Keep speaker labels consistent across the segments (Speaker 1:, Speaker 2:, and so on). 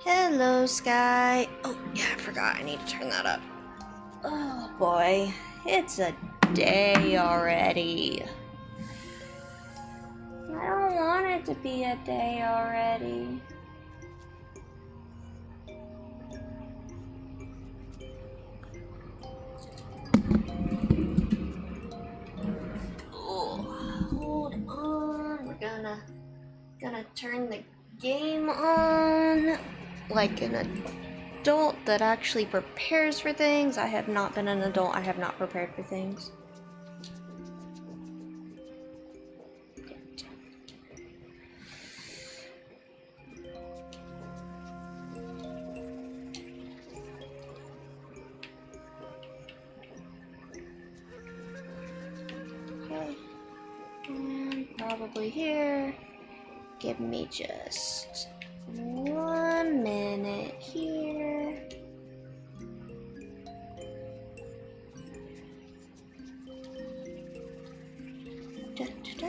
Speaker 1: Hello, Sky. Oh, yeah, I forgot. I need to turn that up. Oh, boy. It's a day already. I don't want it to be a day already. Oh, hold on. We're gonna turn the game on like an adult that actually prepares for things. I have not been an adult. I have not prepared for things. Okay. And probably here. Give me just 1 minute here. Da, da, da.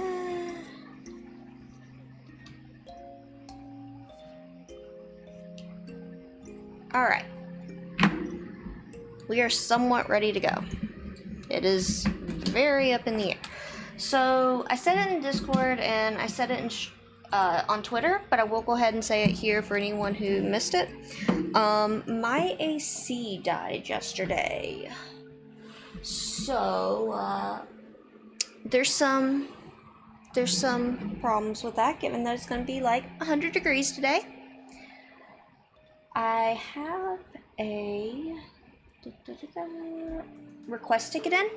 Speaker 1: All right. We are somewhat ready to go. It is very up in the air. So I said it in Discord and I said it in on Twitter, but I will go ahead and say it here for anyone who missed it. My AC died yesterday, so there's some problems with that, given that it's going to be like 100 degrees today. I have a request ticket in,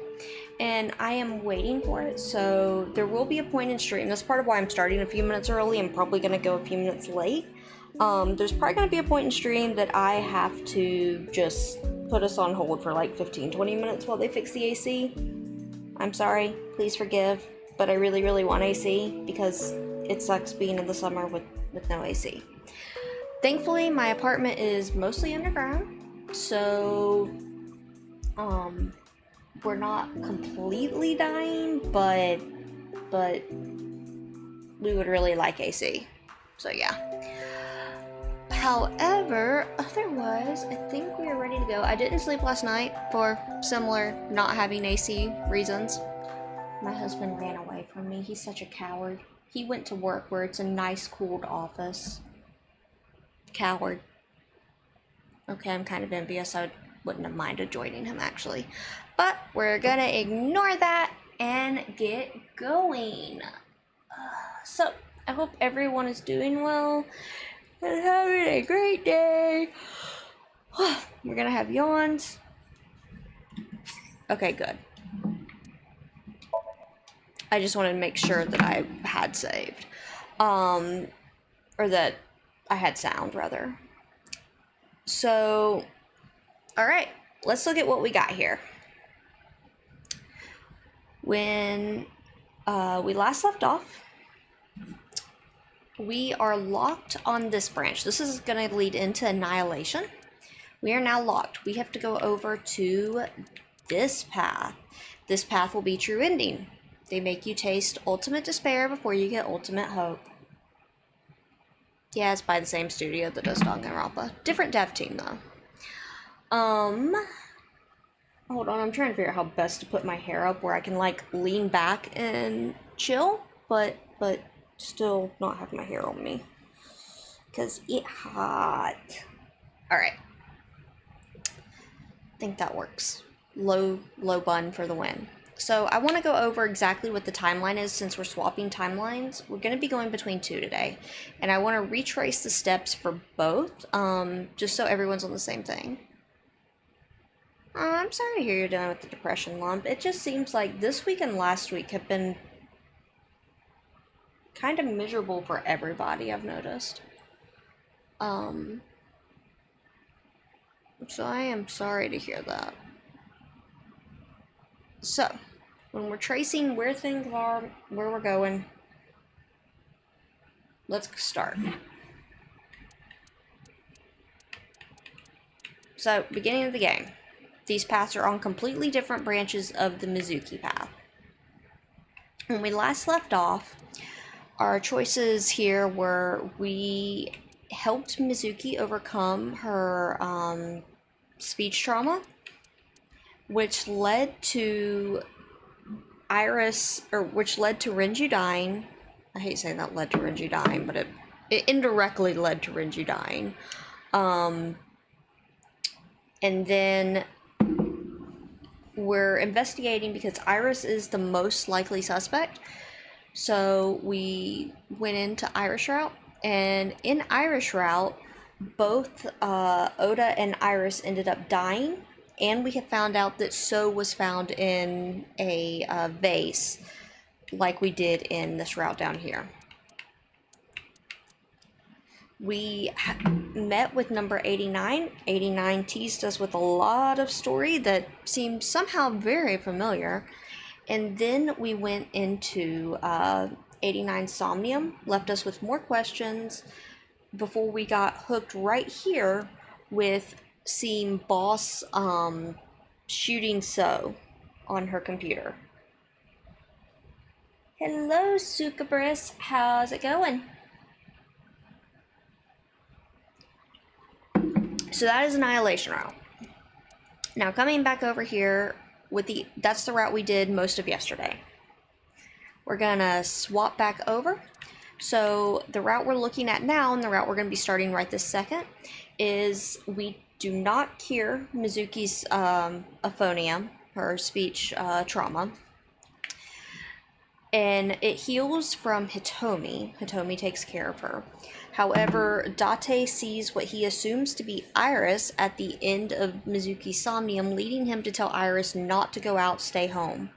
Speaker 1: and I am waiting for it, so there will be a point in stream. That's part of why I'm starting a few minutes early. I'm probably going to go a few minutes late. There's probably going to be a point in stream that I have to just put us on hold for like 15-20 minutes while they fix the AC. I'm sorry, please forgive, but I really want AC because it sucks being in the summer with no AC. Thankfully, my apartment is mostly underground, so we're not completely dying, but we would really like AC. So yeah. However, otherwise, I think we are ready to go. I didn't sleep last night for similar not having AC reasons. My husband ran away from me. He's such a coward. He went to work where it's a nice, cooled office. Coward. Okay, I'm kind of envious. I wouldn't have minded joining him, actually. But we're gonna ignore that and get going. So, I hope everyone is doing well and having a great day. We're gonna have yawns. Okay, good. I just wanted to make sure that I had saved. Or that I had sound, rather. So, alright, let's look at what we got here. When we last left off, we are locked on this branch. This is going to lead into Annihilation. We are now locked. We have to go over to this path. This path will be True Ending. They make you taste ultimate despair before you get ultimate hope. Yeah, it's by the same studio that does Danganronpa. Different dev team, though. Hold on, I'm trying to figure out how best to put my hair up where I can, like, lean back and chill, but still not have my hair on me. Because it's hot. Alright. I think that works. Low bun for the win. So I want to go over exactly what the timeline is since we're swapping timelines. We're going to be going between two today. And I want to retrace the steps for both, just so everyone's on the same thing. I'm sorry to hear you're dealing with the depression lump. It just seems like this week and last week have been kind of miserable for everybody, I've noticed. So I am sorry to hear that. So, when we're tracing where things are, where we're going, let's start. So, beginning of the game. These paths are on completely different branches of the Mizuki path. When we last left off, our choices here were we helped Mizuki overcome her speech trauma, which led to which led to Renju dying. I hate saying that led to Renju dying, but it indirectly led to Renju dying. And then we're investigating because Iris is the most likely suspect. So we went into Iris route, and in Iris route, both Oda and Iris ended up dying, and we have found out that So was found in a vase, like we did in this route down here. We met with number 89. 89 teased us with a lot of story that seemed somehow very familiar. And then we went into 89 Somnium, left us with more questions before we got hooked right here with seeing Boss shooting So on her computer. Hello, Sukabris. How's it going? So that is Annihilation route. Now coming back over here with that's the route we did most of yesterday. We're gonna swap back over. So the route we're looking at now, and the route we're gonna be starting right this second, is we do not cure Mizuki's aphonia, her speech trauma. And it heals from Hitomi. Hitomi takes care of her. However, Date sees what he assumes to be Iris at the end of Mizuki's Somnium, leading him to tell Iris not to go out, stay home.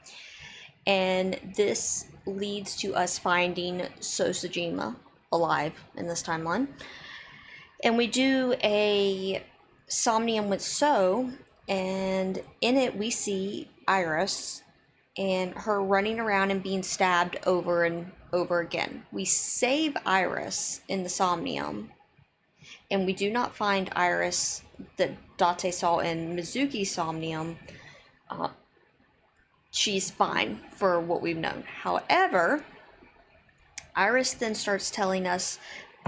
Speaker 1: And this leads to us finding Sosajima alive in this timeline. And we do a Somnium with So, and in it we see Iris and her running around and being stabbed over and over again. We save Iris in the Somnium, and we do not find Iris that Date saw in Mizuki's Somnium. She's fine for what we've known. However, Iris then starts telling us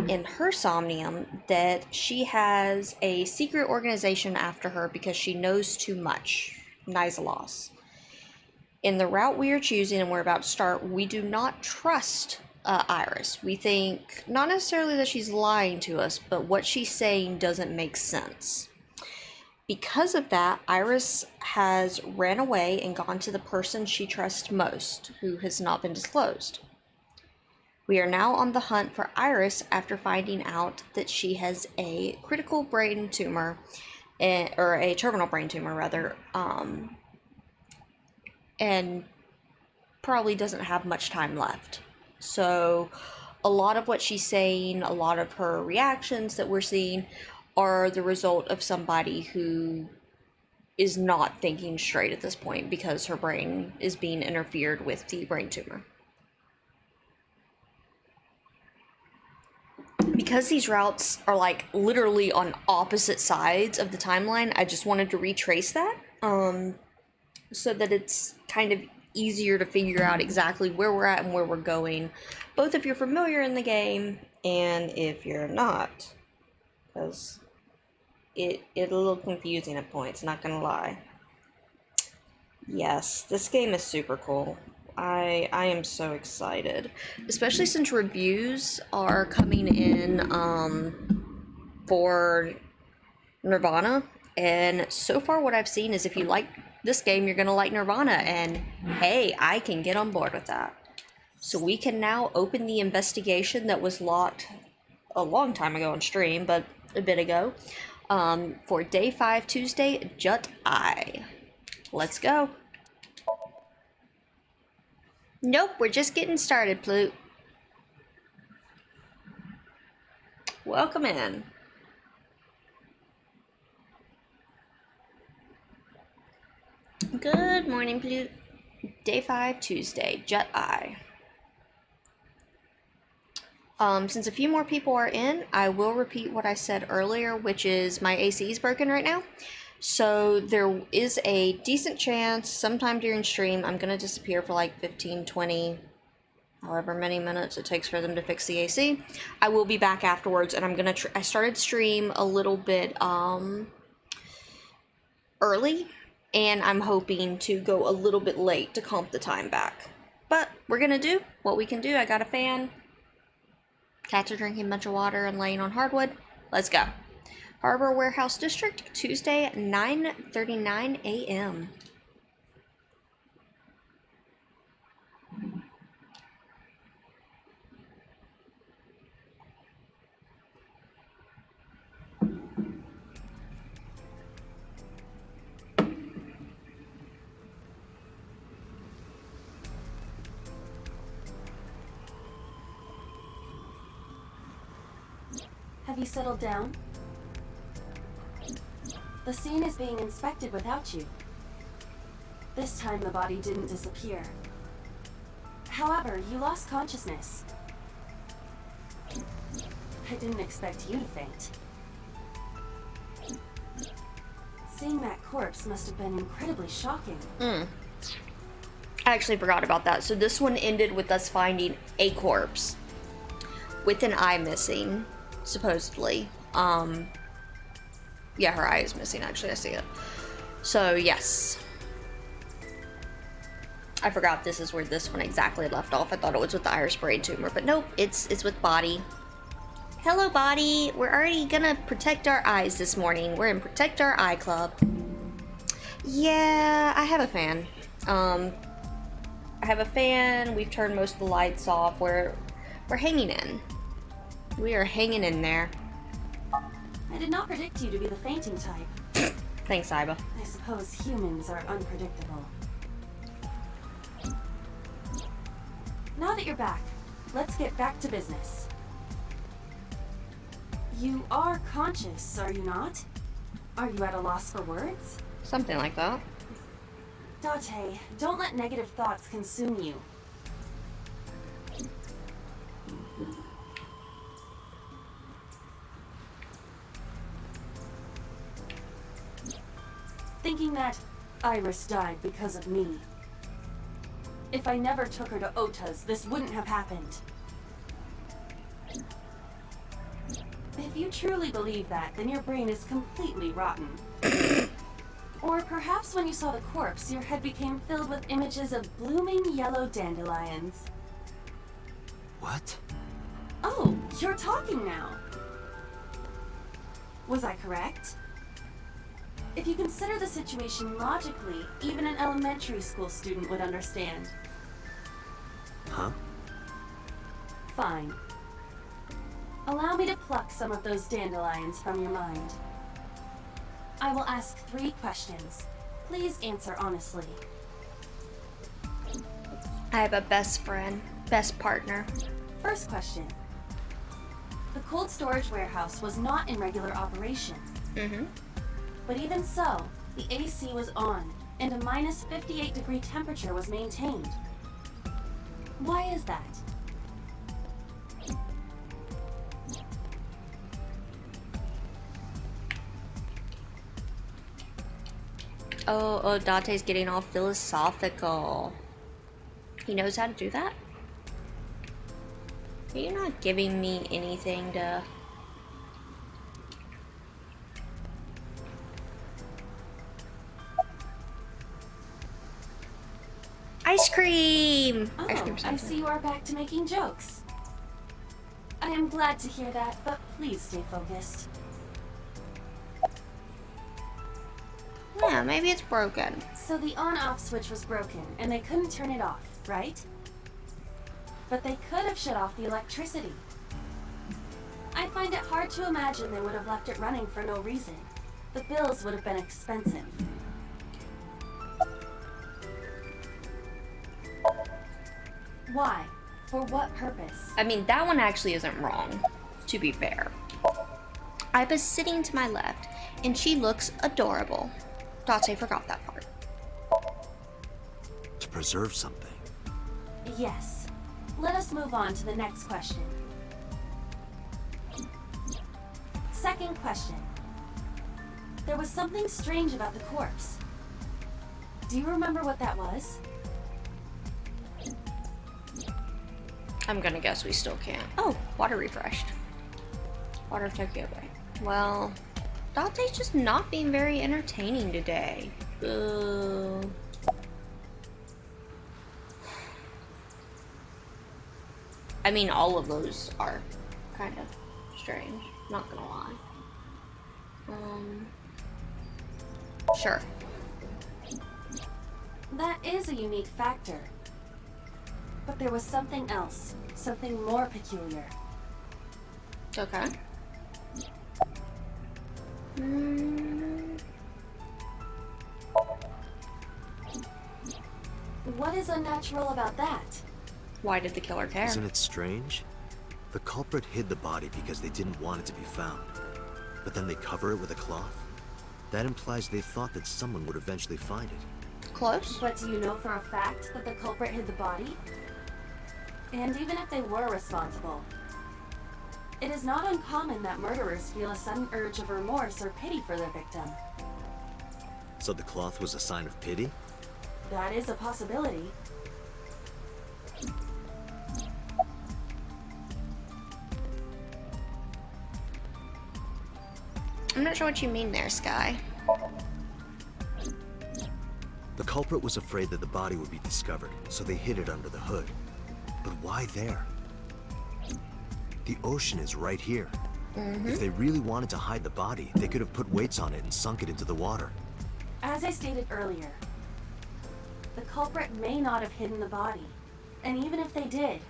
Speaker 1: in her Somnium that she has a secret organization after her because she knows too much. Nizalos. In the route we are choosing and we're about to start, we do not trust Iris. We think not necessarily that she's lying to us, but what she's saying doesn't make sense. Because of that, Iris has ran away and gone to the person she trusts most, who has not been disclosed. We are now on the hunt for Iris after finding out that she has a critical brain tumor, or a terminal brain tumor rather, and probably doesn't have much time left. So a lot of what she's saying, a lot of her reactions that we're seeing are the result of somebody who is not thinking straight at this point because her brain is being interfered with the brain tumor. Because these routes are like literally on opposite sides of the timeline, I just wanted to retrace that so that it's kind of easier to figure out exactly where we're at and where we're going, both if you're familiar in the game and if you're not, because it's a little confusing at points, not gonna lie. Yes, this game is super cool. I am so excited, especially since reviews are coming in for Nirvana, and so far what I've seen is if you like this game, you're gonna like Nirvana, and hey, I can get on board with that. So we can now open the investigation that was locked a long time ago on stream, but a bit ago, for Day 5 Tuesday, Jut I. Let's go. Nope, we're just getting started, Plute. Welcome in. Good morning, Plute. Day 5 Tuesday, Jut I. Since a few more people are in, I will repeat what I said earlier, which is my AC is broken right now. So there is a decent chance sometime during stream I'm going to disappear for like 15, 20, however many minutes it takes for them to fix the AC. I will be back afterwards, and I'm gonna I started stream a little bit early, and I'm hoping to go a little bit late to comp the time back. But we're gonna do what we can do. I got a fan. Cats are drinking a bunch of water and laying on hardwood. Let's go. Harbor Warehouse District, Tuesday, 9:39 a.m.
Speaker 2: Have you settled down? The scene is being inspected without you. This time the body didn't disappear. However, you lost consciousness. I didn't expect you to faint. Seeing that corpse must have been incredibly shocking.
Speaker 1: I actually forgot about that. So this one ended with us finding a corpse with an eye missing, supposedly. Yeah, her eye is missing, actually. I see it. So, yes. I forgot this is where this one exactly left off. I thought it was with the iris brain tumor, but nope, it's with body. Hello, body. We're already gonna protect our eyes this morning. We're in Protect Our Eye Club. Yeah, I have a fan. I have a fan. We've turned most of the lights off. We're hanging in. We are hanging in there.
Speaker 2: I did not predict you to be the fainting type.
Speaker 1: Thanks, Iba.
Speaker 2: I suppose humans are unpredictable. Now that you're back, let's get back to business. You are conscious, are you not? Are you at a loss for words?
Speaker 1: Something like that.
Speaker 2: Date, don't let negative thoughts consume you. Thinking that Iris died because of me. If I never took her to Ota's, this wouldn't have happened. If you truly believe that, then your brain is completely rotten. Or perhaps when you saw the corpse, your head became filled with images of blooming yellow dandelions.
Speaker 3: What?
Speaker 2: Oh, you're talking now. Was I correct? If you consider the situation logically, even an elementary school student would understand.
Speaker 3: Huh?
Speaker 2: Fine. Allow me to pluck some of those dandelions from your mind. I will ask 3 questions. Please answer honestly.
Speaker 1: I have a best friend, best partner.
Speaker 2: First question. The cold storage warehouse was not in regular operation. But even so, the AC was on, and a minus 58-degree temperature was maintained. Why is that?
Speaker 1: Oh, Dante's getting all philosophical. He knows how to do that? You're not giving me anything to... Ice cream!
Speaker 2: Oh,
Speaker 1: Ice cream
Speaker 2: I see you are back to making jokes. I am glad to hear that, but please stay focused.
Speaker 1: Yeah, maybe it's broken.
Speaker 2: So the on-off switch was broken, and they couldn't turn it off, right? But they could have shut off the electricity. I find it hard to imagine they would have left it running for no reason. The bills would have been expensive. Why? For what purpose?
Speaker 1: I mean, that one actually isn't wrong, to be fair. Iba's sitting to my left, and she looks adorable. Date forgot that part.
Speaker 3: To preserve something.
Speaker 2: Yes. Let us move on to the next question. Second question. There was something strange about the corpse. Do you remember what that was?
Speaker 1: I'm gonna guess we still can't. Oh, water refreshed. Water of Tokyo Bay. Well, Dante's just not being very entertaining today. Boo. I mean, all of those are kind of strange, not gonna lie. Sure.
Speaker 2: That is a unique factor. But there was something else, something more peculiar.
Speaker 1: Okay.
Speaker 2: What is unnatural about that?
Speaker 1: Why did the killer care?
Speaker 3: Isn't it strange? The culprit hid the body because they didn't want it to be found. But then they cover it with a cloth? That implies they thought that someone would eventually find it.
Speaker 1: Close.
Speaker 2: But do you know for a fact that the culprit hid the body? And even if they were responsible, it is not uncommon that murderers feel a sudden urge of remorse or pity for their victim.
Speaker 3: So the cloth was a sign of pity?
Speaker 2: That is a possibility.
Speaker 1: I'm not sure what you mean there, Sky.
Speaker 3: The culprit was afraid that the body would be discovered, so they hid it under the hood. But why there? The ocean is right here. If they really wanted to hide the body, they could have put weights on it and sunk it into the water.
Speaker 2: As I stated earlier, the culprit may not have hidden the body. And even if they did,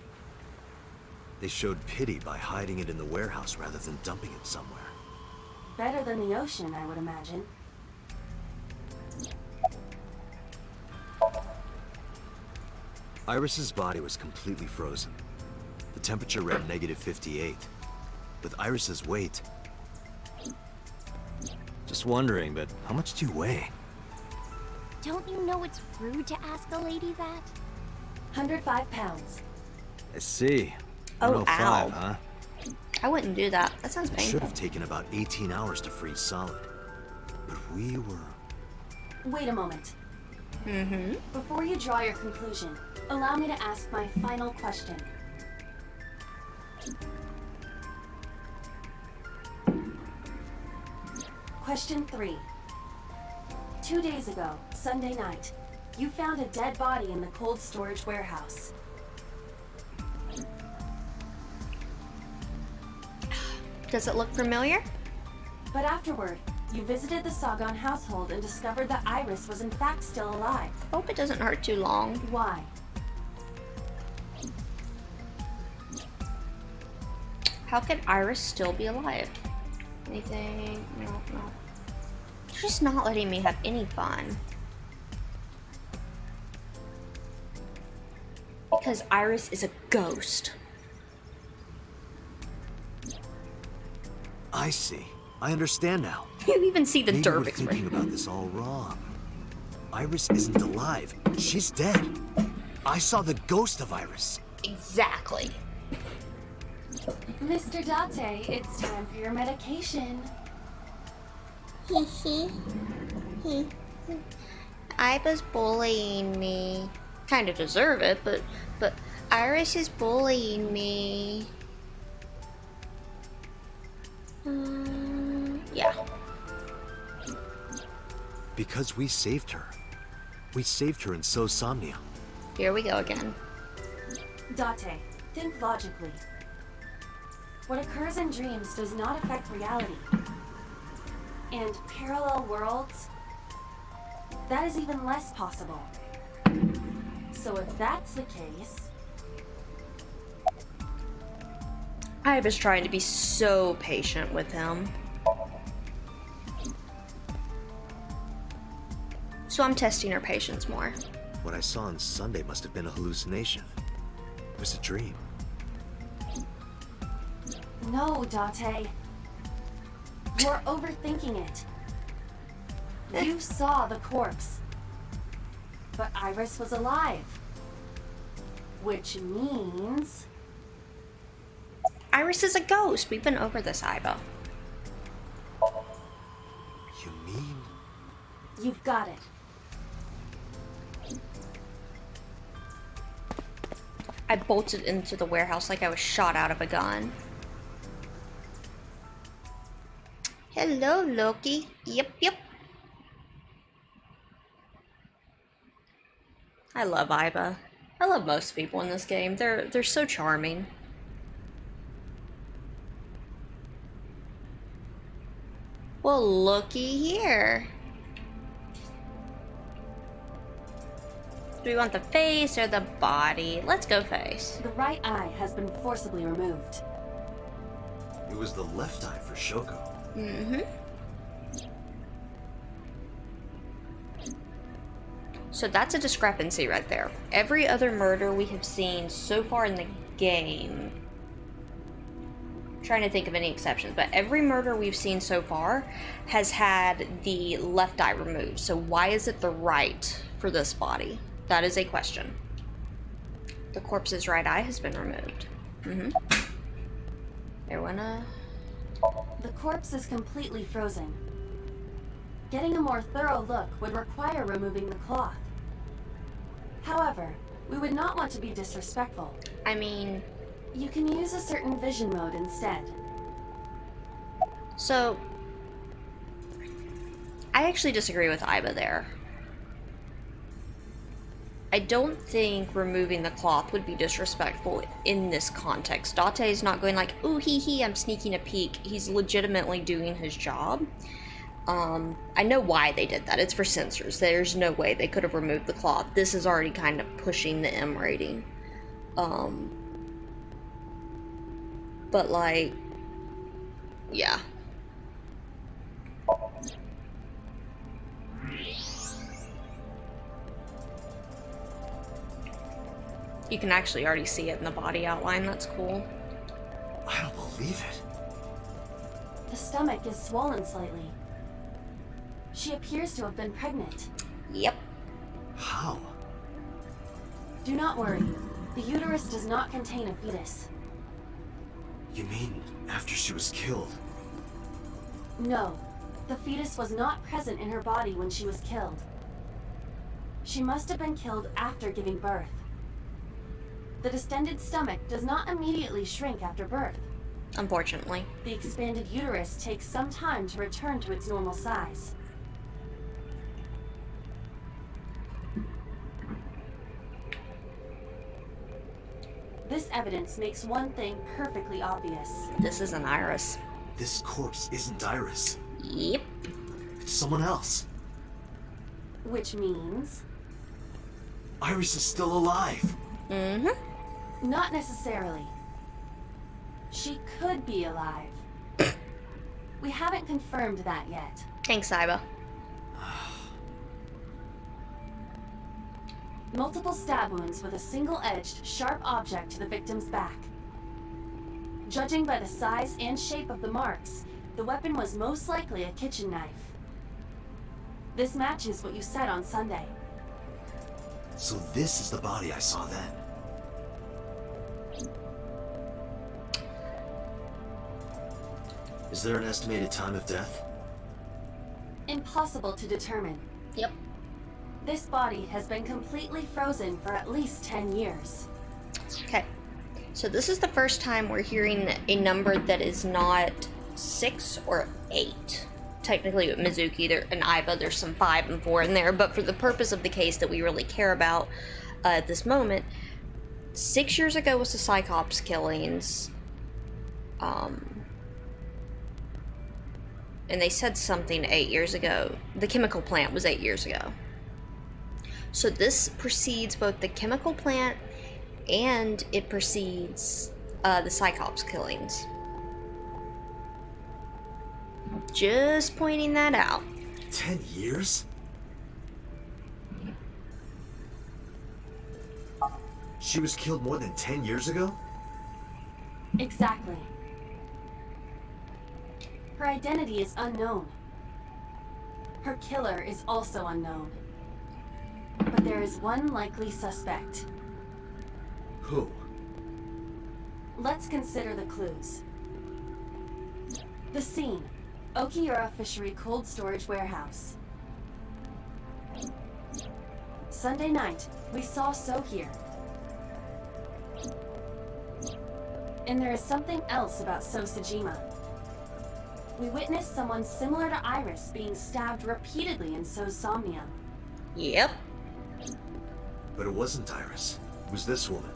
Speaker 3: They showed pity by hiding it in the warehouse rather than dumping it somewhere.
Speaker 2: better than the ocean, I would imagine.
Speaker 3: Iris's body was completely frozen. The temperature read -58. With Iris's weight... Just wondering, but how much do you weigh?
Speaker 4: Don't you know it's rude to ask a lady that?
Speaker 2: 105 pounds.
Speaker 3: I see.
Speaker 1: Oh,
Speaker 3: 105,
Speaker 1: ow.
Speaker 3: huh?
Speaker 1: I wouldn't do that. That sounds
Speaker 3: It should
Speaker 1: painful.
Speaker 3: have taken about 18 hours to freeze solid. But we were...
Speaker 2: Wait a moment. Before you draw your conclusion, allow me to ask my final question. Question 3. 2 days ago, Sunday night, you found a dead body in the cold storage warehouse.
Speaker 1: Does it look familiar?
Speaker 2: But afterward, you visited the Sagan household and discovered that Iris was in fact still alive.
Speaker 1: Hope it doesn't hurt too long.
Speaker 2: Why?
Speaker 1: How could Iris still be alive? Anything? No, no. You're just not letting me have any fun. Because Iris is a ghost.
Speaker 3: I see. I understand now.
Speaker 1: You even see the
Speaker 3: Maybe
Speaker 1: derp
Speaker 3: we're thinking
Speaker 1: expression.
Speaker 3: about this all wrong. Iris isn't alive. She's dead. I saw the ghost of Iris.
Speaker 1: Exactly.
Speaker 2: Mr. Date, it's time for your medication.
Speaker 1: I was bullying me. Kind of deserve it, but Iris is bullying me. Yeah.
Speaker 3: Because we saved her. We saved her and so Somnium.
Speaker 1: Here we go again.
Speaker 2: Date, think logically. What occurs in dreams does not affect reality. And parallel worlds? That is even less possible. So if that's the case...
Speaker 1: I was trying to be so patient with him. So I'm testing her patience more.
Speaker 3: What I saw on Sunday must have been a hallucination. It was a dream.
Speaker 2: No, Date. You're overthinking it. You saw the corpse. But Iris was alive. Which means...
Speaker 1: Iris is a ghost. We've been over this, Iva.
Speaker 3: You mean?
Speaker 2: You've got it.
Speaker 1: I bolted into the warehouse like I was shot out of a gun. Hello, Loki. Yep, yep. I love Iba. I love most people in this game. They're so charming. Well, looky here. Do we want the face or the body? Let's go face.
Speaker 2: The right eye has been forcibly removed.
Speaker 3: It was the left eye for Shoko.
Speaker 1: Mm-hmm. So that's a discrepancy right there. Every other murder we have seen so far in the game, I'm trying to think of any exceptions, but every murder we've seen so far has had the left eye removed. So why is it the right for this body? That is a question. The corpse's right eye has been removed. Mm-hmm. There went a...
Speaker 2: The corpse is completely frozen. Getting a more thorough look would require removing the cloth. However, we would not want to be disrespectful.
Speaker 1: I mean...
Speaker 2: You can use a certain vision mode instead.
Speaker 1: So... I actually disagree with Iba there. I don't think removing the cloth would be disrespectful in this context. Date is not going like, ooh, hee, I'm sneaking a peek. He's legitimately doing his job. I know why they did that. It's for censors. There's no way they could have removed the cloth. This is already kind of pushing the M rating. But like, yeah. You can actually already see it in the body outline. That's cool.
Speaker 3: I don't believe it.
Speaker 2: The stomach is swollen slightly. She appears to have been pregnant.
Speaker 1: Yep.
Speaker 3: How?
Speaker 2: Do not worry. The uterus does not contain a fetus.
Speaker 3: You mean after she was killed?
Speaker 2: No. The fetus was not present in her body when she was killed. She must have been killed after giving birth. The distended stomach does not immediately shrink after birth.
Speaker 1: Unfortunately.
Speaker 2: The expanded uterus takes some time to return to its normal size. This evidence makes one thing perfectly obvious.
Speaker 1: This isn't Iris.
Speaker 3: This corpse isn't Iris.
Speaker 1: Yep.
Speaker 3: It's someone else.
Speaker 2: Which means...
Speaker 3: Iris is still alive.
Speaker 1: Mm-hmm.
Speaker 2: Not necessarily. She could be alive. We haven't confirmed that yet.
Speaker 1: Thanks, Iba.
Speaker 2: Multiple stab wounds with a single-edged, sharp object to the victim's back. Judging by the size and shape of the marks, the weapon was most likely a kitchen knife. This matches what you said on Sunday.
Speaker 3: So this is the body I saw then. Is there an estimated time of death?
Speaker 2: Impossible to determine.
Speaker 1: Yep.
Speaker 2: This body has been completely frozen for at least 10 years.
Speaker 1: Okay. So this is the first time we're hearing a number that is not 6 or 8. Technically with Mizuki and Iba, there's some 5 and 4 in there, but for the purpose of the case that we really care about at this moment, 6 years ago was the Cyclops killings. And they said something 8 years ago. The chemical plant was 8 years ago. So this precedes both the chemical plant and it precedes the Cyclops killings. Just pointing that out.
Speaker 3: 10 years? She was killed more than 10 years ago?
Speaker 2: Exactly. Her identity is unknown. Her killer is also unknown. But there is one likely suspect.
Speaker 3: Who?
Speaker 2: Let's consider the clues. The scene. Okiura Fishery Cold Storage Warehouse. Sunday night, we saw So here. And there is something else about Sosajima. We witnessed someone similar to Iris being stabbed repeatedly in So's Somnium.
Speaker 1: Yep.
Speaker 3: But it wasn't Iris. It was this woman.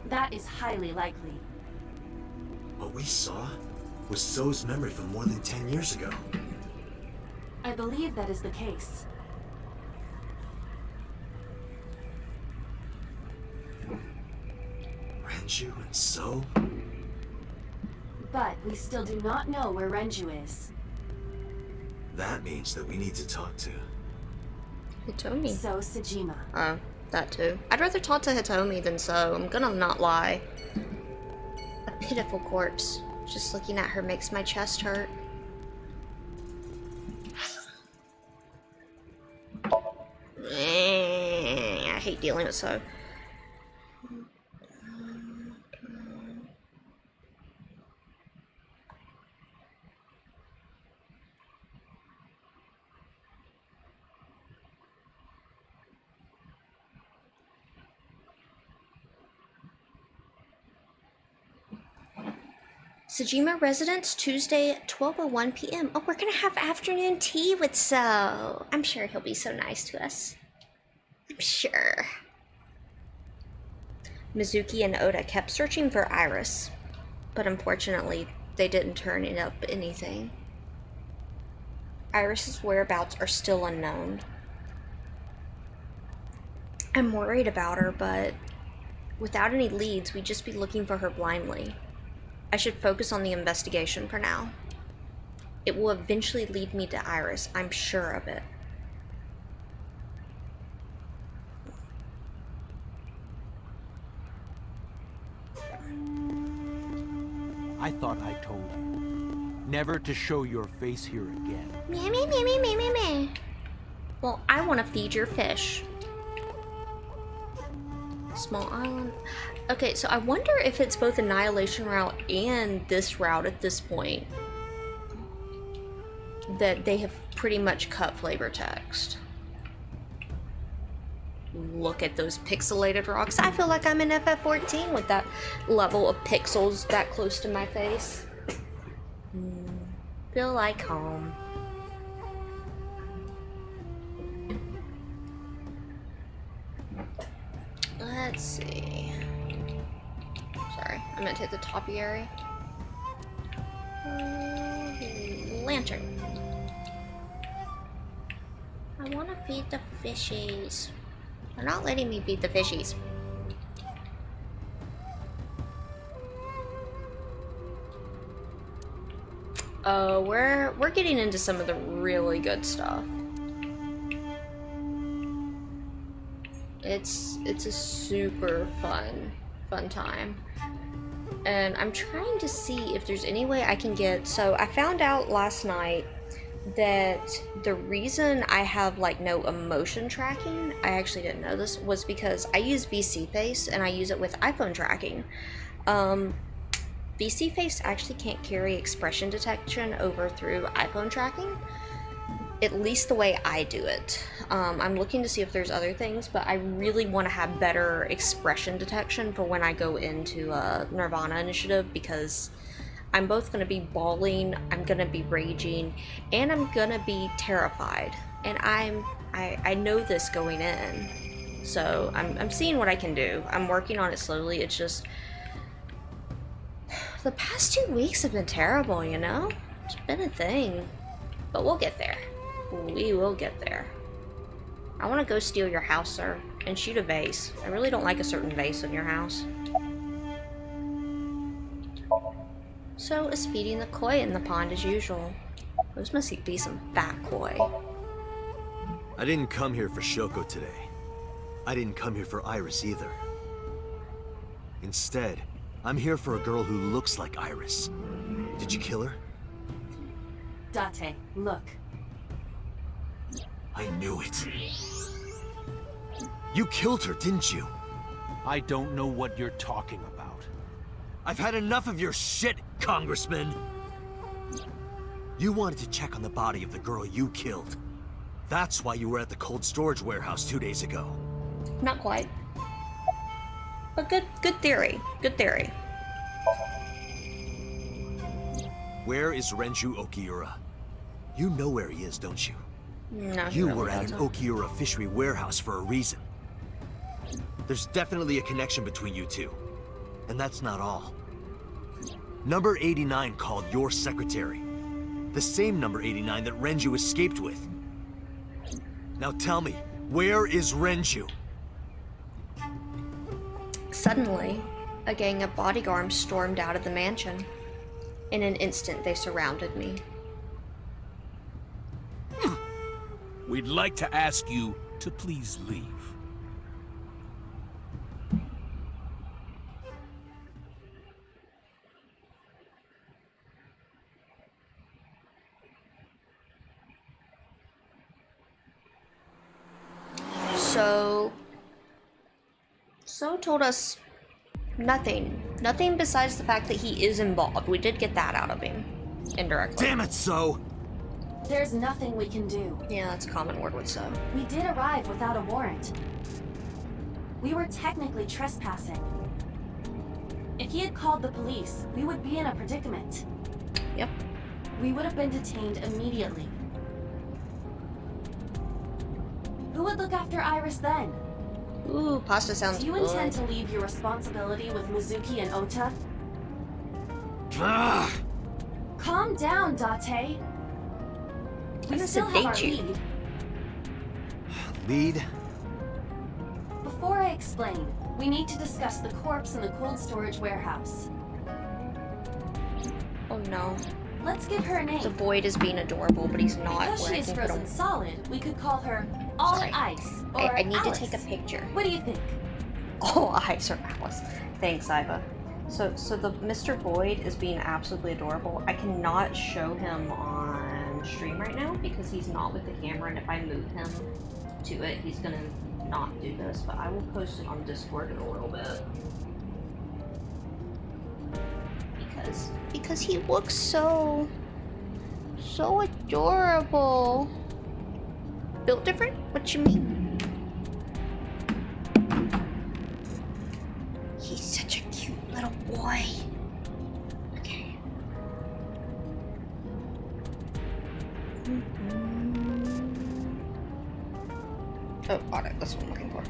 Speaker 2: That is highly likely.
Speaker 3: What we saw was So's memory from more than 10 years ago.
Speaker 2: I believe that is the case.
Speaker 3: Renju and So?
Speaker 2: But we still do not know where Renju is.
Speaker 3: That means that we need to talk to...
Speaker 1: Hitomi.
Speaker 2: Sosajima.
Speaker 1: Oh, that too. I'd rather talk to Hitomi than So. I'm gonna not lie. A pitiful corpse. Just looking at her makes my chest hurt. I hate dealing with So. Sajima residence, Tuesday at 12:01 p.m. Oh, we're gonna have afternoon tea with So. I'm sure he'll be so nice to us. I'm sure. Mizuki and Oda kept searching for Iris, but unfortunately, they didn't turn up anything. Iris's whereabouts are still unknown. I'm worried about her, but without any leads, we'd just be looking for her blindly. I should focus on the investigation for now. It will eventually lead me to Iris, I'm sure of it.
Speaker 5: I thought I told you never to show your face here again.
Speaker 1: Meh, meh, meh, meh, meh, meh, meh. Well, I want to feed your fish. Small island. Okay, so I wonder if it's both Annihilation route and this route at this point that they have pretty much cut flavor text. Look at those pixelated rocks. I feel like I'm in FF14 with that level of pixels that close to my face. Feel like home. Let's see. Sorry, I meant to hit the topiary. Lantern. I want to feed the fishies. They're not letting me feed the fishies. Oh, we're getting into some of the really good stuff. It's a super fun time. And I'm trying to see if there's any way I can get, so I found out last night that the reason I have like no emotion tracking, I actually didn't know this, was because I use VC Face and I use it with iPhone tracking. VC Face actually can't carry expression detection over through iPhone tracking, at least the way I do it. I'm looking to see if there's other things, but I really want to have better expression detection for when I go into Nirvana Initiative, because I'm both going to be bawling, I'm going to be raging, and I'm going to be terrified. And I know this going in. So I'm seeing what I can do. I'm working on it slowly. It's just the past 2 weeks have been terrible, you know? It's been a thing. But we'll get there. We will get there. I want to go steal your house, sir, and shoot a vase. I really don't like a certain vase in your house. So is feeding the koi in the pond as usual. Those must be some fat koi.
Speaker 3: I didn't come here for Shoko today. I didn't come here for Iris either. Instead, I'm here for a girl who looks like Iris. Did you kill her?
Speaker 2: Date, look.
Speaker 3: I knew it. You killed her, didn't you?
Speaker 5: I don't know what you're talking about.
Speaker 3: I've had enough of your shit, Congressman! You wanted to check on the body of the girl you killed. That's why you were at the cold storage warehouse 2 days ago.
Speaker 1: Not quite. But good theory. Good theory.
Speaker 3: Where is Renju Okiura? You know where he is, don't you?
Speaker 1: No, he
Speaker 3: You
Speaker 1: really
Speaker 3: were at an
Speaker 1: doesn't.
Speaker 3: Okiura fishery warehouse for a reason. There's definitely a connection between you two. And that's not all. Number 89 called your secretary. The same number 89 that Renju escaped with. Now tell me, where is Renju?
Speaker 1: Suddenly, a gang of bodyguards stormed out of the mansion. In an instant, they surrounded me.
Speaker 6: We'd like to ask you to please leave.
Speaker 1: So told us nothing. Nothing besides the fact that he is involved. We did get that out of him. Indirectly.
Speaker 3: Damn it, So!
Speaker 2: There's nothing we can do.
Speaker 1: Yeah, that's a common word with so.
Speaker 2: We did arrive without a warrant. We were technically trespassing. If he had called the police, we would be in a predicament.
Speaker 1: Yep.
Speaker 2: We would have been detained immediately. Who would look after Iris then?
Speaker 1: Ooh, pasta sounds
Speaker 2: Do you
Speaker 1: good.
Speaker 2: intend to leave your responsibility with Mizuki and Ota?
Speaker 3: Ah!
Speaker 2: Calm down, Date. We
Speaker 1: gonna
Speaker 2: still have our
Speaker 1: sedate you.
Speaker 2: lead.
Speaker 3: Lead?
Speaker 2: Before I explain, we need to discuss the corpse in the cold storage warehouse.
Speaker 1: Oh no.
Speaker 2: Let's give her a name.
Speaker 1: The Void is being adorable, but he's not.
Speaker 2: Because
Speaker 1: where
Speaker 2: she
Speaker 1: I
Speaker 2: is
Speaker 1: can put
Speaker 2: frozen
Speaker 1: him.
Speaker 2: solid, we could call her All
Speaker 1: Sorry.
Speaker 2: Ice or
Speaker 1: I need
Speaker 2: Alice.
Speaker 1: to take a picture.
Speaker 2: What do you think?
Speaker 1: Oh, Ice or Alice. Thanks, Iva. So the Mr. Void is being absolutely adorable. I cannot show him on stream right now because he's not with the camera, and if I move him to it, he's gonna not do this. But I will post it on Discord in a little bit because he looks so adorable. Built different? What you mean? He's such a cute little boy. Okay. Oh, got it. That's what I'm looking for.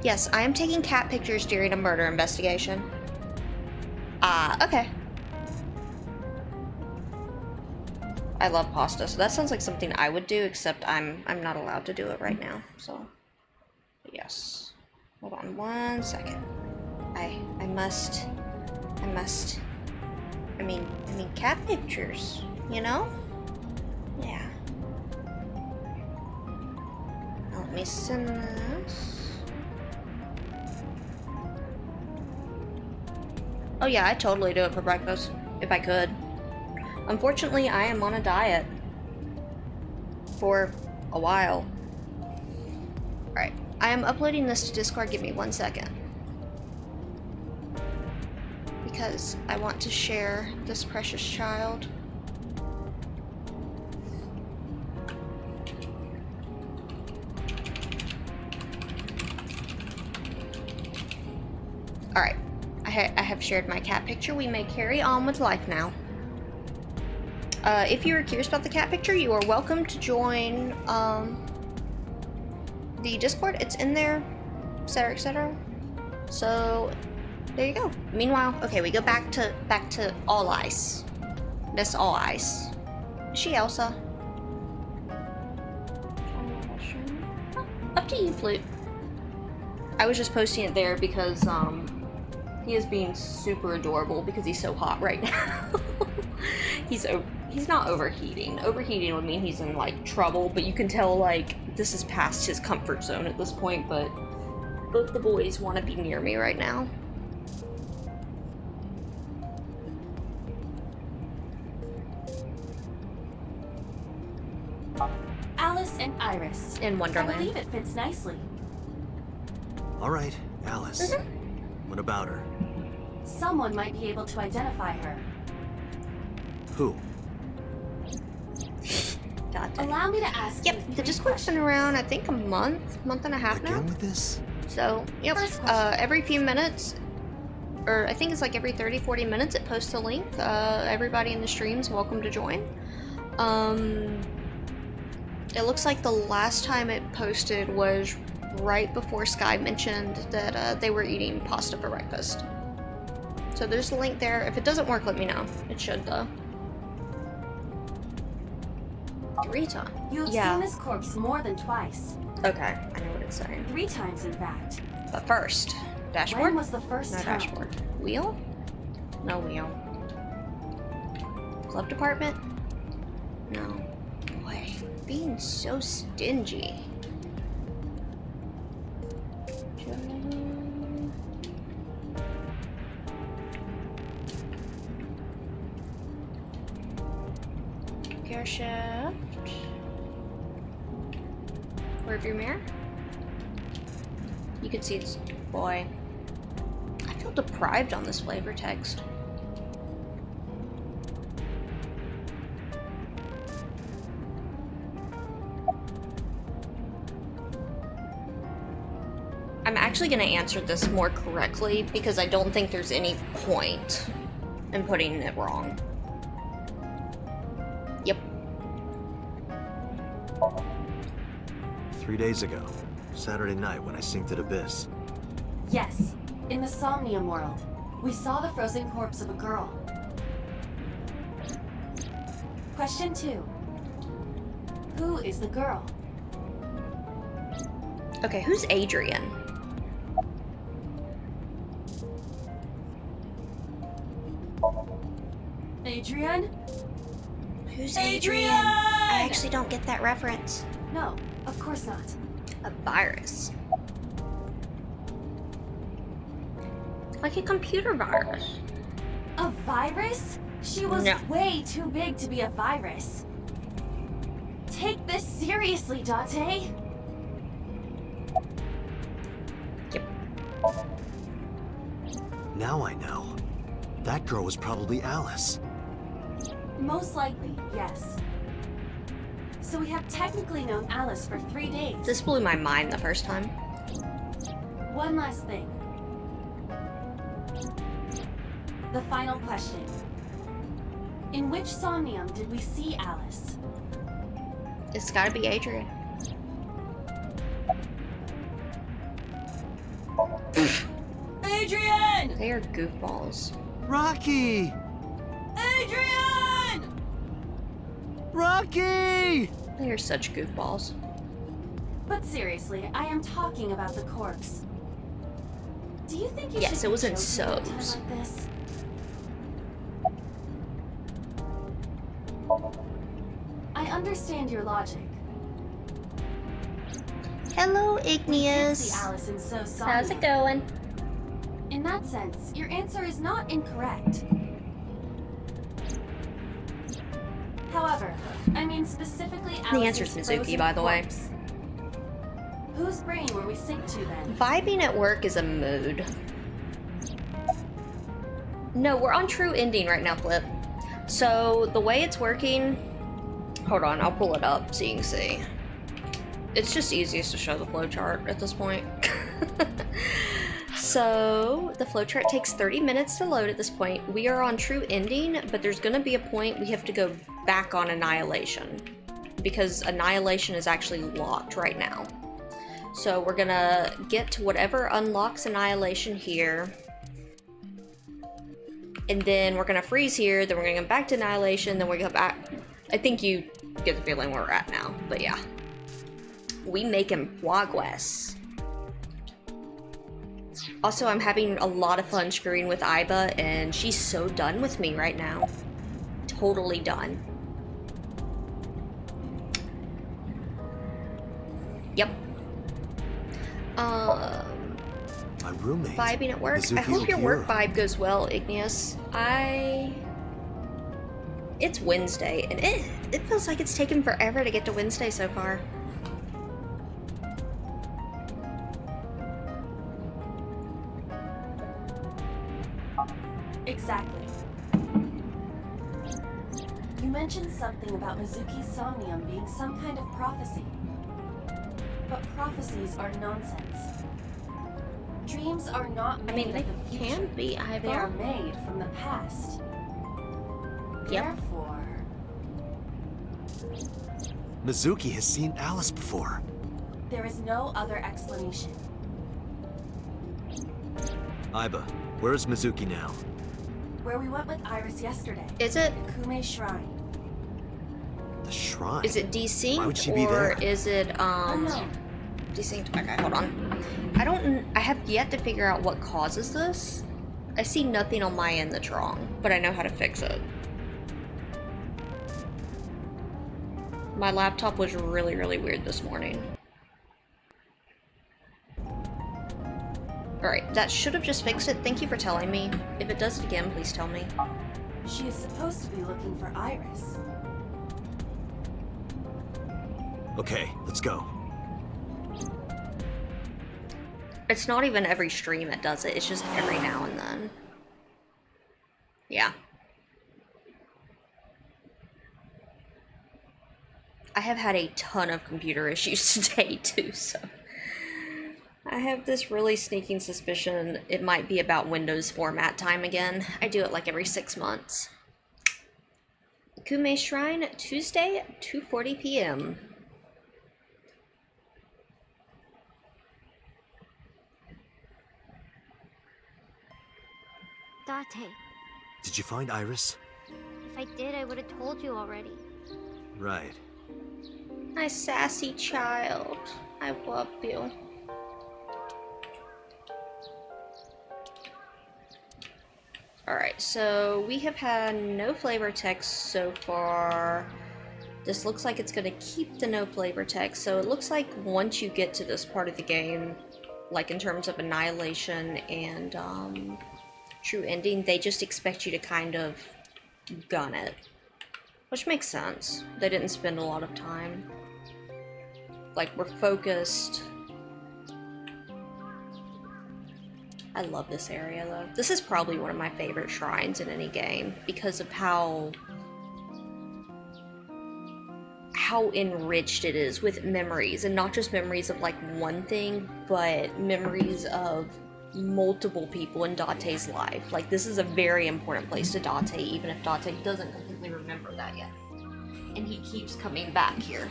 Speaker 1: Yes, I am taking cat pictures during a murder investigation. Okay. I love pasta, so that sounds like something I would do, except I'm not allowed to do it right now, so yes. Hold on 1 second. I mean cat pictures, you know? Yeah. Now let me send this. Oh yeah, I'd totally do it for breakfast, if I could. Unfortunately, I am on a diet for a while. Alright, I am uploading this to Discord. Give me 1 second. Because I want to share this precious child. Alright, I have shared my cat picture. We may carry on with life now. If you are curious about the cat picture, you are welcome to join the Discord. It's in there, etc., etc. So there you go. Meanwhile, okay, we go back to All Ice. Miss All Ice. Is she Elsa? Oh, up to you, Flute. I was just posting it there because he is being super adorable because he's so hot right now. He's not overheating. Overheating would mean he's in like trouble, but you can tell like this is past his comfort zone at this point, but both the boys want to be near me right now.
Speaker 2: Alice and Iris.
Speaker 1: In
Speaker 2: I
Speaker 1: Wonderland.
Speaker 2: believe it fits nicely.
Speaker 3: All right, Alice. What about her?
Speaker 2: Someone might be able to identify her.
Speaker 3: Who?
Speaker 1: God dang.
Speaker 2: Allow me to ask you
Speaker 1: Yep, the
Speaker 2: three
Speaker 1: Discord's been
Speaker 2: questions.
Speaker 1: around, I think, a month and a half now.
Speaker 3: Again with this?
Speaker 1: So, yep,
Speaker 2: First question.
Speaker 1: every few minutes, or I think it's like every 30-40 minutes it posts a link. Everybody in the stream's welcome to join. It looks like the last time it posted was right before Sky mentioned that they were eating pasta for breakfast. So there's a link there. If it doesn't work, let me know. It should though. 3 times.
Speaker 2: You've seen this corpse more than twice.
Speaker 1: Okay, I know what it's saying.
Speaker 2: 3 times, in fact.
Speaker 1: But first, dashboard?
Speaker 2: When was the first
Speaker 1: no
Speaker 2: time?
Speaker 1: dashboard. Wheel? No wheel. Glove department? No. Boy, being so stingy. Gear shift. Rearview mirror. You can see this. Boy, I feel deprived on this flavor text. I'm actually going to answer this more correctly because I don't think there's any point in putting it wrong. Yep.
Speaker 3: 3 days ago, Saturday night when I synced at Abyss.
Speaker 2: Yes, in the Somnium world, we saw the frozen corpse of a girl. Question 2. Who is the girl?
Speaker 1: Okay, who's Adrian?
Speaker 2: Adrian?
Speaker 1: Who's
Speaker 2: Adrian?
Speaker 1: I actually don't get that reference.
Speaker 2: No, of course not.
Speaker 1: A virus. Like a computer virus.
Speaker 2: A virus? She was
Speaker 1: No.
Speaker 2: way too big to be a virus. Take this seriously, Date.
Speaker 1: Yep.
Speaker 3: Now I know. That girl was probably Alice.
Speaker 2: Most likely, yes. So we have technically known Alice for 3 days.
Speaker 1: This blew my mind the first time.
Speaker 2: One last thing. The final question. In which Somnium did we see Alice?
Speaker 1: It's gotta be Adrian.
Speaker 2: Adrian!
Speaker 1: They are goofballs.
Speaker 3: Rocky!
Speaker 2: Adrian!
Speaker 3: Rocky!
Speaker 1: They are such goofballs.
Speaker 2: But seriously, I am talking about the corpse. Do you think you
Speaker 1: Yes,
Speaker 2: should
Speaker 1: it was
Speaker 2: be
Speaker 1: in
Speaker 2: joking at a time
Speaker 1: Soaps.
Speaker 2: like this? I understand your logic.
Speaker 1: Hello,
Speaker 2: We did
Speaker 1: Igneous.
Speaker 2: see Alice in So
Speaker 1: How's it going?
Speaker 2: In that sense, your answer is not incorrect. However, I mean specifically Alice's
Speaker 1: answer's Mizuki,
Speaker 2: frozen
Speaker 1: by the way.
Speaker 2: corpse. Whose brain were we synced to then?
Speaker 1: Vibing at work is a mood. No, we're on true ending right now, Flip. So the way it's working, hold on, I'll pull it up so you can see. It's just easiest to show the flowchart at this point. So the flowchart takes 30 minutes to load at this point. We are on true ending, but there's gonna be a point we have to go back on Annihilation because Annihilation is actually locked right now. So we're gonna get to whatever unlocks Annihilation here. And then we're gonna freeze here, then we're gonna go back to Annihilation, then we go back. I think you get the feeling where we're at now, but yeah. We making progress. Also, I'm having a lot of fun screwing with Iba, and she's so done with me right now. Totally done. Yep.
Speaker 3: My roommate.
Speaker 1: Vibing at work. I
Speaker 3: Mizuki
Speaker 1: hope your work
Speaker 3: Okura.
Speaker 1: vibe goes well, Igneous. It's Wednesday, and it feels like it's taken forever to get to Wednesday so far.
Speaker 2: Exactly. You mentioned something about Mizuki's Somnium being some kind of prophecy. But prophecies are nonsense. Dreams are not
Speaker 1: I
Speaker 2: made
Speaker 1: mean, they
Speaker 2: of the future.
Speaker 1: can be,
Speaker 2: They are
Speaker 1: Iva.
Speaker 2: made from the past.
Speaker 1: Yep.
Speaker 2: Therefore,
Speaker 3: Mizuki has seen Alice before.
Speaker 2: there is no other explanation.
Speaker 3: Iba, where is Mizuki now?
Speaker 2: Where we went with Iris yesterday.
Speaker 1: Is it?
Speaker 2: The Kume Shrine.
Speaker 3: The shrine?
Speaker 1: Is it desynced?
Speaker 3: Why would she be
Speaker 1: or
Speaker 3: there?
Speaker 1: is it,
Speaker 2: Unknown.
Speaker 1: desynced? Okay, hold on. I have yet to figure out what causes this. I see nothing on my end that's wrong, but I know how to fix it. My laptop was really, really weird this morning. Alright, that should have just fixed it. Thank you for telling me. If it does it again, please tell me.
Speaker 2: She is supposed to be looking for Iris.
Speaker 3: Okay, let's go.
Speaker 1: It's not even every stream it does it, it's just every now and then. Yeah. I have had a ton of computer issues today too, so I have this really sneaking suspicion it might be about Windows format time again. I do it like every 6 months. Kume Shrine, Tuesday, 2:40 p.m.
Speaker 4: Date,
Speaker 3: Did you find Iris?
Speaker 4: if I did, I would have told you already.
Speaker 3: Right.
Speaker 1: My sassy child, I love you. Alright, so we have had no flavor text so far. This looks like it's gonna keep the no flavor text, so it looks like once you get to this part of the game, like in terms of annihilation and true ending, they just expect you to kind of gun it. Which makes sense. They didn't spend a lot of time. Like, we're focused. I love this area, though. This is probably one of my favorite shrines in any game, because of how enriched it is with memories, and not just memories of, like, one thing, but memories of multiple people in Date's life. Like, this is a very important place to Date, even if Date doesn't completely remember that yet. And he keeps coming back here.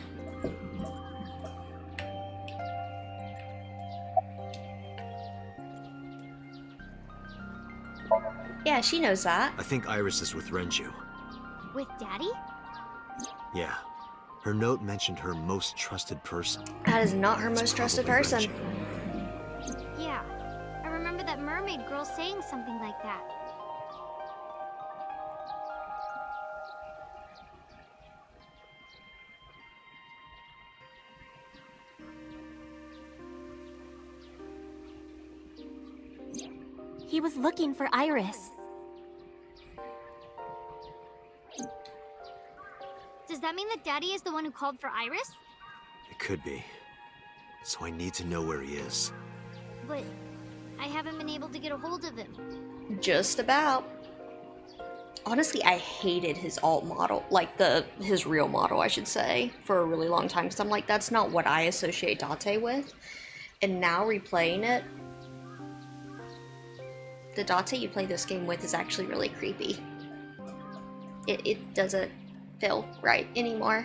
Speaker 1: Yeah, she knows that.
Speaker 3: I think Iris is with Renju.
Speaker 4: With Daddy?
Speaker 3: Yeah. Her note mentioned her most trusted person.
Speaker 1: That is not her
Speaker 3: It's
Speaker 1: most trusted
Speaker 3: probably
Speaker 1: person.
Speaker 3: Renju.
Speaker 4: Yeah. I remember that mermaid girl saying something like that. He was looking for Iris. Does that mean that Daddy is the one who called for Iris?
Speaker 3: It could be. So I need to know where he is.
Speaker 4: But I haven't been able to get a hold of him.
Speaker 1: Just about. Honestly, I hated his alt model, like his real model, I should say, for a really long time. Because I'm like, that's not what I associate Date with. And now replaying it, the Date you play this game with is actually really creepy. It doesn't feel right anymore.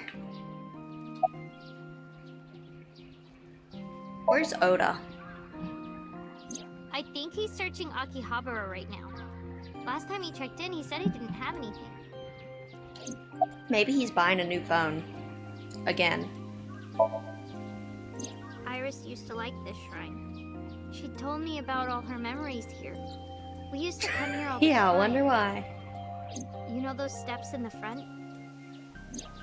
Speaker 1: Where's Oda?
Speaker 4: I think he's searching Akihabara right now. Last time he checked in, he said he didn't have anything.
Speaker 1: Maybe he's buying a new phone. Again.
Speaker 4: Iris used to like this shrine. She told me about all her memories here. We used to come here all the
Speaker 1: Yeah, I
Speaker 4: time.
Speaker 1: wonder why.
Speaker 4: You know those steps in the front?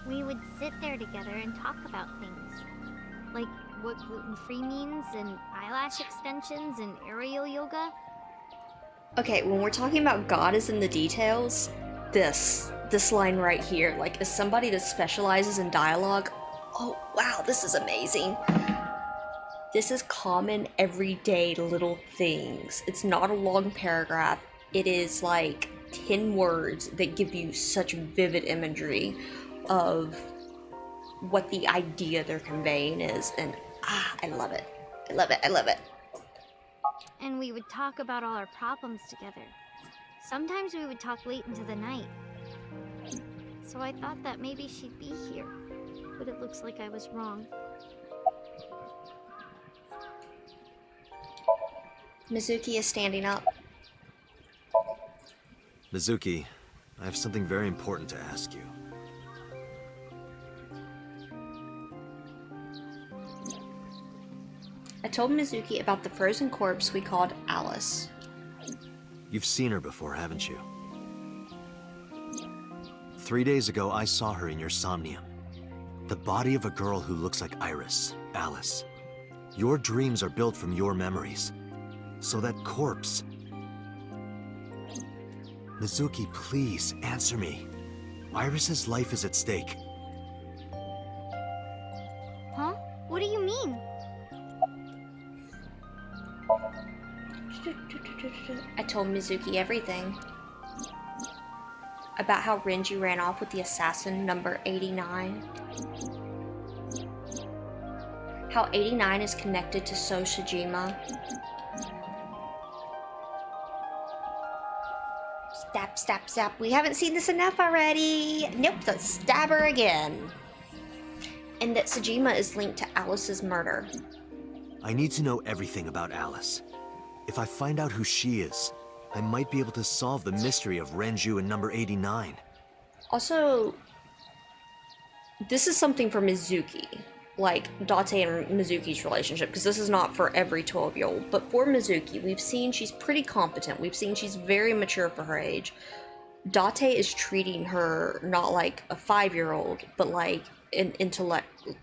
Speaker 4: We would sit there together and talk about things. Like what gluten-free means, and eyelash extensions, and aerial yoga.
Speaker 1: Okay, when we're talking about God is in the details, this line right here, like, as somebody that specializes in dialogue, oh wow, this is amazing. This is common, everyday little things. It's not a long paragraph. It is like 10 words that give you such vivid imagery of what the idea they're conveying is, and I love it. I love it, I love it.
Speaker 4: and we would talk about all our problems together. Sometimes we would talk late into the night. So I thought that maybe she'd be here, but it looks like I was wrong.
Speaker 1: Mizuki is standing up.
Speaker 3: Mizuki, I have something very important to ask you.
Speaker 1: I told Mizuki about the frozen corpse we called Alice.
Speaker 3: You've seen her before, haven't you? 3 days ago, I saw her in your Somnium. The body of a girl who looks like Iris, Alice. Your dreams are built from your memories. So that corpse... Mizuki, please, answer me. Iris's life is at stake.
Speaker 4: Huh? What do you mean?
Speaker 1: I told Mizuki everything. About how Renji ran off with the assassin number 89. How 89 is connected to Soshijima. Stab, stab, stab. We haven't seen this enough already. Nope, let's stab her again. And that Sejima is linked to Alice's murder.
Speaker 3: I need to know everything about Alice. If I find out who she is, I might be able to solve the mystery of Renju and number 89.
Speaker 1: Also, this is something for Mizuki. Like, Date and Mizuki's relationship, because this is not for every 12-year-old. But for Mizuki, we've seen she's pretty competent. We've seen she's very mature for her age. Date is treating her not like a 5-year-old, but like an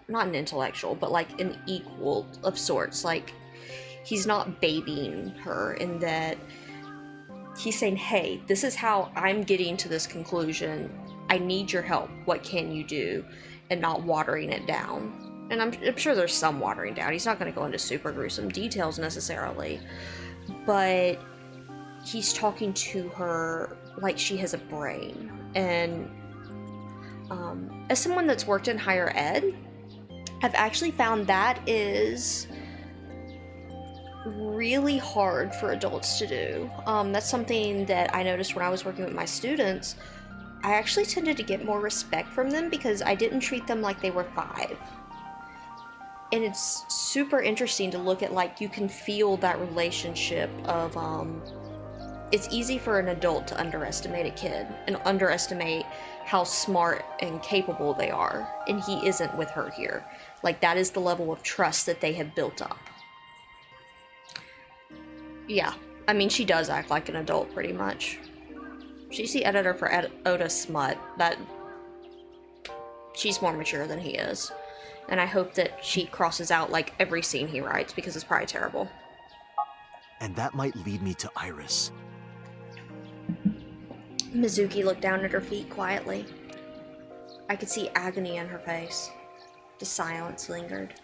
Speaker 1: not an intellectual, but like an equal of sorts. Like, he's not babying her in that he's saying, hey, this is how I'm getting to this conclusion. I need your help. What can you do? And not watering it down. And I'm sure there's some watering down. He's not going to go into super gruesome details necessarily. But he's talking to her like she has a brain. And as someone that's worked in higher ed, I've actually found that is really hard for adults to do. That's something that I noticed when I was working with my students. I actually tended to get more respect from them because I didn't treat them like they were 5. And it's super interesting to look at, like, you can feel that relationship of, it's easy for an adult to underestimate a kid and underestimate how smart and capable they are. And he isn't with her here. Like, that is the level of trust that they have built up. Yeah, I mean, she does act like an adult pretty much. She's the editor for Oda Smut. She's more mature than he is. And I hope that she crosses out, like, every scene he writes, because it's probably terrible.
Speaker 3: And that might lead me to Iris.
Speaker 1: Mizuki looked down at her feet quietly. I could see agony in her face. The silence lingered.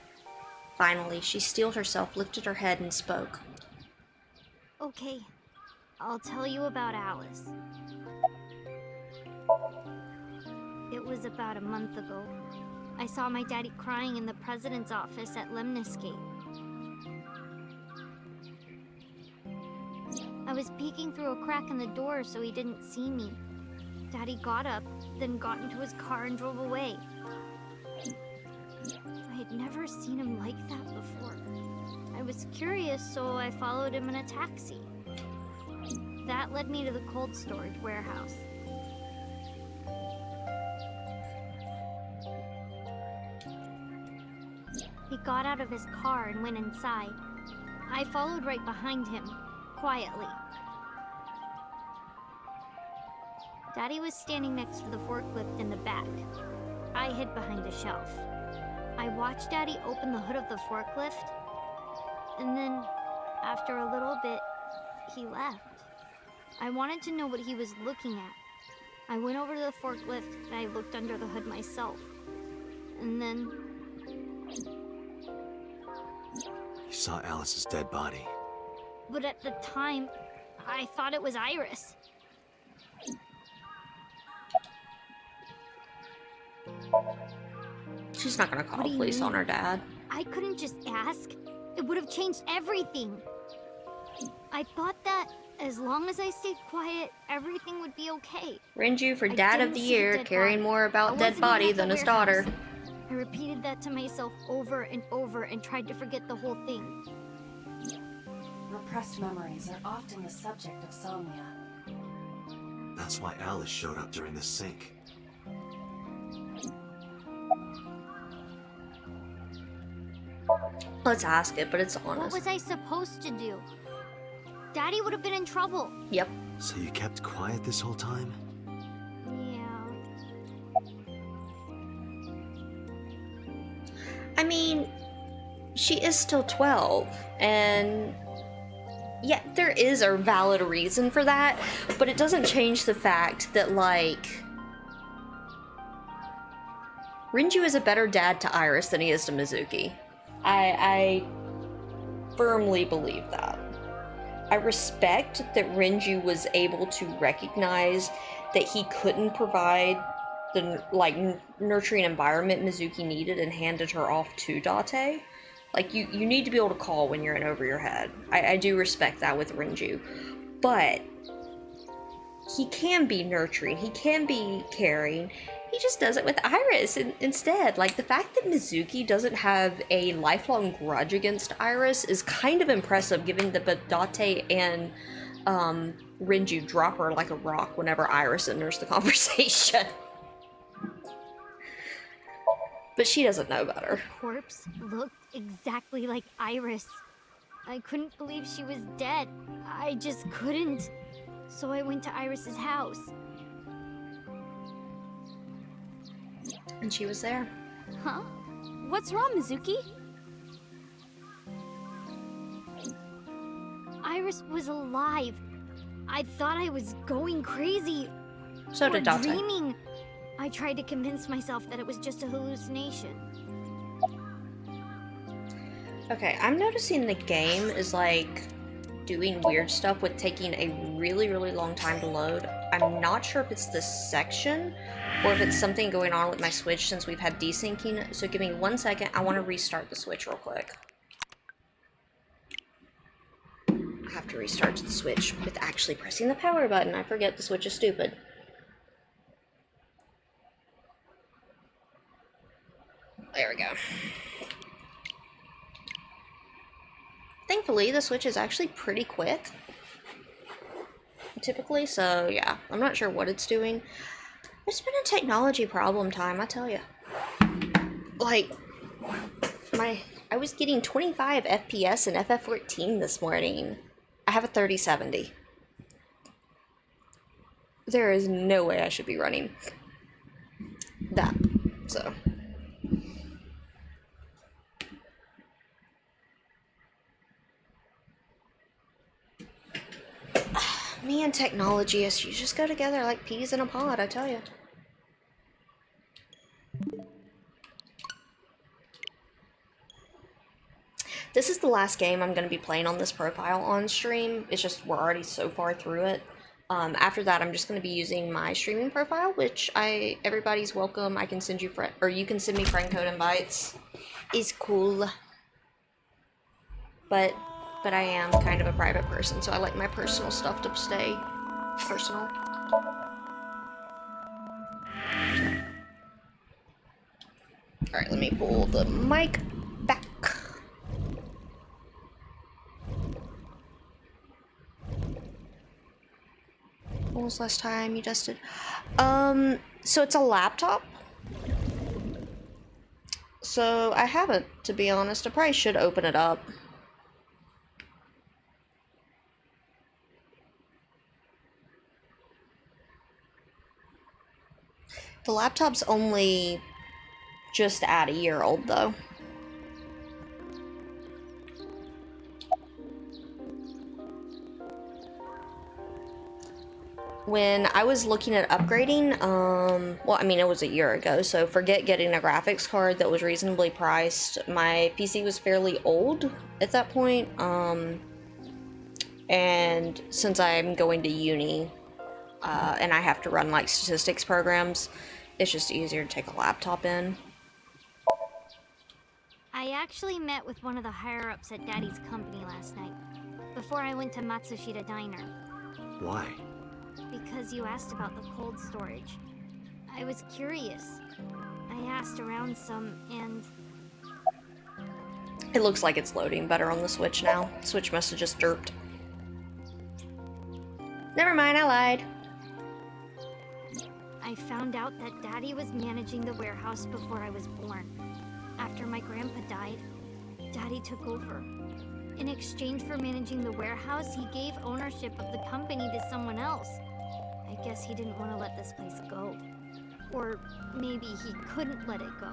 Speaker 1: Finally, she steeled herself, lifted her head, and spoke.
Speaker 4: Okay, I'll tell you about Alice. It was about a month ago. I saw my daddy crying in the president's office at Lemniscate. I was peeking through a crack in the door so he didn't see me. Daddy got up, then got into his car and drove away. I had never seen him like that before. I was curious, so I followed him in a taxi. That led me to the cold storage warehouse. He got out of his car and went inside. I followed right behind him, quietly. Daddy was standing next to the forklift in the back. I hid behind a shelf. I watched Daddy open the hood of the forklift, and then, after a little bit, he left. I wanted to know what he was looking at. I went over to the forklift and I looked under the hood myself. And then...
Speaker 3: You saw Alice's dead body.
Speaker 4: But at the time, I thought it was Iris.
Speaker 1: She's not gonna call the police on her dad.
Speaker 4: I couldn't just ask. It would have changed everything. I thought that as long as I stayed quiet, everything would be okay.
Speaker 1: Renju for
Speaker 4: I
Speaker 1: Dad of
Speaker 4: didn't
Speaker 1: the
Speaker 4: see a
Speaker 1: Year,
Speaker 4: dead
Speaker 1: caring
Speaker 4: body.
Speaker 1: more
Speaker 4: I
Speaker 1: about dead
Speaker 4: wasn't even
Speaker 1: body
Speaker 4: at the
Speaker 1: than his
Speaker 4: warehouse.
Speaker 1: daughter.
Speaker 4: I repeated that to myself over and over and tried to forget the whole thing.
Speaker 2: Repressed memories are often the subject of somnia.
Speaker 3: That's why Alice showed up during the sync.
Speaker 1: Let's ask it, but it's
Speaker 4: What
Speaker 1: honest.
Speaker 4: was I supposed to do? Daddy would have been in trouble.
Speaker 1: Yep.
Speaker 3: So you kept quiet this whole time?
Speaker 4: Yeah.
Speaker 1: I mean, she is still 12, and yeah, there is a valid reason for that, but it doesn't change the fact that, like, Renju is a better dad to Iris than he is to Mizuki. I firmly believe that. I respect that Renju was able to recognize that he couldn't provide the, like, nurturing environment Mizuki needed and handed her off to Date. Like, you need to be able to call when you're in over your head. I do respect that with Renju. But he can be nurturing, he can be caring. He just does it with Iris instead. Like, the fact that Mizuki doesn't have a lifelong grudge against Iris is kind of impressive, given that Date and Renju drop her like a rock whenever Iris enters the conversation. But she doesn't know better.
Speaker 4: The corpse looked exactly like Iris. I couldn't believe she was dead. I just couldn't. So I went to Iris's house.
Speaker 1: And she was there.
Speaker 2: Huh? What's wrong, Mizuki?
Speaker 4: Iris was alive. I thought I was going crazy.
Speaker 1: So
Speaker 4: or
Speaker 1: did Date.
Speaker 4: dreaming. I tried to convince myself that it was just a hallucination.
Speaker 1: Okay, I'm noticing the game is, like, doing weird stuff with taking a really, really long time to load. I'm not sure if it's this section or if it's something going on with my Switch since we've had desyncing. So give me 1 second. I want to restart the Switch real quick. I have to restart the Switch with actually pressing the power button. I forget the Switch is stupid. There we go. Thankfully, the Switch is actually pretty quick. Typically, so yeah. I'm not sure what it's doing. It's been a technology problem time, I tell you. Like, I was getting 25 FPS in FF14 this morning. I have a 3070. There is no way I should be running that, so. Me and technology issues just go together like peas in a pod, I tell you. This is the last game I'm going to be playing on this profile on stream. It's just we're already so far through it. After that, I'm just going to be using my streaming profile, which everybody's welcome. I can send you or you can send me friend code invites. Is cool. But I am kind of a private person, so I like my personal stuff to stay personal. Alright, let me pull the mic back. When was the last time you dusted? So it's a laptop. So I haven't, to be honest. I probably should open it up. The laptop's only just at a year old, though. When I was looking at upgrading, well, I mean, it was a year ago, so forget getting a graphics card that was reasonably priced. My PC was fairly old at that point, and since I'm going to uni, and I have to run, like, statistics programs, it's just easier to take a laptop in.
Speaker 4: I actually met with one of the higher-ups at Daddy's company last night. before I went to Matsushita Diner.
Speaker 3: Why?
Speaker 4: Because you asked about the cold storage. I was curious. I asked around some, and...
Speaker 1: It looks like it's loading better on the Switch now. Switch must have just derped. Never mind, I lied.
Speaker 4: I found out that Daddy was managing the warehouse before I was born. After my grandpa died, Daddy took over. In exchange for managing the warehouse, he gave ownership of the company to someone else. I guess he didn't want to let this place go. Or maybe he couldn't let it go.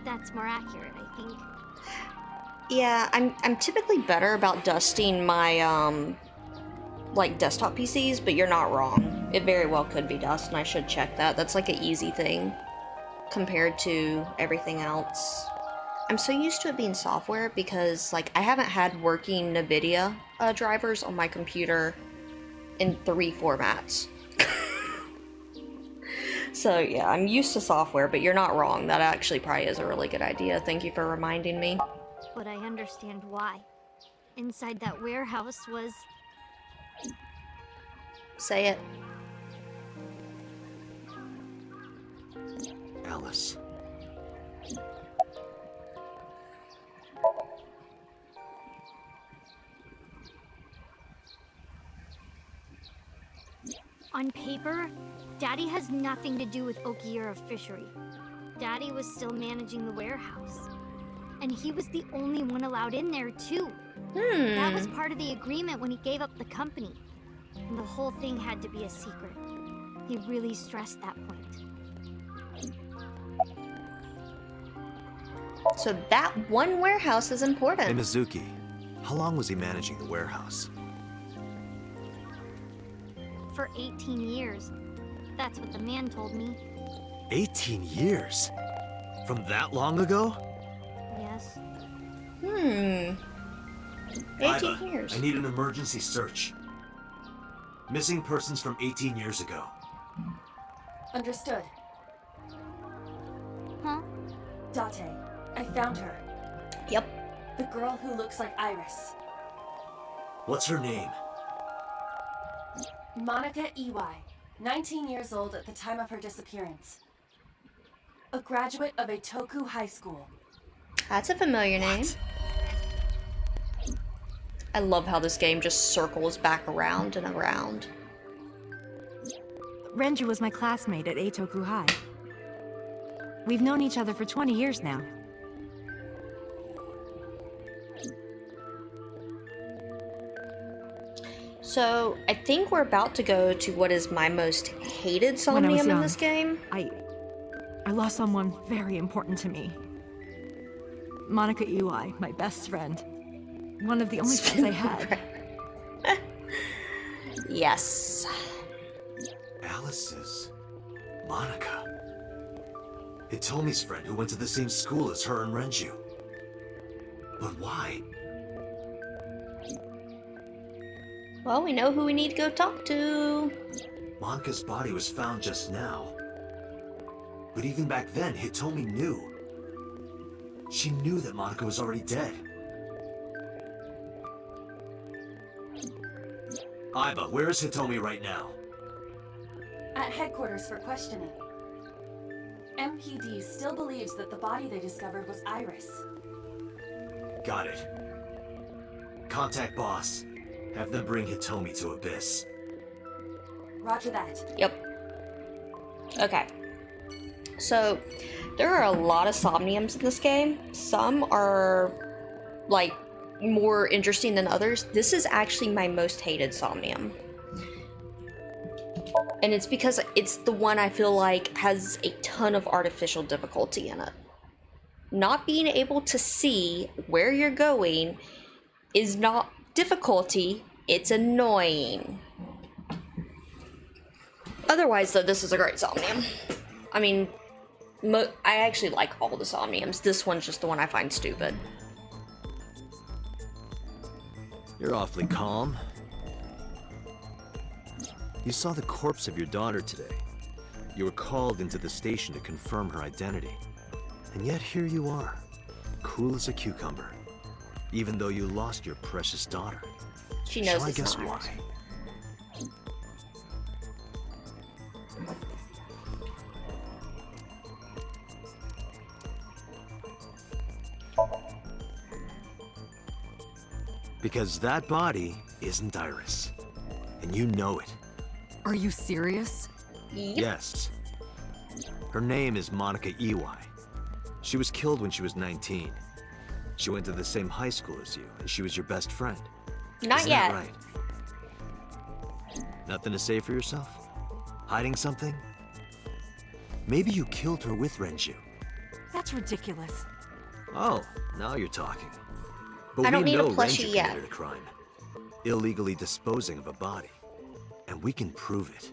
Speaker 4: That's more accurate, I think.
Speaker 1: Yeah, I'm typically better about dusting my like desktop PCs, but you're not wrong. It very well could be dust, and I should check that. That's like an easy thing compared to everything else. I'm so used to it being software because like I haven't had working NVIDIA drivers on my computer in 3 formats. So yeah, I'm used to software, but you're not wrong. That actually probably is a really good idea. Thank you for reminding me.
Speaker 4: But I understand why. Inside that warehouse was...
Speaker 1: Say it.
Speaker 3: Alice.
Speaker 4: On paper, Daddy has nothing to do with Okiura Fishery. Daddy was still managing the warehouse. And he was the only one allowed in there, too. That was part of the agreement when he gave up the company. And the whole thing had to be a secret. He really stressed that point.
Speaker 1: So that one warehouse is important.
Speaker 3: Hey, Mizuki, how long was he managing the warehouse?
Speaker 4: For 18 years. That's what the man told me.
Speaker 3: 18 years? From that long ago?
Speaker 4: Yes.
Speaker 1: 18
Speaker 3: Iva,
Speaker 1: years.
Speaker 3: I need an emergency search. Missing persons from 18 years ago.
Speaker 2: Understood.
Speaker 4: Huh?
Speaker 2: Date, I found her.
Speaker 1: Yep.
Speaker 2: The girl who looks like Iris.
Speaker 3: What's her name?
Speaker 2: Monica Iwai, 19 years old at the time of her disappearance. A graduate of Etoku High School.
Speaker 1: That's a familiar name. I love how this game just circles back around and around.
Speaker 7: Renju was my classmate at Eitoku High. We've known each other for 20 years now.
Speaker 1: So, I think we're about to go to what is my most hated
Speaker 7: When I was
Speaker 1: Somnium in
Speaker 7: young,
Speaker 1: this game.
Speaker 7: I lost someone very important to me. Monica Iwai, my best friend. One of the only friends I had.
Speaker 1: Yes.
Speaker 3: Alice's Monica. Hitomi's friend who went to the same school as her and Renju. But why?
Speaker 1: Well, we know who we need to go talk to.
Speaker 3: Monica's body was found just now. But even back then, Hitomi knew. She knew that Monica was already dead. Iva, where is Hitomi right now?
Speaker 2: At headquarters for questioning. MPD still believes that the body they discovered was Iris.
Speaker 3: Got it. Contact boss. Have them bring Hitomi to Abyss.
Speaker 2: Roger that.
Speaker 1: Yep. Okay. So, there are a lot of Somniums in this game. Some are, like, more interesting than others. This is actually my most hated Somnium. And it's because it's the one I feel like has a ton of artificial difficulty in it. Not being able to see where you're going is not difficulty, it's annoying. Otherwise, though, this is a great Somnium. I mean, I actually like all the Somniums. This one's just the one I find stupid.
Speaker 3: You're awfully calm. You saw the corpse of your daughter today. You were called into the station to confirm her identity. And yet here you are, cool as a cucumber, even though you lost your precious daughter.
Speaker 1: She knows
Speaker 3: Shall I
Speaker 1: it's
Speaker 3: guess
Speaker 1: not
Speaker 3: why?
Speaker 1: ours.
Speaker 3: Because that body isn't Iris. And you know it.
Speaker 8: Are you serious?
Speaker 1: Yep.
Speaker 3: Yes. Her name is Monica Ely. She was killed when she was 19. She went to the same high school as you, and she was your best friend.
Speaker 1: Not
Speaker 3: Isn't
Speaker 1: yet.
Speaker 3: that right? Nothing to say for yourself? Hiding something? Maybe you killed her with Renju.
Speaker 7: That's ridiculous.
Speaker 3: Oh, now you're talking. But
Speaker 1: I don't
Speaker 3: we
Speaker 1: need a
Speaker 3: know
Speaker 1: plushie
Speaker 3: Renju
Speaker 1: yet.
Speaker 3: committed a crime. Illegally disposing of a body. And we can prove it.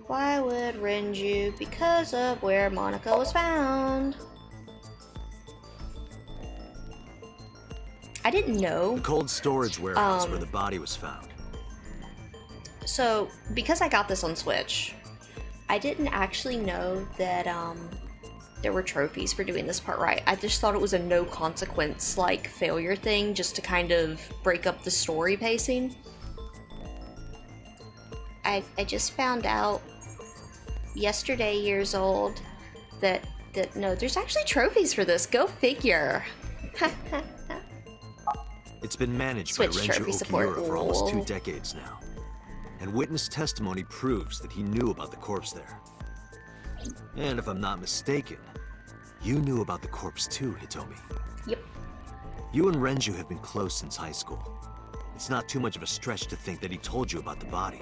Speaker 1: Why would Renju? Because of where Monica was found. I didn't know.
Speaker 3: The cold storage warehouse where the body was found.
Speaker 1: So, because I got this on Switch, I didn't actually know that there were trophies for doing this part right. I just thought it was a no consequence like failure thing just to kind of break up the story pacing. I just found out yesterday, years old, that no, there's actually trophies for this. Go figure.
Speaker 3: It's been managed
Speaker 1: Switch
Speaker 3: by
Speaker 1: trophy
Speaker 3: Renju
Speaker 1: support.
Speaker 3: Okiura for almost 2
Speaker 1: Lol.
Speaker 3: decades now. And witness testimony proves that he knew about the corpse there. And if I'm not mistaken, you knew about the corpse too, Hitomi.
Speaker 1: Yep.
Speaker 3: You and Renju have been close since high school. It's not too much of a stretch to think that he told you about the body.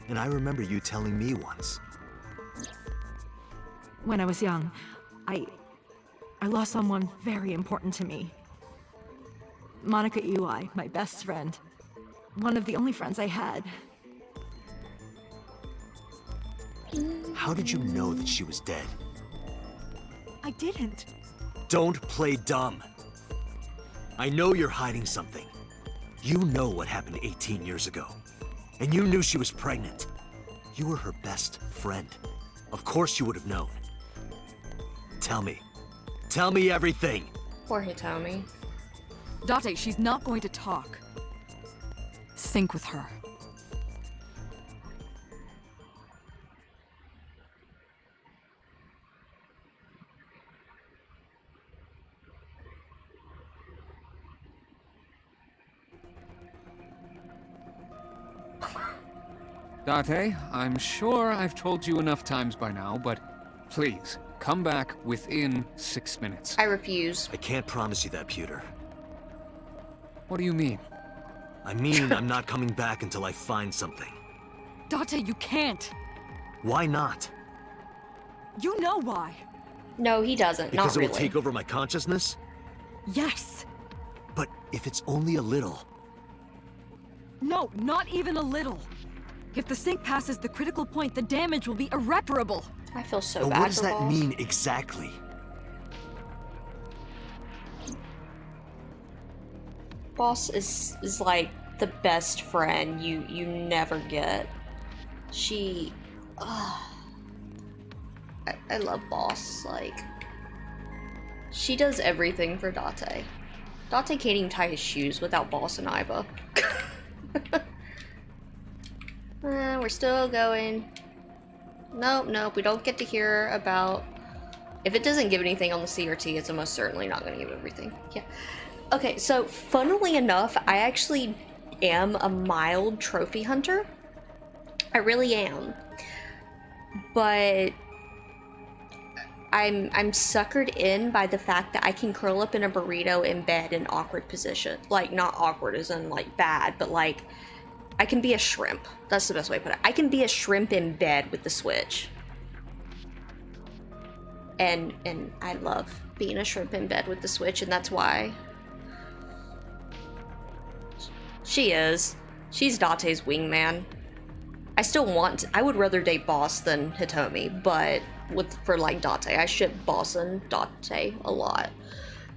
Speaker 3: And I remember you telling me once.
Speaker 7: When I was young, I lost someone very important to me. Monica Ely, my best friend. One of the only friends I had.
Speaker 3: How did you know that she was dead?
Speaker 7: I didn't.
Speaker 3: Don't play dumb. I know you're hiding something. You know what happened 18 years ago. And you knew she was pregnant. You were her best friend. Of course you would have known. Tell me. Tell me everything.
Speaker 1: Poor Hitomi.
Speaker 8: Date, she's not going to talk. Sync with her.
Speaker 9: Date, I'm sure I've told you enough times by now, but please, come back within 6 minutes.
Speaker 1: I refuse.
Speaker 3: I can't promise you that, Pewter.
Speaker 9: What do you mean?
Speaker 3: I mean, I'm not coming back until I find something.
Speaker 8: Date, you can't.
Speaker 3: Why not?
Speaker 8: You know why.
Speaker 1: No, he doesn't.
Speaker 3: Because
Speaker 1: Not
Speaker 3: it
Speaker 1: really.
Speaker 3: will take over my consciousness?
Speaker 8: Yes.
Speaker 3: But if it's only a little...
Speaker 8: No, not even a little. If the sync passes the critical point, the damage will be irreparable.
Speaker 1: I feel so
Speaker 3: But
Speaker 1: bad
Speaker 3: what does
Speaker 1: for
Speaker 3: that
Speaker 1: Boss.
Speaker 3: mean exactly?
Speaker 1: Boss is like the best friend you never get. She, I love Boss. Like, she does everything for Date. Date can't even tie his shoes without Boss and Iba. We're still going. Nope, we don't get to hear about... If it doesn't give anything on the CRT, it's almost certainly not going to give everything. Yeah. Okay, so funnily enough, I actually am a mild trophy hunter. I really am. But I'm suckered in by the fact that I can curl up in a burrito in bed in awkward position. Like, not awkward as in like bad, but like I can be a shrimp. That's the best way to put it. I can be a shrimp in bed with the Switch. And I love being a shrimp in bed with the Switch, and that's why. She is. She's Date's wingman. I would rather date Boss than Hitomi, but for like Date, I ship Boss and Date a lot.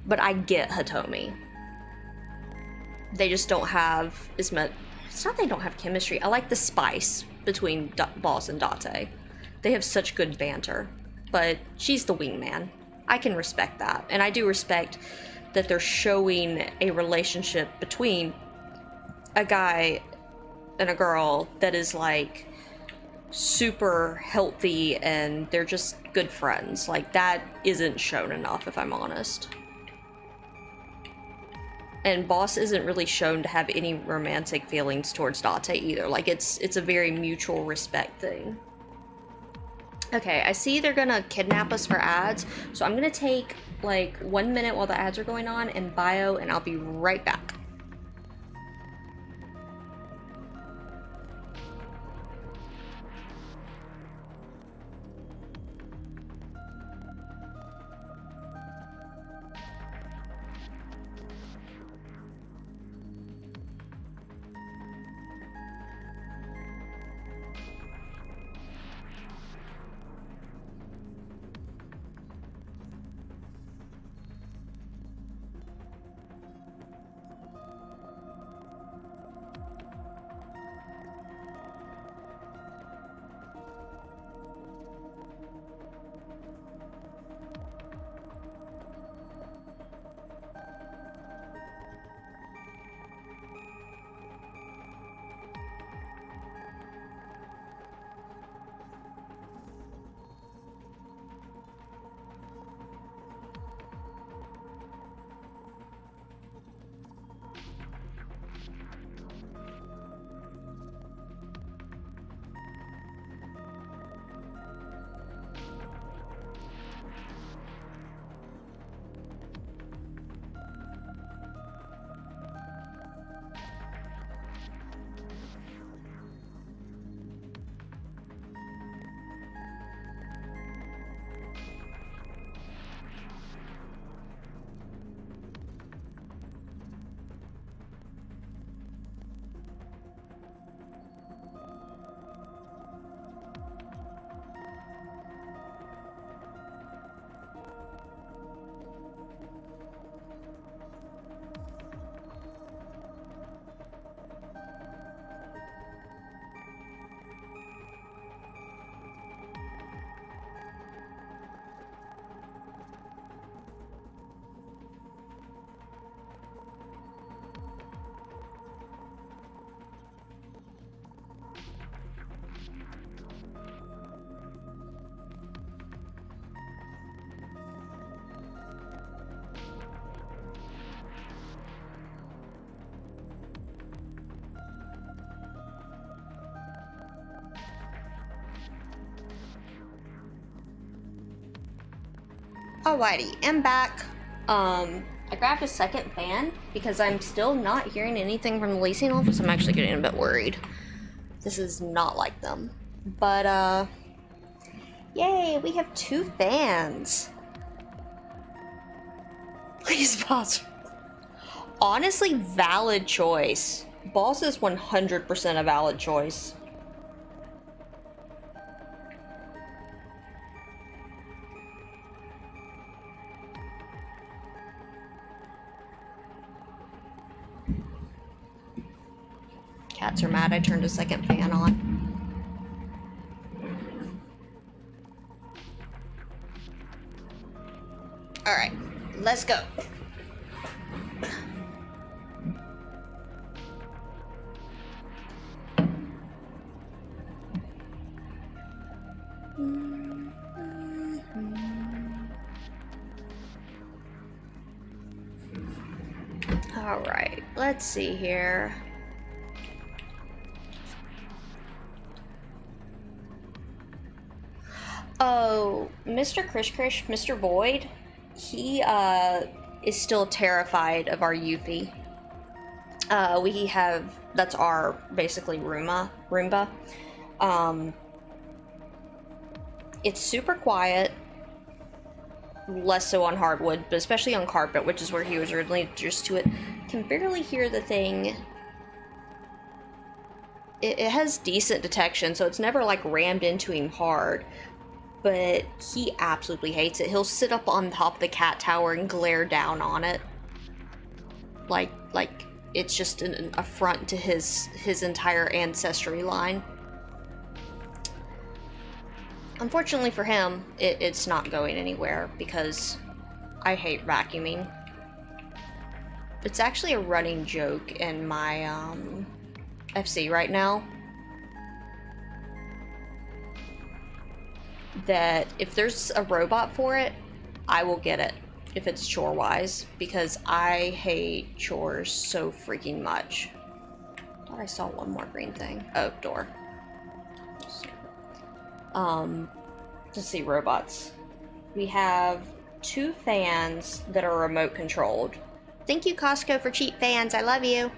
Speaker 1: But I get Hitomi. They just don't have as much. It's not they don't have chemistry. I like the spice between Boss and Date. They have such good banter. But she's the wingman. I can respect that. And I do respect that they're showing a relationship between a guy and a girl that is like super healthy and they're just good friends. Like, that isn't shown enough, if I'm honest. And Boss isn't really shown to have any romantic feelings towards Date either. Like, it's a very mutual respect thing. Okay, I see they're gonna kidnap us for ads, so I'm gonna take like 1 minute while the ads are going on in bio, and I'll be right back. Alrighty, I'm back. I grabbed a second fan because I'm still not hearing anything from the leasing office. I'm actually getting a bit worried. This is not like them. But, yay, we have 2 fans. Please pause. Honestly, valid choice. Boss is 100% a valid choice. Cats are mad I turned a second fan on. Alright, let's go. Alright, let's see here. Oh, Mr. Krish, Mr. Boyd, he is still terrified of our Yuffie. We have, that's our, basically, Roomba. It's super quiet, less so on hardwood, but especially on carpet, which is where he was originally introduced to it. Can barely hear the thing. It has decent detection, so it's never, like, rammed into him hard. But he absolutely hates it. He'll sit up on top of the cat tower and glare down on it. Like it's just an affront to his entire ancestry line. Unfortunately for him, it's not going anywhere because I hate vacuuming. it's actually a running joke in my FC right now that if there's a robot for it, I will get it if it's chore wise, because I hate chores so freaking much. Thought I saw one more green thing. Oh, door. Let's see, robots. We have 2 fans that are remote controlled. Thank you, Costco, for cheap fans. I love you.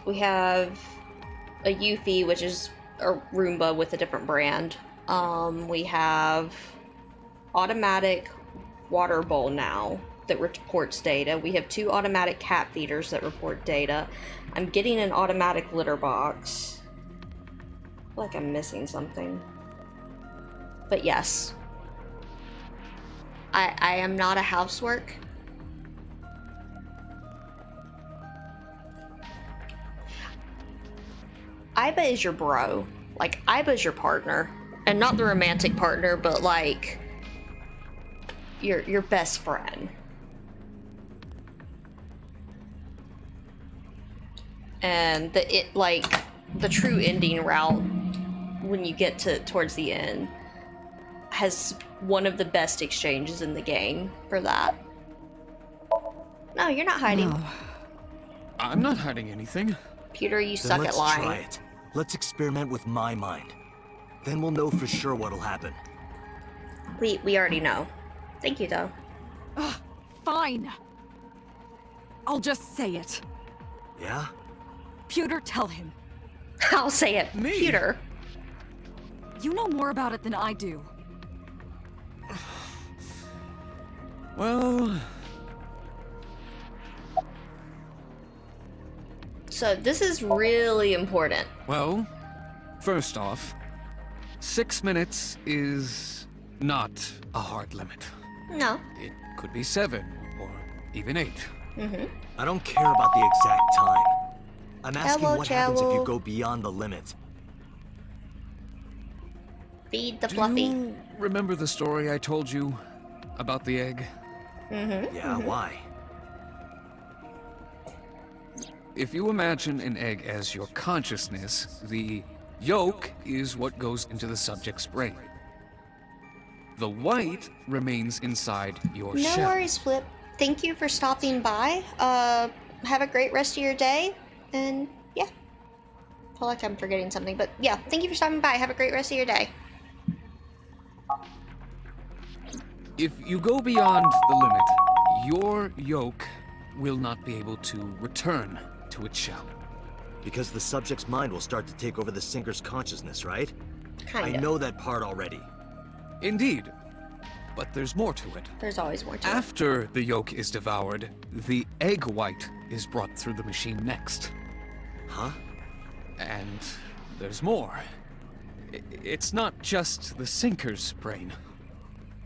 Speaker 1: We have a Eufy, which is a Roomba with a different brand. We have automatic water bowl now that reports data. We have 2 automatic cat feeders that report data. I'm getting an automatic litter box. I feel like I'm missing something. But yes. I am not a housework. Iba is your bro. Like, Iba's your partner. And not the romantic partner, but like your best friend. And the true ending route when you get towards the end has one of the best exchanges in the game for that. No, you're not hiding.
Speaker 9: No. I'm not hiding anything.
Speaker 1: Peter, you
Speaker 3: Then
Speaker 1: suck at
Speaker 3: let's
Speaker 1: lying.
Speaker 3: try it. Let's experiment with my mind. Then we'll know for sure what'll happen.
Speaker 1: We already know. Thank you, though.
Speaker 8: Ugh, fine. I'll just say it.
Speaker 3: Yeah?
Speaker 8: Pewter, tell him.
Speaker 1: I'll say it.
Speaker 9: Me?
Speaker 1: Peter.
Speaker 8: You know more about it than I do.
Speaker 9: Well...
Speaker 1: So this is really important.
Speaker 9: Well, first off, 6 minutes is not a hard limit.
Speaker 1: No.
Speaker 9: It could be 7, or even 8.
Speaker 3: I don't care about the exact time. I'm asking
Speaker 1: Hello,
Speaker 3: what happens if you
Speaker 1: Jello.
Speaker 3: go beyond the limit.
Speaker 1: Feed the
Speaker 9: Do
Speaker 1: fluffy.
Speaker 9: you remember the story I told you about the egg?
Speaker 3: Yeah, why?
Speaker 9: If you imagine an egg as your consciousness, the yolk is what goes into the subject's brain. The white remains inside your
Speaker 1: No
Speaker 9: shell.
Speaker 1: worries, Flip. Thank you for stopping by. Have a great rest of your day. And yeah. I feel like I'm forgetting something, but yeah, thank you for stopping by. Have a great rest of your day.
Speaker 9: If you go beyond the limit, your yolk will not be able to return to its shell.
Speaker 3: Because the subject's mind will start to take over the sinker's consciousness, right?
Speaker 1: Kind
Speaker 3: I
Speaker 1: of.
Speaker 3: know that part already.
Speaker 9: Indeed, but there's more to it.
Speaker 1: There's always more to it.
Speaker 9: After the yolk is devoured, the egg white is brought through the machine next.
Speaker 3: Huh?
Speaker 9: And there's more. It's not just the sinker's brain.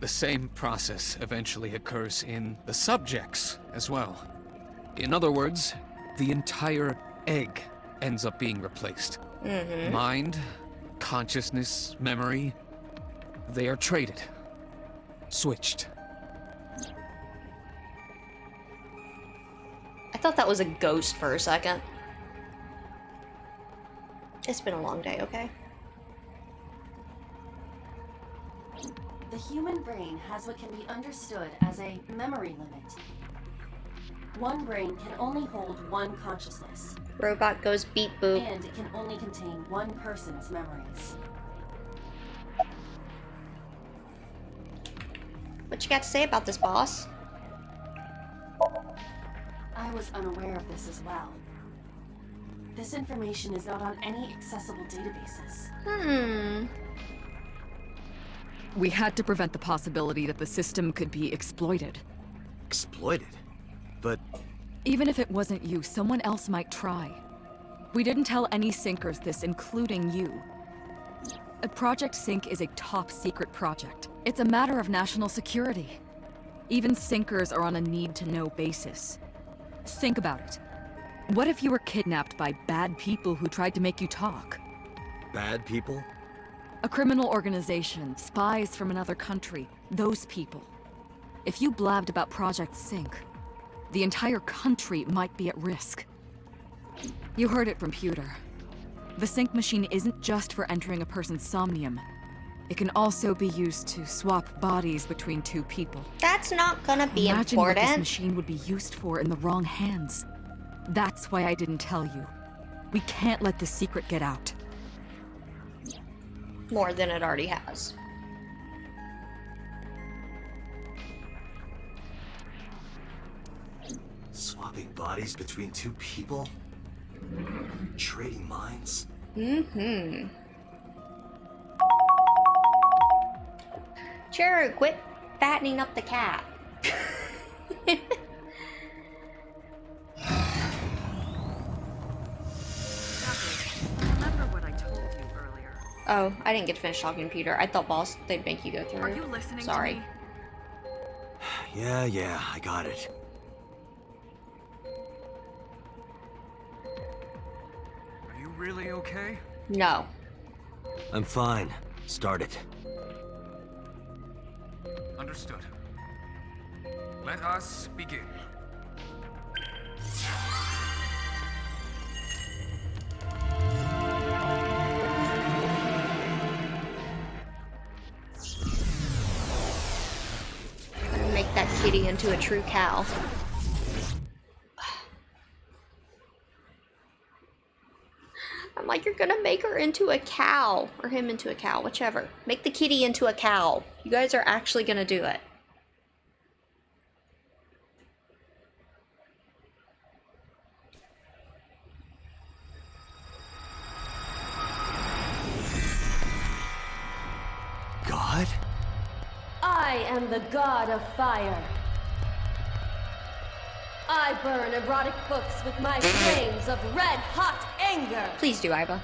Speaker 9: The same process eventually occurs in the subject's as well. In other words, the entire egg ends up being replaced. Mind, consciousness, memory, they are traded. Switched.
Speaker 1: I thought that was a ghost for a second. It's been a long day, okay?
Speaker 2: The human brain has what can be understood as a memory limit. One brain can only hold one consciousness,
Speaker 1: Robot goes beep boop.
Speaker 2: and it can only contain one person's memories.
Speaker 1: What you got to say about this, boss?
Speaker 2: I was unaware of this as well. This information is not on any accessible databases.
Speaker 8: We had to prevent the possibility that the system could be exploited.
Speaker 3: Exploited? But
Speaker 8: Even if it wasn't you, someone else might try. We didn't tell any sinkers this, including you. Project Sync is a top-secret project. It's a matter of national security. Even sinkers are on a need-to-know basis. Think about it. What if you were kidnapped by bad people who tried to make you talk?
Speaker 3: bad people?
Speaker 8: A criminal organization, spies from another country, those people. If you blabbed about Project Sync, The entire country might be at risk. You heard it from Pewter. The sync machine isn't just for entering a person's somnium. It can also be used to swap bodies between two people.
Speaker 1: That's not gonna be
Speaker 8: Imagine what this
Speaker 1: important.
Speaker 8: machine would be used for in the wrong hands. That's why I didn't tell you. We can't let this secret get out.
Speaker 1: More than it already has.
Speaker 3: Swapping bodies between two people? Trading minds?
Speaker 1: Mm-hmm. Sure, quit fattening up the cat.
Speaker 10: Remember what I told you earlier.
Speaker 1: Oh, I didn't get to finish talking to Peter. I thought, boss, they'd make you go through.
Speaker 10: Are you listening
Speaker 1: Sorry.
Speaker 10: to me?
Speaker 3: Yeah, I got it.
Speaker 10: Are you really okay?
Speaker 1: No.
Speaker 3: I'm fine. Start it.
Speaker 10: Understood. Let us begin.
Speaker 1: Make that kitty into a true cow. I'm like, you're gonna make her into a cow. Or him into a cow, whichever. Make the kitty into a cow. You guys are actually gonna do it.
Speaker 3: God?
Speaker 11: I am the god of fire. I burn erotic books with my flames of red-hot anger.
Speaker 1: Please do, Iva.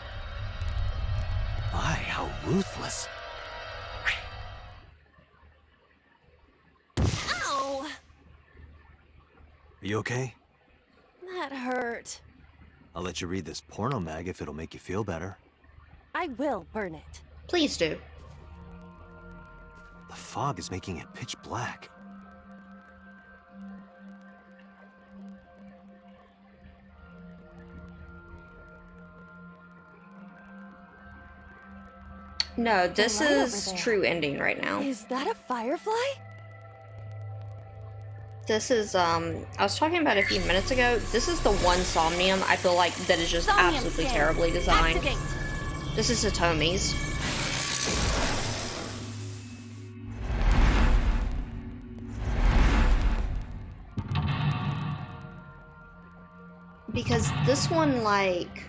Speaker 3: My, how ruthless.
Speaker 11: Ow!
Speaker 3: Are you okay?
Speaker 11: That hurt.
Speaker 3: I'll let you read this porno mag if it'll make you feel better.
Speaker 11: I will burn it.
Speaker 1: Please do.
Speaker 3: The fog is making it pitch black.
Speaker 1: No, this
Speaker 11: The light over
Speaker 1: is
Speaker 11: there.
Speaker 1: true ending right now.
Speaker 11: Is that a firefly?
Speaker 1: This is, I was talking about it a few minutes ago. This is the one Somnium I feel like that is just
Speaker 11: Somnium
Speaker 1: absolutely
Speaker 11: scan.
Speaker 1: terribly designed.
Speaker 11: Activate.
Speaker 1: This is Hitomi's. Because this one, like,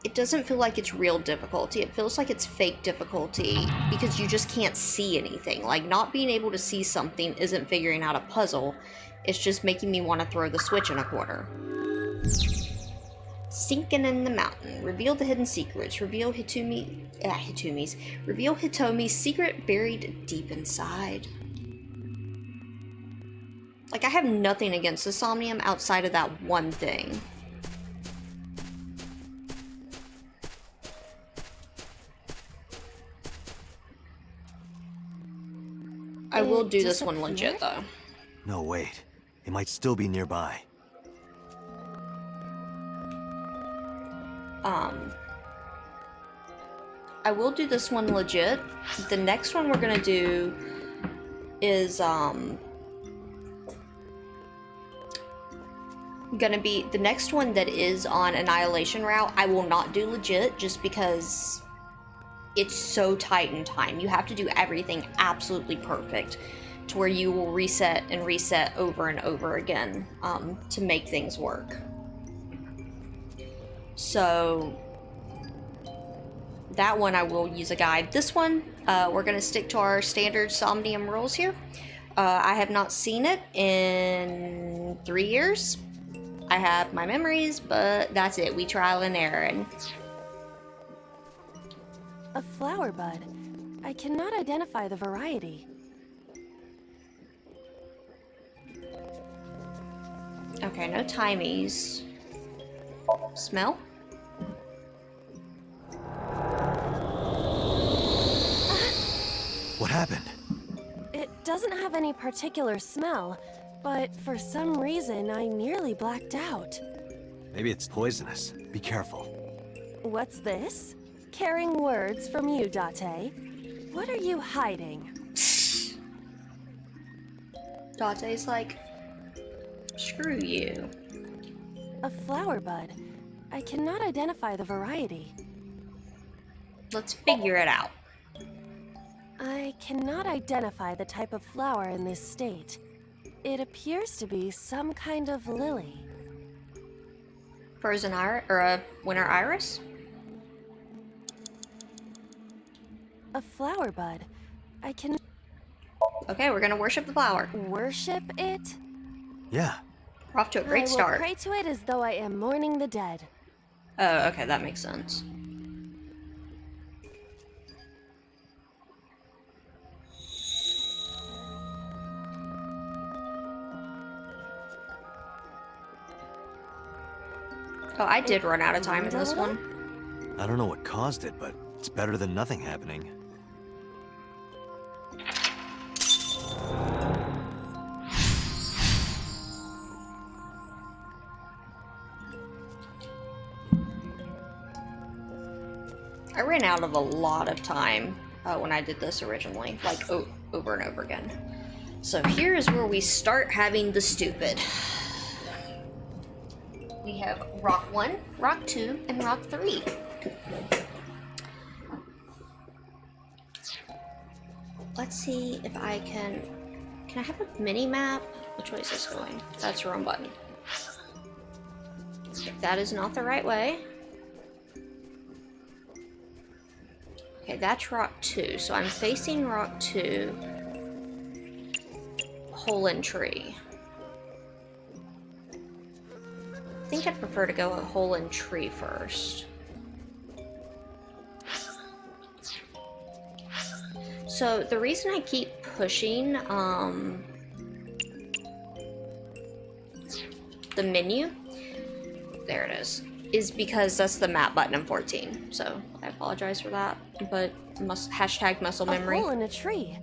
Speaker 1: it doesn't feel like it's real difficulty. It feels like it's fake difficulty because you just can't see anything. Like, not being able to see something isn't figuring out a puzzle. It's just making me want to throw the switch in a corner. Sinking in the mountain. Reveal the hidden secrets. Reveal Reveal Hitomi's secret buried deep inside. Like, I have nothing against the Somnium outside of that one thing. I will do this one legit, though.
Speaker 3: No, wait. It might still be nearby.
Speaker 1: I will do this one legit. The next one we're gonna do is, gonna be the next one that is on Annihilation route. I will not do legit just because it's so tight in time. You have to do everything absolutely perfect to where you will reset and reset over and over again to make things work. So that one I will use a guide. This one, we're gonna stick to our standard Somnium rules here. I have not seen it in 3 years. I have my memories, but that's it. We trial and error. And
Speaker 11: A flower bud. I cannot identify the variety.
Speaker 1: okay, no timies. Smell?
Speaker 3: What happened?
Speaker 11: It doesn't have any particular smell, but for some reason I nearly blacked out.
Speaker 3: Maybe it's poisonous. Be careful.
Speaker 11: What's this? Caring words from you, Date. What are you hiding?
Speaker 1: Date's like, screw you.
Speaker 11: A flower bud. I cannot identify the variety.
Speaker 1: Let's figure it out.
Speaker 11: I cannot identify the type of flower in this state. It appears to be some kind of lily.
Speaker 1: Frozen iris, or a winter iris?
Speaker 11: A flower bud. I can
Speaker 1: Okay, we're gonna worship the flower.
Speaker 11: worship it?
Speaker 3: Yeah.
Speaker 1: We're off to a great
Speaker 11: I will
Speaker 1: start.
Speaker 11: pray to it as though I am mourning the dead.
Speaker 1: Oh, okay, that makes sense. Oh, I did run out of time in this one.
Speaker 3: I don't know what caused it, but it's better than nothing happening.
Speaker 1: I ran out of a lot of time when I did this originally, like over and over again. So here's where we start having the stupid. We have Rock 1, Rock 2, and Rock 3. Let's see if I can I have a mini map? Which way is this going? That's the wrong button. That is not the right way. Okay, that's Rock 2. So I'm facing Rock 2. Hole in Tree. I think I'd prefer to go a Hole in Tree first. So the reason I keep pushing the menu, there it is because that's the map button in 14. So I apologize for that, but hashtag muscle memory.
Speaker 11: A hole in a tree.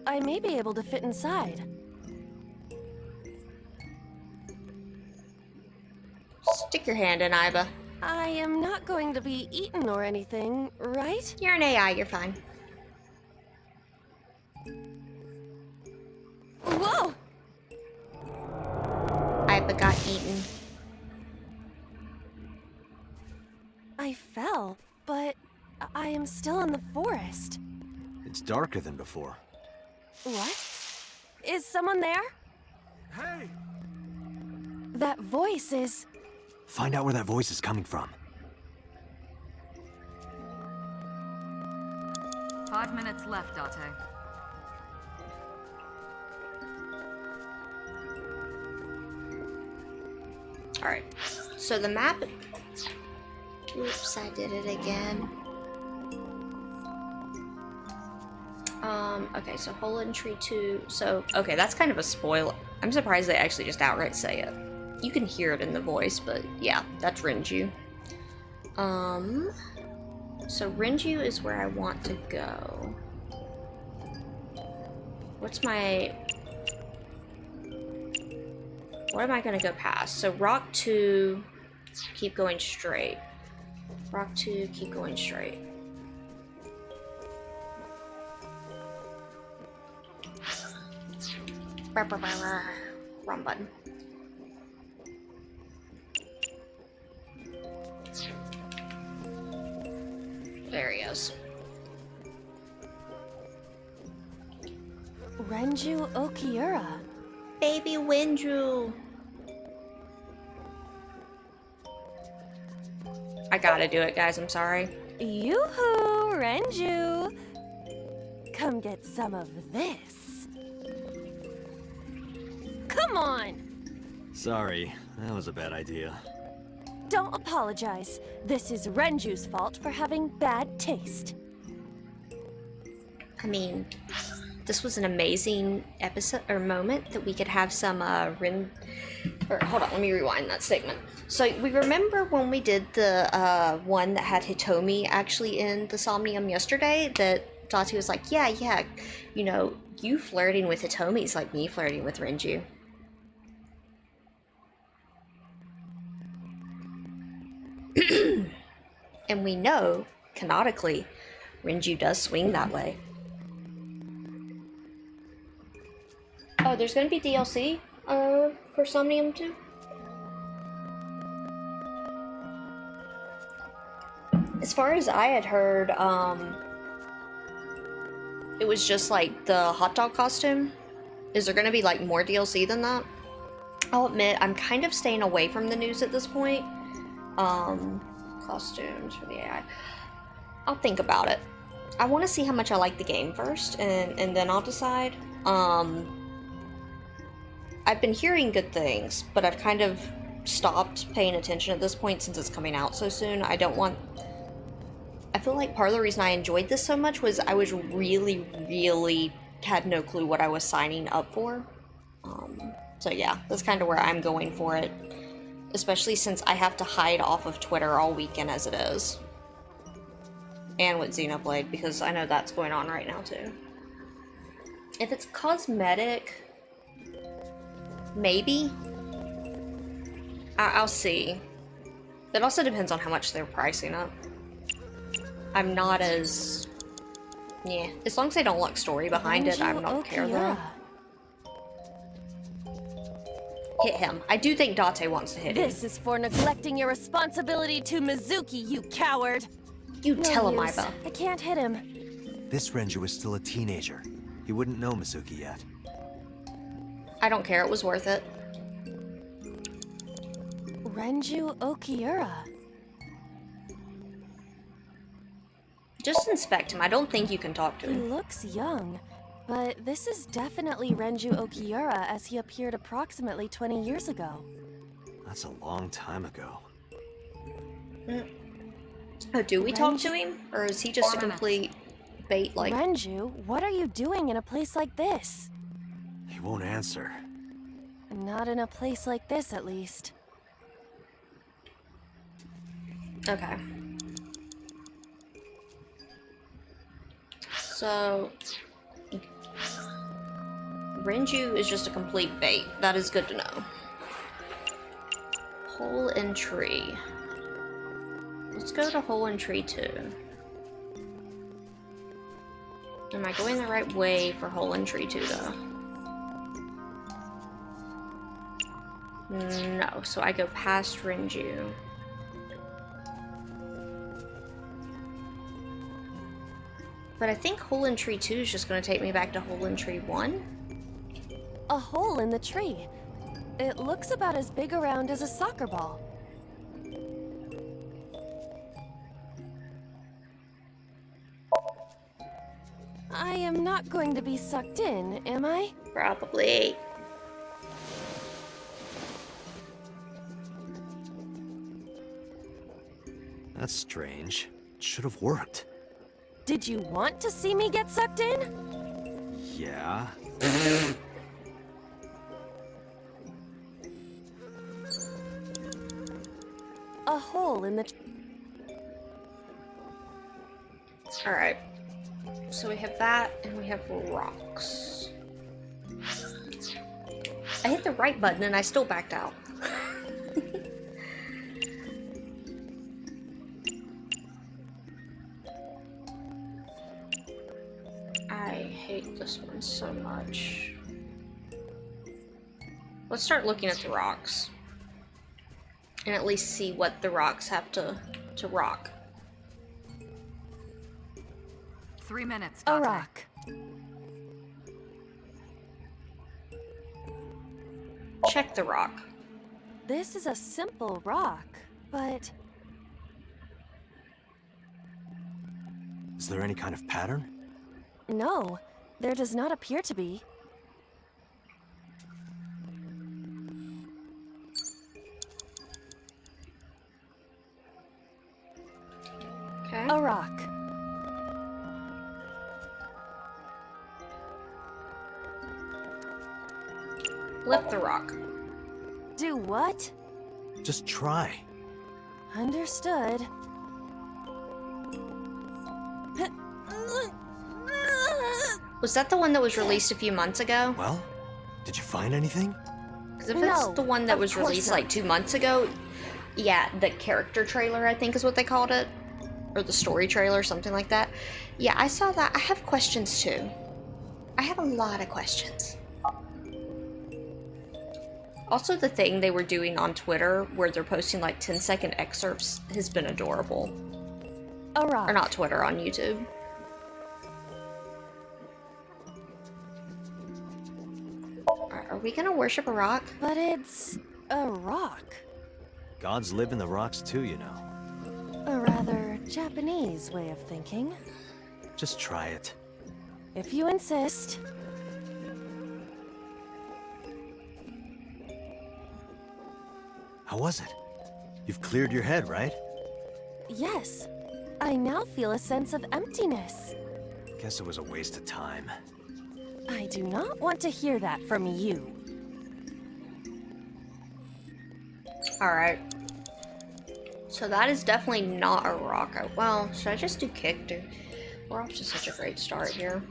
Speaker 11: I may be able to fit inside.
Speaker 1: Stick your hand in, Iva.
Speaker 11: I am not going to be eaten or anything, right?
Speaker 1: You're an AI, you're fine.
Speaker 11: Whoa!
Speaker 1: Iva got eaten.
Speaker 11: I fell, but I am still in the forest.
Speaker 3: It's darker than before.
Speaker 11: What? Is someone there?
Speaker 5: Hey!
Speaker 11: That voice is...
Speaker 3: Find out where that voice is coming from.
Speaker 10: 5 minutes left, Date.
Speaker 1: Alright, so the map... Oops, I did it again. Okay, so Hole in Tree 2. So, okay, that's kind of a spoiler. I'm surprised they actually just outright say it. You can hear it in the voice, but yeah, that's Renju. So Renju is where I want to go. What am I gonna go past? So Rock 2, keep going straight. Rock 2, keep going straight. Wrong button. There he is.
Speaker 11: Renju Okiura.
Speaker 1: Baby Renju. I gotta do it, guys. I'm sorry.
Speaker 11: Yoo-hoo, Renju! Come get some of this. Come on!
Speaker 3: Sorry, that was a bad idea.
Speaker 11: Don't apologize. This is Renju's fault for having bad taste.
Speaker 1: I mean, this was an amazing episode or moment that we could have some hold on, let me rewind that statement. So we remember when we did the one that had Hitomi actually in the Somnium yesterday, that Dati was like, yeah, you know, You flirting with Hitomi is like me flirting with Renju. And we know, canonically, Renju does swing that way. Oh, there's gonna be DLC for Somnium too? As far as I had heard, it was just like the hot dog costume. Is there gonna be like more DLC than that? I'll admit, I'm kind of staying away from the news at this point. Costumes for the AI. I'll think about it. I want to see how much I like the game first, and then I'll decide. I've been hearing good things, but I've kind of stopped paying attention at this point since it's coming out so soon. I feel like part of the reason I enjoyed this so much was I was really, really had no clue what I was signing up for. So yeah, that's kind of where I'm going for it. Especially since I have to hide off of Twitter all weekend as it is. And with Xenoblade, because I know that's going on right now too. If it's cosmetic, maybe. I'll see. It also depends on how much they're pricing up. I'm not as... yeah, as long as they don't look story behind it, I don't care though. Hit him. I do think Date wants to hit him.
Speaker 11: This is for neglecting your responsibility to Mizuki, you coward!
Speaker 1: You tell him,
Speaker 11: use.
Speaker 1: Iva.
Speaker 11: I can't hit him.
Speaker 3: This Renju is still a teenager. He wouldn't know Mizuki yet.
Speaker 1: I don't care, it was worth it.
Speaker 11: Renju Okiura.
Speaker 1: Just inspect him. I don't think you can talk to
Speaker 11: He
Speaker 1: him.
Speaker 11: looks young, but this is definitely Renju Okiura as he appeared approximately 20 years ago.
Speaker 3: That's a long time ago.
Speaker 1: Oh, do we talk to him? Or is he just a complete bait, like...
Speaker 11: Renju, what are you doing in a place like this?
Speaker 3: He won't answer.
Speaker 11: Not in a place like this, at least.
Speaker 1: Okay. So... Renju is just a complete bait. That is good to know. Hole in Tree. Let's go to Hole in Tree 2. Am I going the right way for Hole in Tree 2, though? No, so I go past Renju. But I think Hole in Tree 2 is just going to take me back to Hole in Tree 1.
Speaker 11: A hole in the tree. It looks about as big around as a soccer ball. I am not going to be sucked in, am I?
Speaker 1: Probably.
Speaker 3: That's strange. It should have worked.
Speaker 11: Did you want to see me get sucked in?
Speaker 3: Yeah.
Speaker 11: A hole in the...
Speaker 1: Alright. So we have that, and we have rocks. I hit the right button, and I still backed out. I hate this one so much. Let's start looking at the rocks. And at least see what the rocks have to rock.
Speaker 10: 3 minutes,
Speaker 11: A
Speaker 10: Doctor.
Speaker 11: rock.
Speaker 1: Check the rock.
Speaker 11: This is a simple rock, but...
Speaker 3: Is there any kind of pattern?
Speaker 11: No, there does not appear to be.
Speaker 1: Okay.
Speaker 11: A rock.
Speaker 1: Lift the rock.
Speaker 11: Do what?
Speaker 3: Just try.
Speaker 11: Understood.
Speaker 1: Was that the one that was released a few months ago?
Speaker 3: Well, did you find anything?
Speaker 1: Because if it's the one that was released like 2 months ago, yeah, the character trailer, I think is what they called it. Or the story trailer, something like that. Yeah, I saw that. I have questions too. I have a lot of questions. Also, the thing they were doing on Twitter, where they're posting like 10-second excerpts, has been adorable. Or not Twitter, on YouTube. Are we gonna worship a rock?
Speaker 11: But it's a rock.
Speaker 3: Gods live in the rocks too, you know.
Speaker 11: A rather Japanese way of thinking.
Speaker 3: Just try it.
Speaker 11: If you insist.
Speaker 3: How was it? You've cleared your head, right?
Speaker 11: Yes. I now feel a sense of emptiness.
Speaker 3: Guess it was a waste of time.
Speaker 11: I do not want to hear that from you.
Speaker 1: Alright. So that is definitely not a rock. Well, should I just do kick, dude? We're off to such a great start here.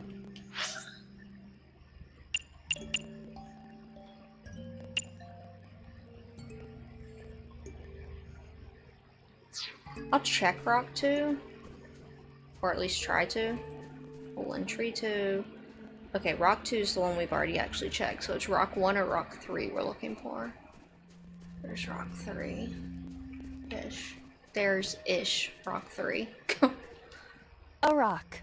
Speaker 1: I'll check rock 2. Or at least try to. Pull entry 2. Okay, rock 2 is the one we've already actually checked. So it's rock 1 or rock 3 we're looking for. There's rock 3. Ish. There's ish rock 3.
Speaker 11: A rock.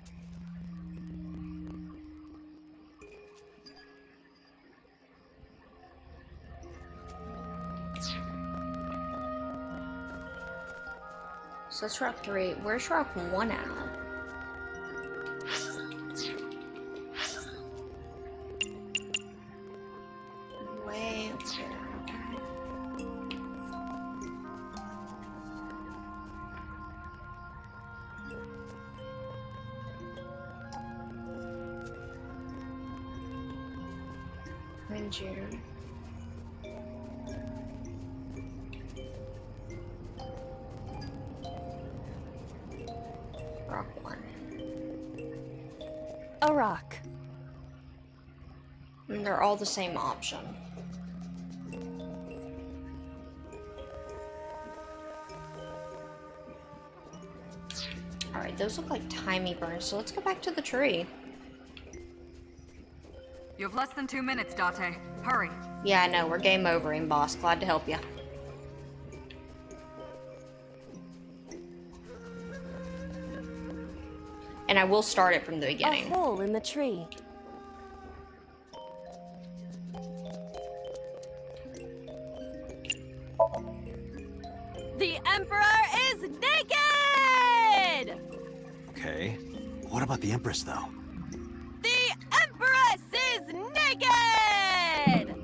Speaker 1: So that's rock 3. Where's rock 1 at? Way up there. Ranger. Rock 1.
Speaker 11: A rock.
Speaker 1: And they're all the same option. Alright, those look like timey burns, so let's go back to the tree.
Speaker 12: You have less than 2 minutes, Date. Hurry.
Speaker 1: Yeah, I know, we're game overing, boss. Glad to help you. And I will start it from the beginning.
Speaker 11: A hole in the tree. The Emperor is naked!
Speaker 3: Okay. What about the Empress, though?
Speaker 11: The Empress is naked!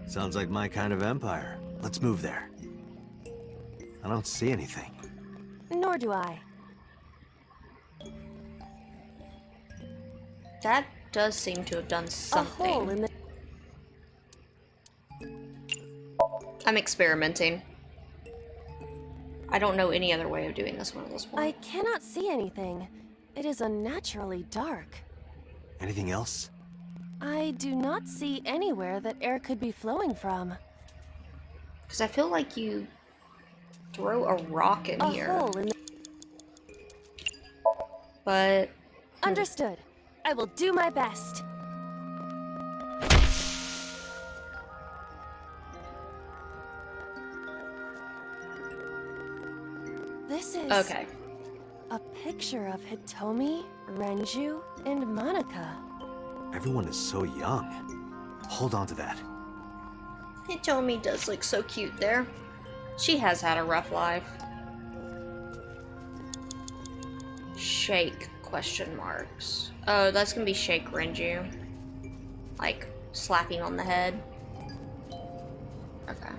Speaker 3: Sounds like my kind of empire. Let's move there. I don't see anything.
Speaker 11: Nor do I.
Speaker 1: That does seem to have done something.
Speaker 11: A hole in the...
Speaker 1: I'm experimenting. I don't know any other way of doing this one at this point.
Speaker 11: I cannot see anything. It is unnaturally dark.
Speaker 3: Anything else?
Speaker 11: I do not see anywhere that air could be flowing from.
Speaker 1: Because I feel like you throw a rock in here.
Speaker 11: A hole in the...
Speaker 1: But...
Speaker 11: Understood. I will do my best. This is...
Speaker 1: Okay.
Speaker 11: a picture of Hitomi, Renju, and Monika.
Speaker 3: Everyone is so young. Hold on to that.
Speaker 1: Hitomi does look so cute there. She has had a rough life. Shake, question marks. Oh, that's gonna be Shake Renju. Like, slapping on the head. Okay.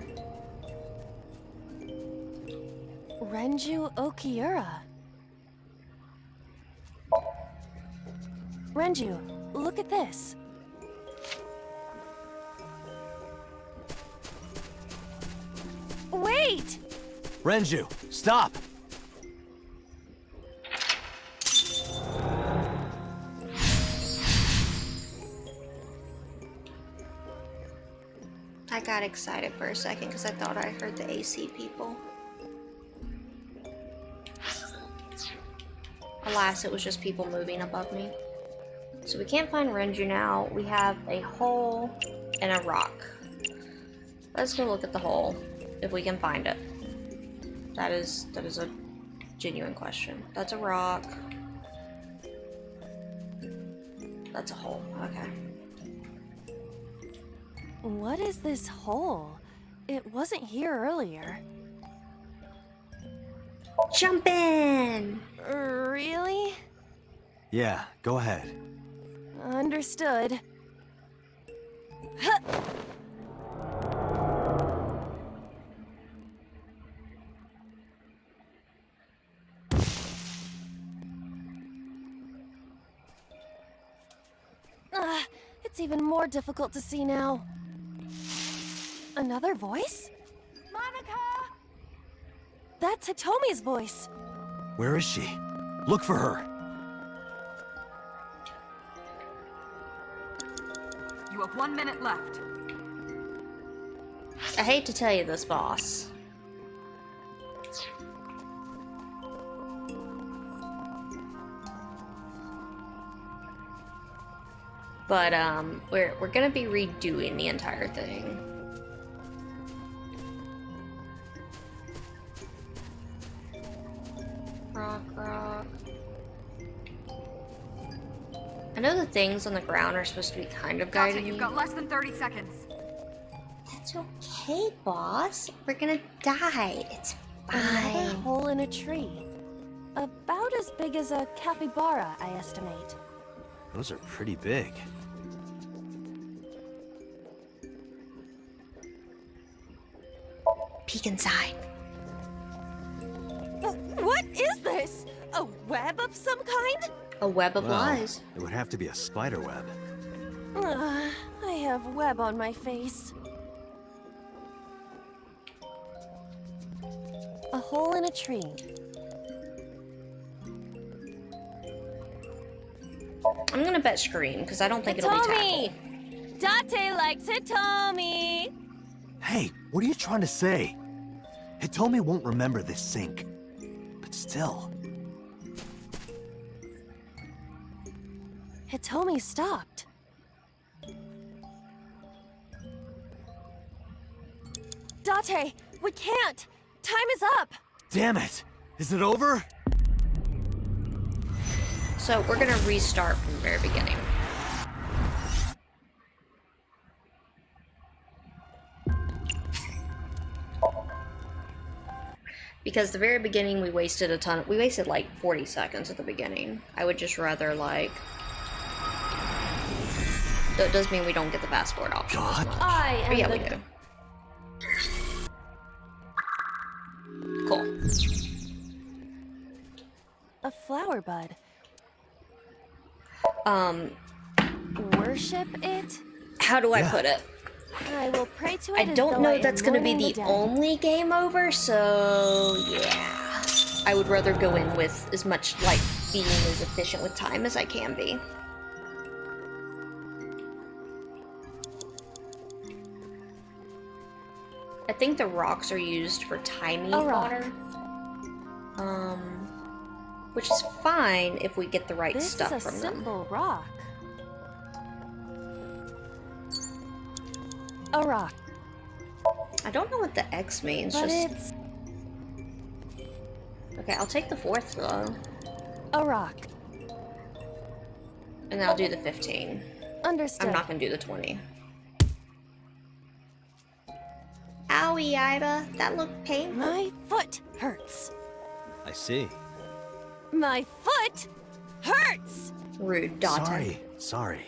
Speaker 11: Renju Okiura. Renju, look at this. Wait!
Speaker 3: Renju, stop!
Speaker 1: excited for a second because I thought I heard the AC people. Alas, it was just people moving above me. So we can't find Renju now. We have a hole and a rock. Let's go look at the hole, if we can find it. That is a genuine question. That's a rock. That's a hole. Okay.
Speaker 11: What is this hole? It wasn't here earlier.
Speaker 1: Jump in!
Speaker 11: Really?
Speaker 3: Yeah, go ahead.
Speaker 11: Understood. Huh. It's even more difficult to see now. Another voice? Monica! That's Hitomi's voice.
Speaker 3: Where is she? Look for her.
Speaker 12: You have 1 minute left.
Speaker 1: I hate to tell you this, boss. But, we're gonna be redoing the entire thing. Rock, rock. I know the things on the ground are supposed to be kind of guiding
Speaker 12: You've
Speaker 1: me.
Speaker 12: got less than 30 seconds.
Speaker 1: That's okay, boss. We're gonna die. It's
Speaker 11: Another
Speaker 1: fine.
Speaker 11: hole in a tree. About as big as a capybara, I estimate.
Speaker 3: Those are pretty big.
Speaker 1: Peek inside.
Speaker 11: What is this? A web of some kind?
Speaker 1: A web of
Speaker 3: Well,
Speaker 1: lies.
Speaker 3: it would have to be a spider web.
Speaker 11: I have web on my face. A hole in a tree.
Speaker 1: I'm gonna bet Scream, because I don't think it'll be
Speaker 11: Hitomi!
Speaker 1: tackle.
Speaker 11: Date likes Hitomi!
Speaker 3: Hey, what are you trying to say? Hitomi won't remember this sink. But still.
Speaker 11: Hitomi stopped. Date, we can't! Time is up!
Speaker 3: Damn it! Is it over?
Speaker 1: So we're gonna restart from the very beginning. Because the very beginning we wasted we wasted like 40 seconds at the beginning. I would just rather like... So it does mean we don't get the fast forward option as much.
Speaker 11: I am
Speaker 1: But yeah,
Speaker 11: the...
Speaker 1: we do. Cool.
Speaker 11: A flower bud. Worship it?
Speaker 1: How do I put it?
Speaker 11: I will pray to it.
Speaker 1: I
Speaker 11: as
Speaker 1: don't
Speaker 11: though
Speaker 1: know
Speaker 11: I
Speaker 1: if that's
Speaker 11: am
Speaker 1: gonna be
Speaker 11: mourning
Speaker 1: the
Speaker 11: dead.
Speaker 1: only game over, so yeah. I would rather go in with as much, like, being as efficient with time as I can be. I think the rocks are used for timing water. Which is fine if we get the right
Speaker 11: This
Speaker 1: stuff
Speaker 11: is a
Speaker 1: from them.
Speaker 11: simple rock. A rock.
Speaker 1: I don't know what the X means,
Speaker 11: But
Speaker 1: just...
Speaker 11: it's
Speaker 1: Okay, I'll take the 4th, though.
Speaker 11: a rock.
Speaker 1: And I'll do the 15.
Speaker 11: Understood.
Speaker 1: I'm not gonna do the 20. Owie, Ida. That looked painful.
Speaker 11: My foot hurts.
Speaker 3: I see.
Speaker 11: My foot hurts!
Speaker 1: Rude, Date.
Speaker 3: Sorry.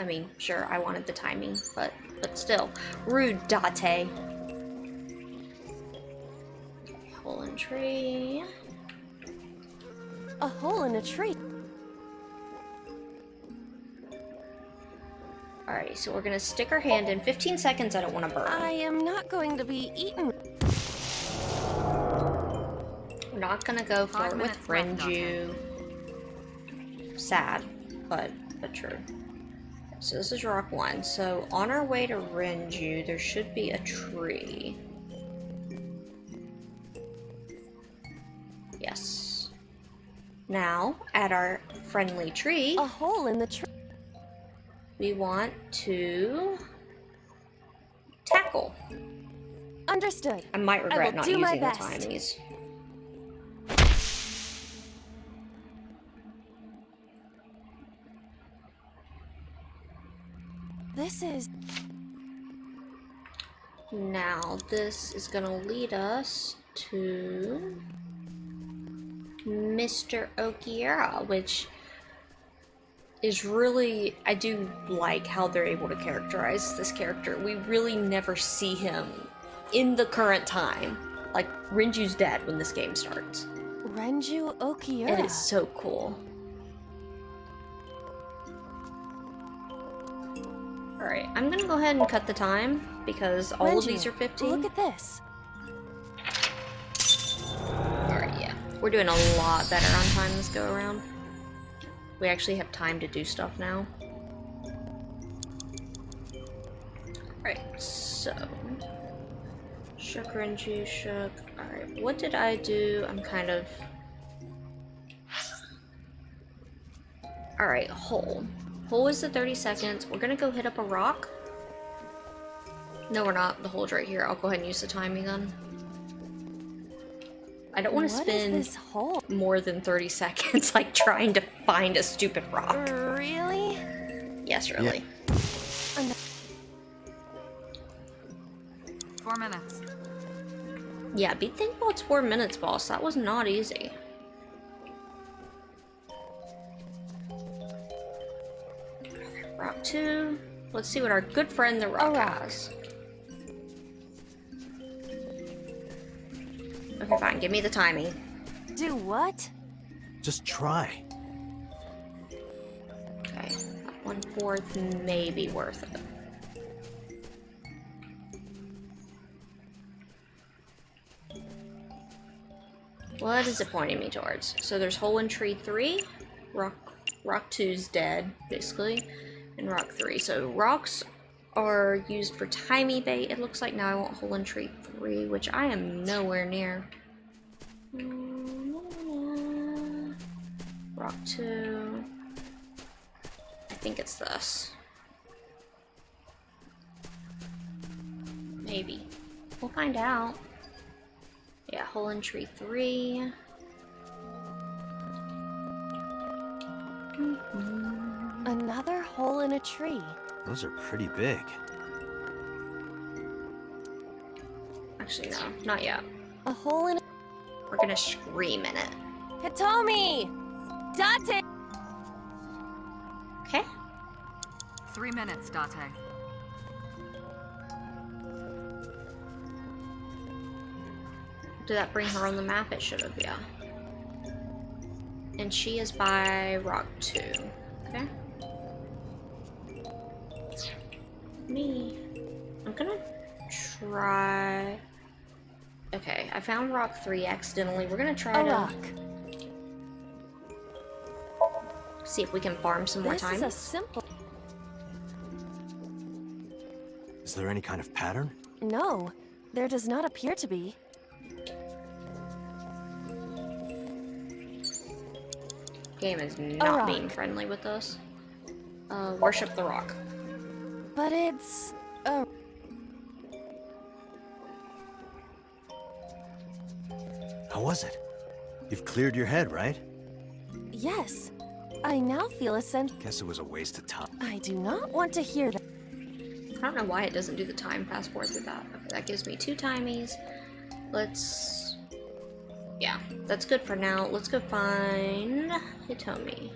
Speaker 1: I mean, sure, I wanted the timing, but still. Rude, Date. Hole in tree.
Speaker 11: A hole in a tree.
Speaker 1: Alright, so we're gonna stick our hand in 15 seconds. I don't want to burn.
Speaker 11: I am not going to be eaten.
Speaker 1: We're not gonna go for
Speaker 12: 5
Speaker 1: it with
Speaker 12: minutes left,
Speaker 1: Renju. Sad, but true. So this is rock 1. So on our way to Renju, there should be a tree. Yes. Now, at our friendly tree,
Speaker 11: A hole in the tree.
Speaker 1: we want to tackle.
Speaker 11: Understood.
Speaker 1: I might regret
Speaker 11: will
Speaker 1: not
Speaker 11: do my
Speaker 1: using the
Speaker 11: best.
Speaker 1: timies.
Speaker 11: This is...
Speaker 1: Now, this is gonna lead us to Mr. Okiera, which is really, I do like how they're able to characterize this character. We really never see him in the current time. Like, Renju's dead when this game starts.
Speaker 11: Renju Okiura.
Speaker 1: It is so cool. Alright, I'm gonna go ahead and cut the time, because all of these are 15.
Speaker 11: Look at this.
Speaker 1: Alright, yeah. We're doing a lot better on time this go around. We actually have time to do stuff now. Alright, so... Shook Renju, shook... Alright, what did I do? I'm kind of... Alright, hole. Hole is the 30 seconds. We're gonna go hit up a rock. No, we're not. The hole's right here. I'll go ahead and use the timing then. I don't want to spend more than 30 seconds like trying to find a stupid rock.
Speaker 11: Really?
Speaker 1: Yes, really.
Speaker 11: Yeah.
Speaker 12: 4 minutes.
Speaker 1: Yeah, be thankful it's 4 minutes, boss. That was not easy. Rock 2. Let's see what our good friend the rock has. Okay, fine. Give me the timing.
Speaker 11: Do what?
Speaker 3: Just try.
Speaker 1: Okay, 1/4 may be worth it. What is it pointing me towards? So there's hole in tree 3, rock 2's dead, basically, and rock 3. So rocks are used for timey bait, it looks like. Now I want hole in tree 3, which I am nowhere near. Rock 2. I think it's this. Maybe. We'll find out. Yeah, hole in tree 3.
Speaker 11: Another hole in a tree.
Speaker 3: Those are pretty big.
Speaker 1: Actually, no, not yet.
Speaker 11: A hole in a...
Speaker 1: We're gonna scream in it.
Speaker 11: Hitomi! Date!
Speaker 1: Okay.
Speaker 12: 3 minutes, Date.
Speaker 1: Did that bring her on the map? It should have, yeah. And she is by rock 2. Okay. Me. I'm gonna try... Okay, I found rock 3 accidentally. We're gonna try to...
Speaker 11: rock.
Speaker 1: See if we can farm some more time.
Speaker 11: This is a simple...
Speaker 3: Is there any kind of pattern?
Speaker 11: No, there does not appear to be.
Speaker 1: Game is not being friendly with us. Worship the rock.
Speaker 11: But it's... a...
Speaker 3: How was it? You've cleared your head, right?
Speaker 11: Yes. I now feel a sense...
Speaker 3: Guess it was a waste of time.
Speaker 11: I do not want to hear that.
Speaker 1: I don't know why it doesn't do the time fast forward through that. Okay, that gives me 2 timies. Let's... Yeah, that's good for now. Let's go find Hitomi.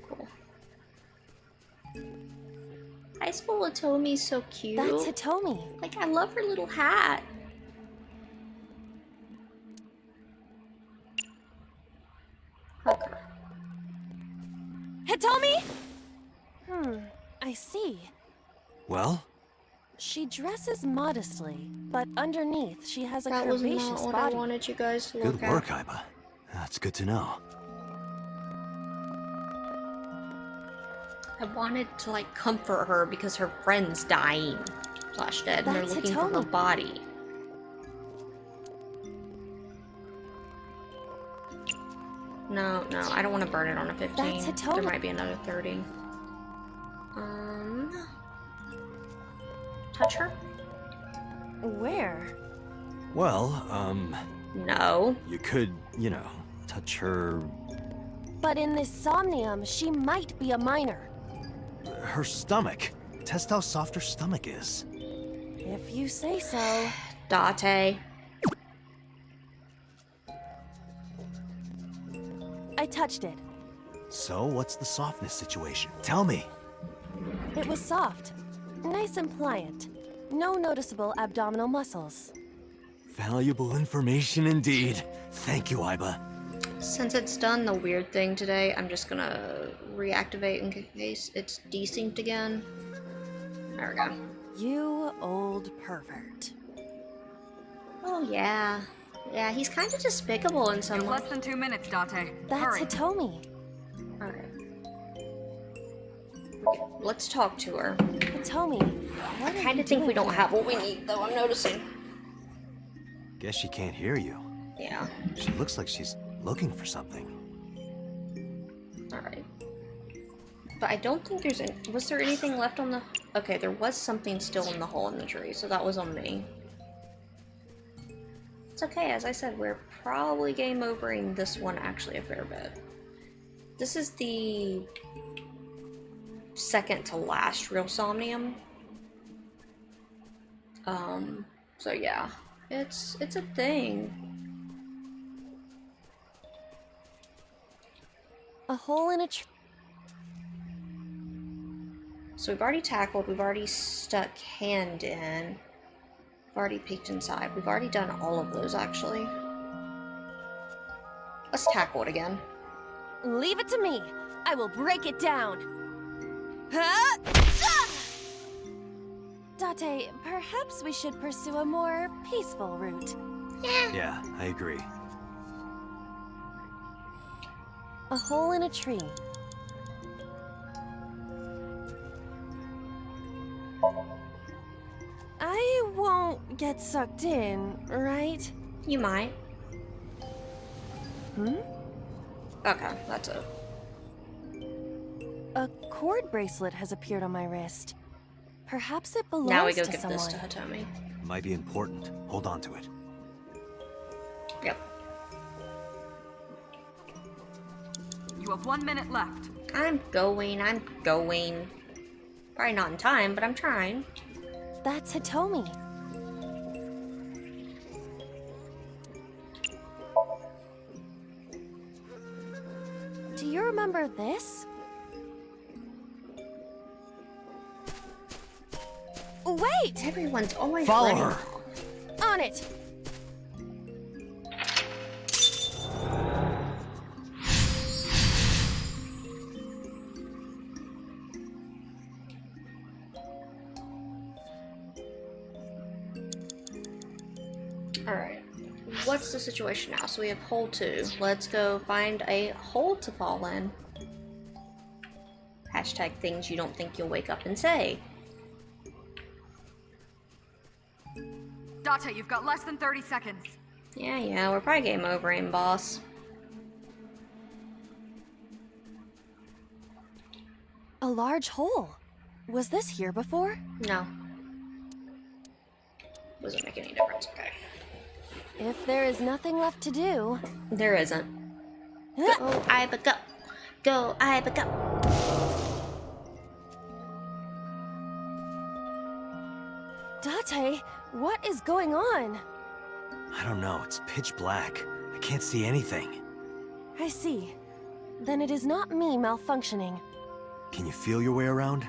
Speaker 1: Cool. High school Hitomi's so cute.
Speaker 11: That's Hitomi.
Speaker 1: Like, I love her little hat. Hooker.
Speaker 11: Hitomi? I see.
Speaker 3: Well?
Speaker 11: She dresses modestly, but underneath she has a
Speaker 1: That was
Speaker 11: curvaceous
Speaker 1: not what
Speaker 11: body.
Speaker 1: I wanted you guys to look
Speaker 3: Good work,
Speaker 1: at.
Speaker 3: Iba. That's good to know.
Speaker 1: I wanted to like comfort her because her friend's dying slash dead, and they're
Speaker 11: That's
Speaker 1: looking for her
Speaker 11: Hitomi.
Speaker 1: body. No, I don't want to burn it on a 15.
Speaker 11: That's Hitomi.
Speaker 1: There might be another 30. Touch her?
Speaker 11: Where?
Speaker 3: Well,
Speaker 1: No.
Speaker 3: you could, you know, touch her...
Speaker 11: But in this Somnium, she might be a minor.
Speaker 3: her stomach. Test how soft her stomach is.
Speaker 11: If you say so.
Speaker 1: Date.
Speaker 11: I touched it.
Speaker 3: So, what's the softness situation? Tell me.
Speaker 11: It was soft. Nice and pliant. No noticeable abdominal muscles.
Speaker 3: Valuable information indeed. Thank you, Iba.
Speaker 1: Since it's done the weird thing today, I'm just gonna reactivate in case it's desynced again. There we go.
Speaker 11: You old pervert.
Speaker 1: Oh yeah. Yeah, he's kind of despicable in some
Speaker 12: You have
Speaker 1: way.
Speaker 12: less than 2 minutes, Date.
Speaker 11: That's
Speaker 12: Hurry.
Speaker 11: Hitomi.
Speaker 1: Alright. Let's talk to her.
Speaker 11: Hitomi, what
Speaker 1: I
Speaker 11: are
Speaker 1: kind
Speaker 11: you
Speaker 1: of think we
Speaker 11: doing
Speaker 1: don't
Speaker 11: here?
Speaker 1: have what we need, though, I'm noticing.
Speaker 3: Guess she can't hear you.
Speaker 1: Yeah.
Speaker 3: She looks like she's looking for something.
Speaker 1: Alright. But I don't think there's any... Was there anything left on the... Okay, there was something still in the hole in the tree, so that was on me. It's okay, as I said, we're probably game overing this one actually a fair bit. This is the second to last real Somnium. So yeah, it's a thing.
Speaker 11: A hole in a tree.
Speaker 1: So we've already tackled, we've already stuck hand in, we've already peeked inside, we've already done all of those actually. Let's tackle it again.
Speaker 11: Leave it to me. I will break it down. Huh? Ah! Date, perhaps we should pursue a more peaceful route.
Speaker 3: Yeah, I agree.
Speaker 11: A hole in a tree. I won't get sucked in, right?
Speaker 1: You might.
Speaker 11: Hmm?
Speaker 1: Okay, that's it.
Speaker 11: A cord bracelet has appeared on my wrist. Perhaps it belongs
Speaker 1: Now we go
Speaker 11: to
Speaker 1: give
Speaker 11: someone.
Speaker 1: this to Hitomi.
Speaker 3: Might be important. Hold on to it.
Speaker 1: Yep.
Speaker 12: You have 1 minute left.
Speaker 1: I'm going. Probably not in time, but I'm trying.
Speaker 11: That's Hitomi. Do you remember this? Wait!
Speaker 1: Everyone's always
Speaker 3: Follow
Speaker 1: ready.
Speaker 3: her!
Speaker 11: On it!
Speaker 1: Alright. What's the situation now? So we have hole 2. Let's go find a hole to fall in. Hashtag things you don't think you'll wake up and say.
Speaker 12: Date, you've got less than 30 seconds.
Speaker 1: Yeah, we're probably game over, aim boss.
Speaker 11: A large hole. Was this here before?
Speaker 1: No. Doesn't make any difference, okay.
Speaker 11: If there is nothing left to do...
Speaker 1: There isn't. Go, Iba, go! Go, Iba, go!
Speaker 11: Date, what is going on?
Speaker 3: I don't know, it's pitch black. I can't see anything.
Speaker 11: I see. Then it is not me malfunctioning.
Speaker 3: Can you feel your way around?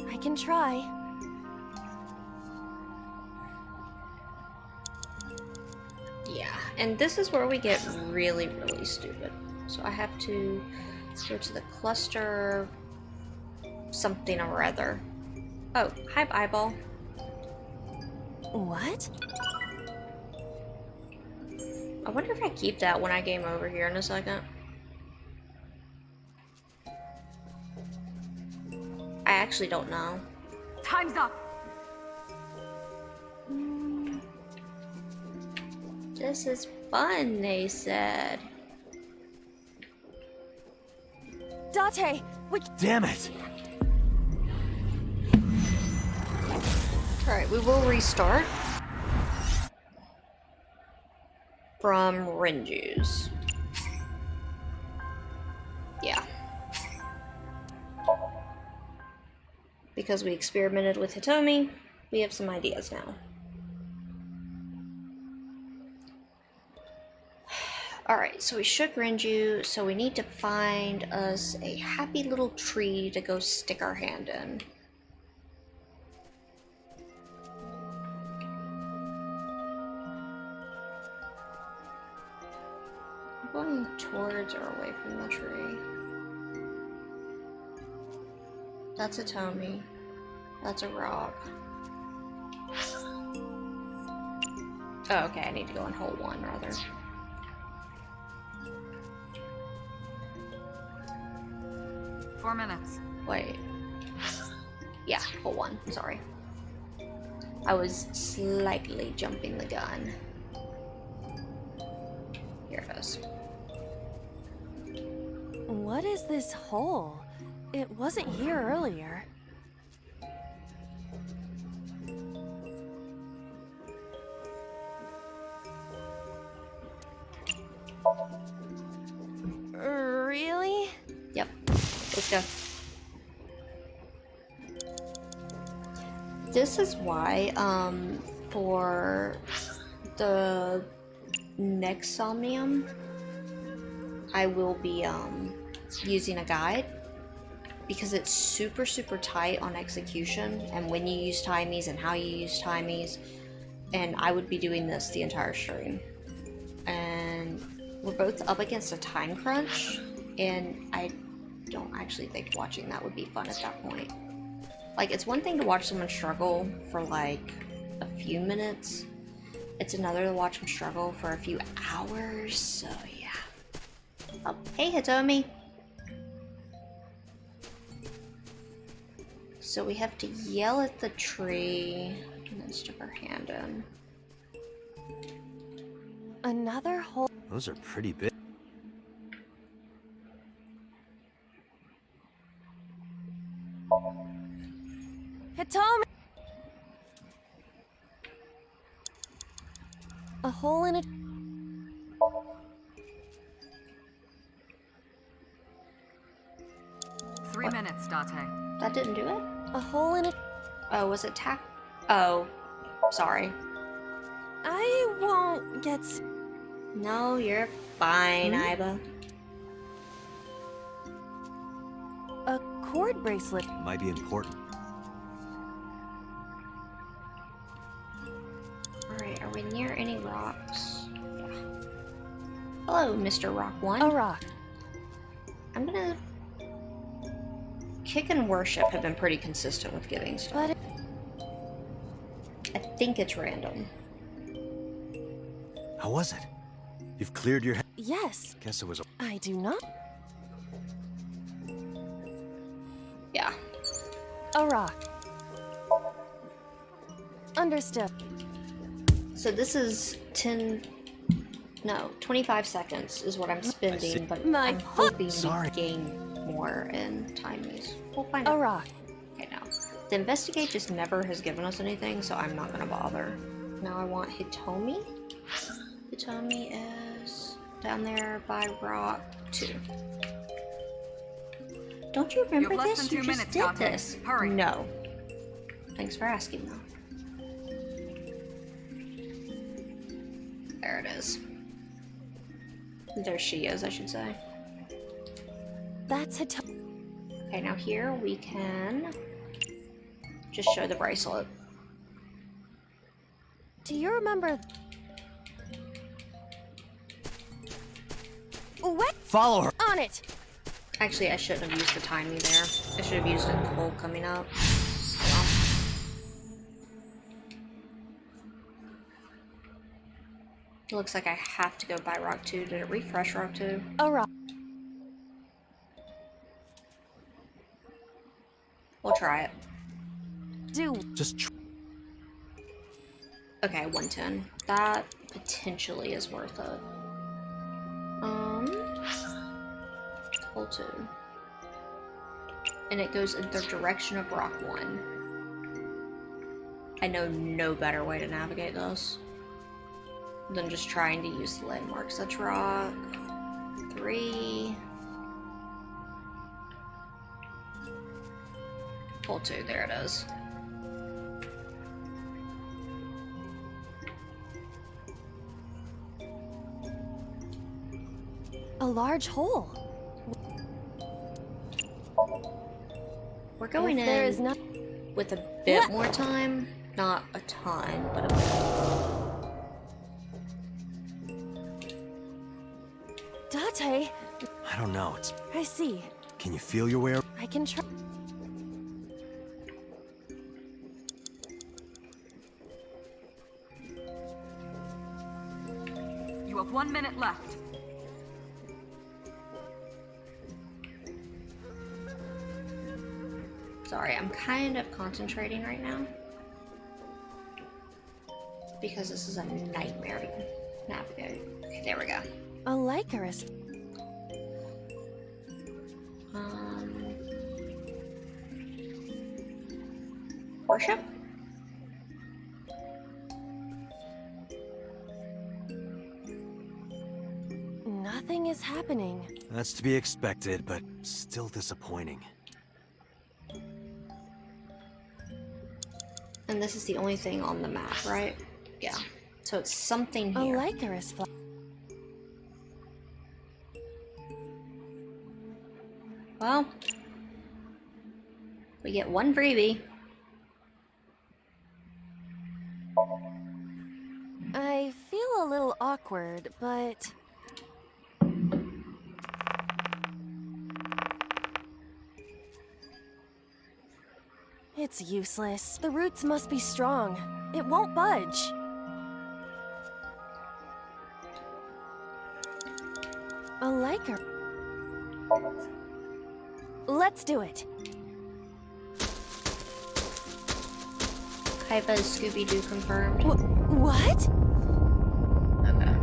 Speaker 11: I can try.
Speaker 1: Yeah, and this is where we get really, really stupid. So I have to go to the cluster something or other. Oh, hi, eyeball.
Speaker 11: What?
Speaker 1: I wonder if I keep that when I game over here in a second. I actually don't know.
Speaker 12: Time's up.
Speaker 1: This is fun, they said.
Speaker 11: Date,
Speaker 3: Damn it!
Speaker 1: Alright, we will restart from Renju's. Yeah. Because we experimented with Hitomi, we have some ideas now. Alright, so we shook Renju, so we need to find us a happy little tree to go stick our hand in. Going towards or away from the tree. That's a Tommy. That's a rock. Oh, okay, I need to go in hole 1 rather.
Speaker 12: Four minutes.
Speaker 1: Wait. Yeah, hole 1, sorry. I was slightly jumping the gun. Here it is.
Speaker 11: What is this hole? It wasn't here earlier. Really?
Speaker 1: Yep. Let's go. This is why, for the next Somnium, I will be, using a guide, because it's super tight on execution and when you use timies and how you use timies, and I would be doing this the entire stream. And we're both up against a time crunch, and I don't actually think watching that would be fun at that point. Like, it's one thing to watch someone struggle for like a few minutes, it's another to watch them struggle for a few hours, so yeah. Oh, hey Hitomi! So we have to yell at the tree and then stick our hand in.
Speaker 11: Another hole.
Speaker 3: Those are pretty big.
Speaker 11: Hitomi! A hole in a...
Speaker 12: 3 minutes, Date.
Speaker 1: That didn't do it?
Speaker 11: A hole in a...
Speaker 1: Oh, was it tack? Oh, sorry.
Speaker 11: I won't get...
Speaker 1: No, you're fine, Iba.
Speaker 11: A cord bracelet.
Speaker 3: Might be important.
Speaker 1: Alright, are we near any rocks? Yeah. Hello, Mr. Rock 1.
Speaker 11: A rock.
Speaker 1: I'm gonna... Kick and worship have been pretty consistent with giving stuff.
Speaker 11: But
Speaker 1: I think it's random.
Speaker 3: How was it? You've cleared your head.
Speaker 11: yes,
Speaker 3: Guess it was a...
Speaker 11: I do not.
Speaker 1: Yeah.
Speaker 11: A rock. Understood.
Speaker 1: So this is 25 seconds is what I'm spending, but
Speaker 11: My
Speaker 1: I'm hoping
Speaker 3: Sorry.
Speaker 1: to gain more in timies. We'll find
Speaker 11: A
Speaker 1: out.
Speaker 11: rock.
Speaker 1: Okay, now. The investigate just never has given us anything, so I'm not gonna bother. Now I want Hitomi. Hitomi is down there by rock 2. Don't you remember
Speaker 12: You have less
Speaker 1: this?
Speaker 12: than
Speaker 1: You
Speaker 12: 2
Speaker 1: just
Speaker 12: minutes,
Speaker 1: did
Speaker 12: Date.
Speaker 1: this.
Speaker 12: Hurry.
Speaker 1: No. Thanks for asking, though. There it is. There she is, I should say.
Speaker 11: That's Hitomi.
Speaker 1: Okay, now here we can just show the bracelet.
Speaker 11: Do you remember... What?
Speaker 3: Follow her!
Speaker 11: On it!
Speaker 1: Actually, I shouldn't have used the timing there. I should have used it in the hole coming up. It looks like I have to go by Rock 2. Did it refresh Rock 2?
Speaker 11: A rock.
Speaker 1: We'll try it.
Speaker 3: Just
Speaker 1: Okay, 110. That potentially is worth it. Pull 2. And it goes in the direction of Rock 1. I know no better way to navigate this than just trying to use the landmarks. That's Rock 3. Pull 2, there it is.
Speaker 11: A large hole.
Speaker 1: We're going in
Speaker 11: There is
Speaker 1: with a bit more time. Not a ton, but a bit.
Speaker 11: Date.
Speaker 3: I don't know.
Speaker 11: I see.
Speaker 3: Can you feel your way?
Speaker 11: I can try.
Speaker 12: You have 1 minute left.
Speaker 1: Sorry, I'm kind of concentrating right now. Because this is a nightmare to navigate. Okay, there we go.
Speaker 11: A Lycaris.
Speaker 1: Worship?
Speaker 11: Nothing is happening.
Speaker 3: That's to be expected, but still disappointing.
Speaker 1: And this is the only thing on the map, right? Yeah. So it's something
Speaker 11: A
Speaker 1: here.
Speaker 11: Lycaris flower.
Speaker 1: Well, we get one freebie.
Speaker 11: I feel a little awkward, but... It's useless. The roots must be strong. It won't budge. A Lycaris. Let's do it.
Speaker 1: Kaiba is Scooby-Doo confirmed.
Speaker 11: What?
Speaker 1: Okay.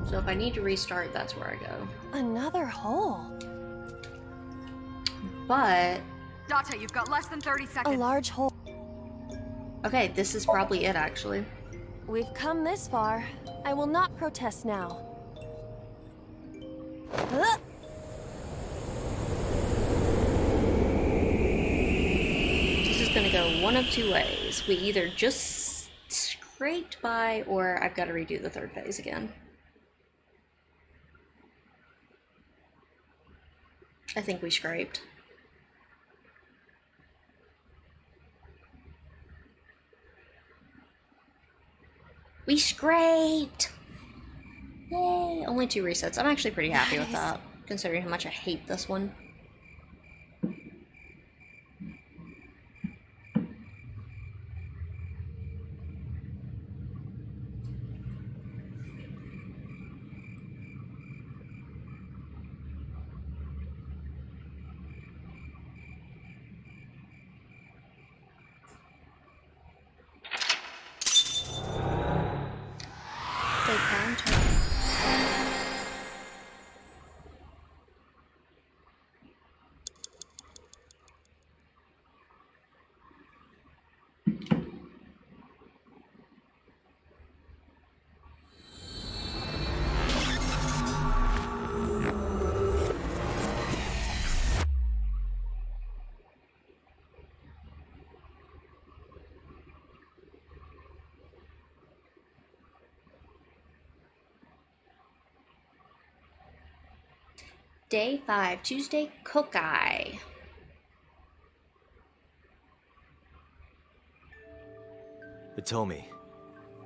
Speaker 1: So if I need to restart, that's where I go.
Speaker 11: Another hole.
Speaker 1: But...
Speaker 12: Date, you've got less than 30 seconds.
Speaker 11: A large hole.
Speaker 1: Okay, this is probably it, actually.
Speaker 11: We've come this far. I will not protest now.
Speaker 1: This is gonna go one of two ways. We either just scraped by, or I've got to redo the third phase again. I think we scraped. We scraped! Yay! Only 2 resets. I'm actually pretty happy with that, considering how much I hate this one. Day 5, Tuesday, Kokai.
Speaker 3: Hitomi,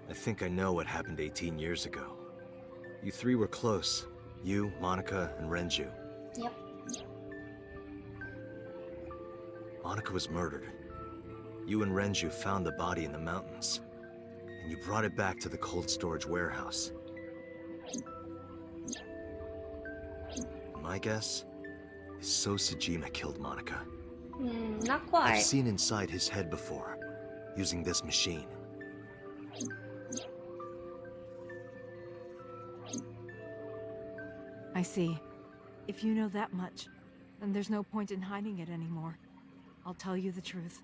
Speaker 3: I think I know what happened 18 years ago. You 3 were close. You, Monica, and Renju.
Speaker 1: Yep.
Speaker 3: Monica was murdered. You and Renju found the body in the mountains. and you brought it back to the cold storage warehouse. My guess is so Sejima killed Monica.
Speaker 1: Not quite.
Speaker 3: I've seen inside his head before, using this machine.
Speaker 7: I see. If you know that much, then there's no point in hiding it anymore. I'll tell you the truth.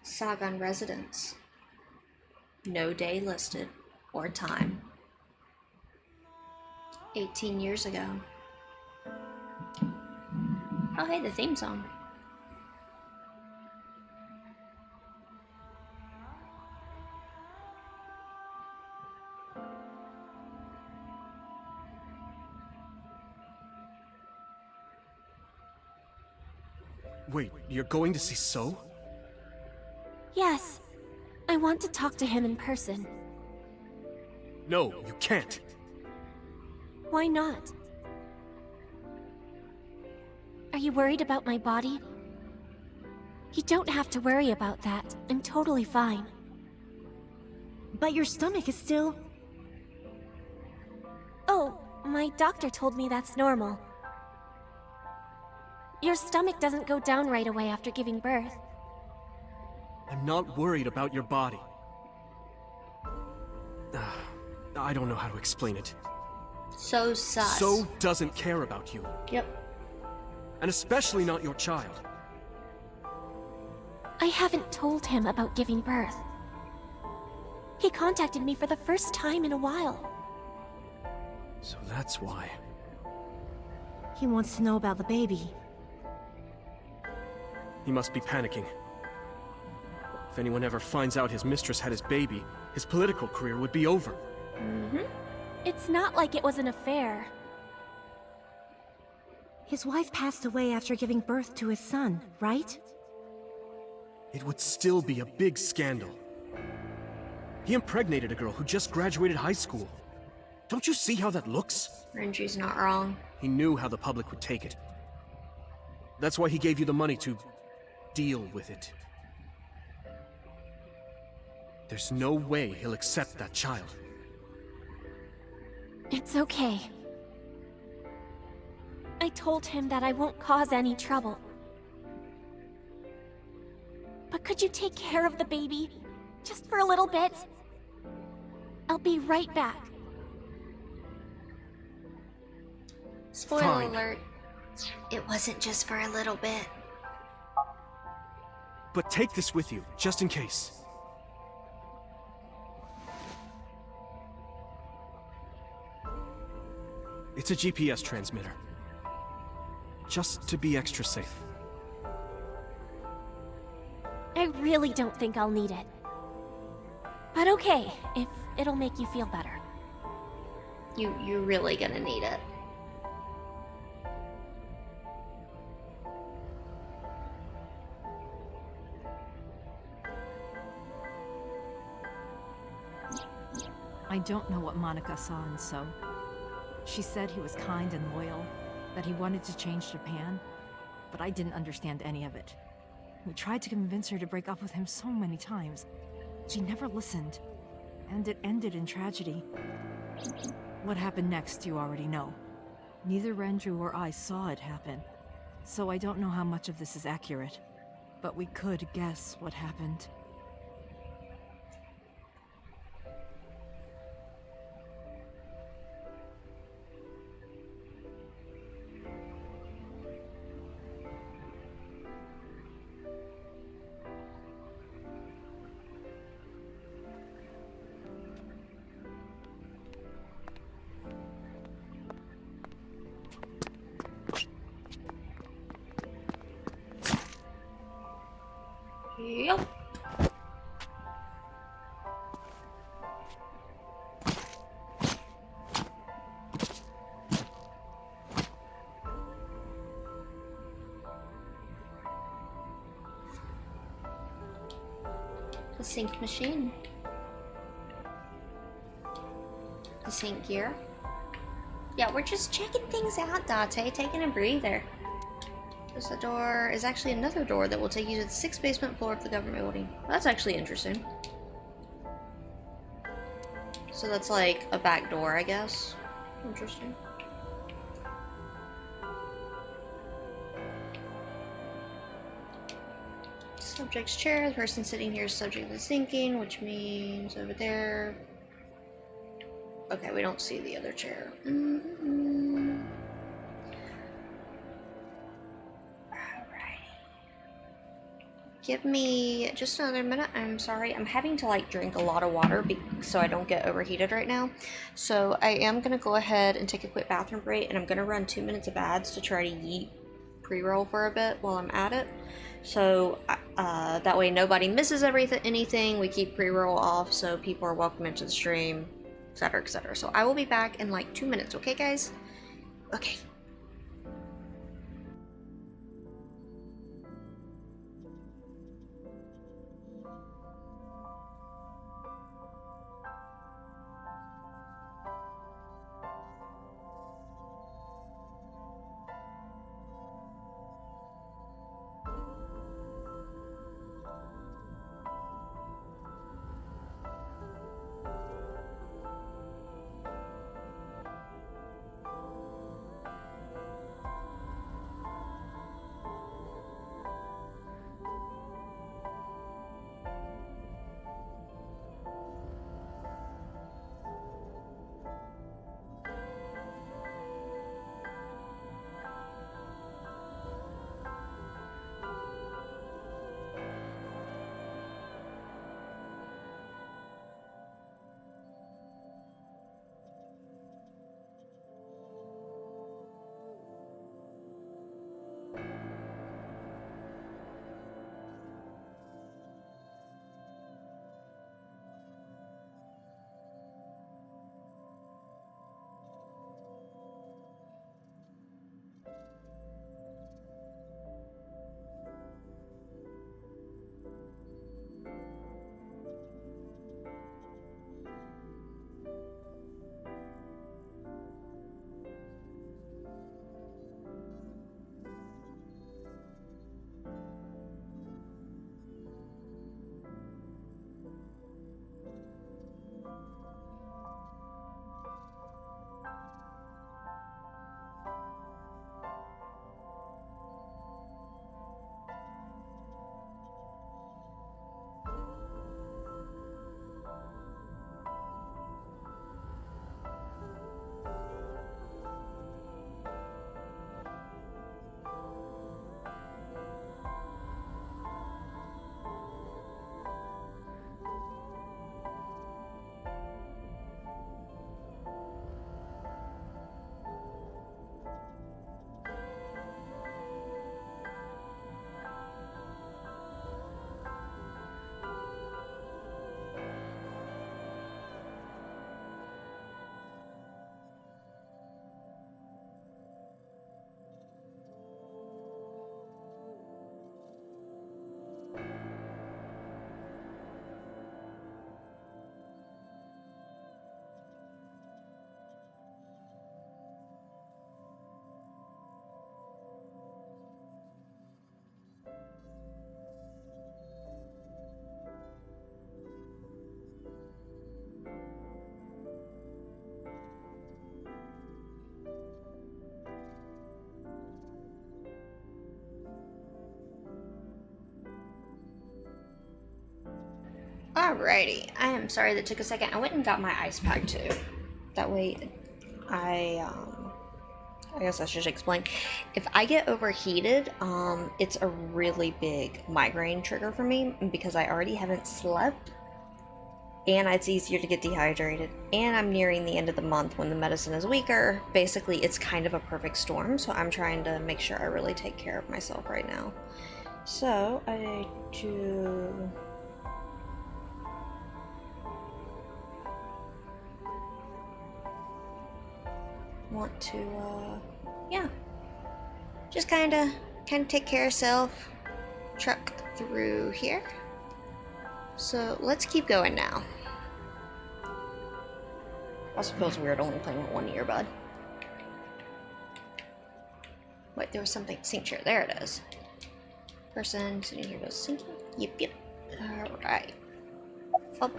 Speaker 1: Sagan residence. No day listed or time. 18 years ago. Oh, hey, the theme song.
Speaker 13: Wait, you're going to see So?
Speaker 11: Yes. I want to talk to him in person.
Speaker 13: No, you can't.
Speaker 11: Why not? Are you worried about my body? You don't have to worry about that. I'm totally fine.
Speaker 14: But your stomach is still...
Speaker 11: Oh, my doctor told me that's normal. Your stomach doesn't go down right away after giving birth.
Speaker 13: I'm not worried about your body. I don't know how to explain it.
Speaker 1: So sus.
Speaker 13: So doesn't care about you.
Speaker 1: Yep.
Speaker 13: And especially not your child.
Speaker 11: I haven't told him about giving birth. He contacted me for the first time in a while.
Speaker 13: So that's why.
Speaker 14: He wants to know about the baby.
Speaker 13: He must be panicking. If anyone ever finds out his mistress had his baby, his political career would be over.
Speaker 11: It's not like it was an affair.
Speaker 14: His wife passed away after giving birth to his son, right?
Speaker 13: It would still be a big scandal. He impregnated a girl who just graduated high school. Don't you see how that looks?
Speaker 1: Renji's not wrong.
Speaker 13: He knew how the public would take it. That's why he gave you the money to deal with it. There's no way he'll accept that child.
Speaker 11: It's okay. I told him that I won't cause any trouble. But could you take care of the baby? Just for a little bit? I'll be right back.
Speaker 1: Spoiler
Speaker 13: Fine.
Speaker 1: alert. It wasn't just for a little bit.
Speaker 13: But take this with you, just in case. It's a GPS transmitter. Just to be extra safe.
Speaker 11: I really don't think I'll need it. But okay, if it'll make you feel better.
Speaker 1: You're really gonna need it.
Speaker 7: I don't know what Monica saw in So. She said he was kind and loyal, that he wanted to change Japan, but I didn't understand any of it. We tried to convince her to break up with him so many times. She never listened, and it ended in tragedy. What happened next, you already know. Neither Renju or I saw it happen, so I don't know how much of this is accurate, but we could guess what happened.
Speaker 1: Yep. The sync machine. The sync gear. Yeah, we're just checking things out, Date, taking a breather. There's a door, is actually another door that will take you to the 6th basement floor of the government building. Well, that's actually interesting. So that's like a back door, I guess. Interesting. Subject's chair, the person sitting here is subject to sinking, which means over there. Okay, we don't see the other chair. Give me just another minute. I'm sorry. I'm having to like drink a lot of water so I don't get overheated right now. So I am going to go ahead and take a quick bathroom break, and I'm going to run 2 minutes of ads to try to yeet pre-roll for a bit while I'm at it. So that way nobody misses anything. We keep pre-roll off so people are welcome into the stream, etc., etc. So I will be back in like 2 minutes, okay guys? Okay. Alrighty, I am sorry that took a second. I went and got my ice pack too. That way, I guess I should explain. If I get overheated, it's a really big migraine trigger for me because I already haven't slept, and it's easier to get dehydrated, and I'm nearing the end of the month when the medicine is weaker. Basically, it's kind of a perfect storm, so I'm trying to make sure I really take care of myself right now. So, I do... want to yeah, just kind of take care of self, truck through here. So let's keep going now. Also feels weird only playing with one earbud. Wait, there was something. Sink chair. There it is. Person sitting here goes sinking. Yep. Alright. Up.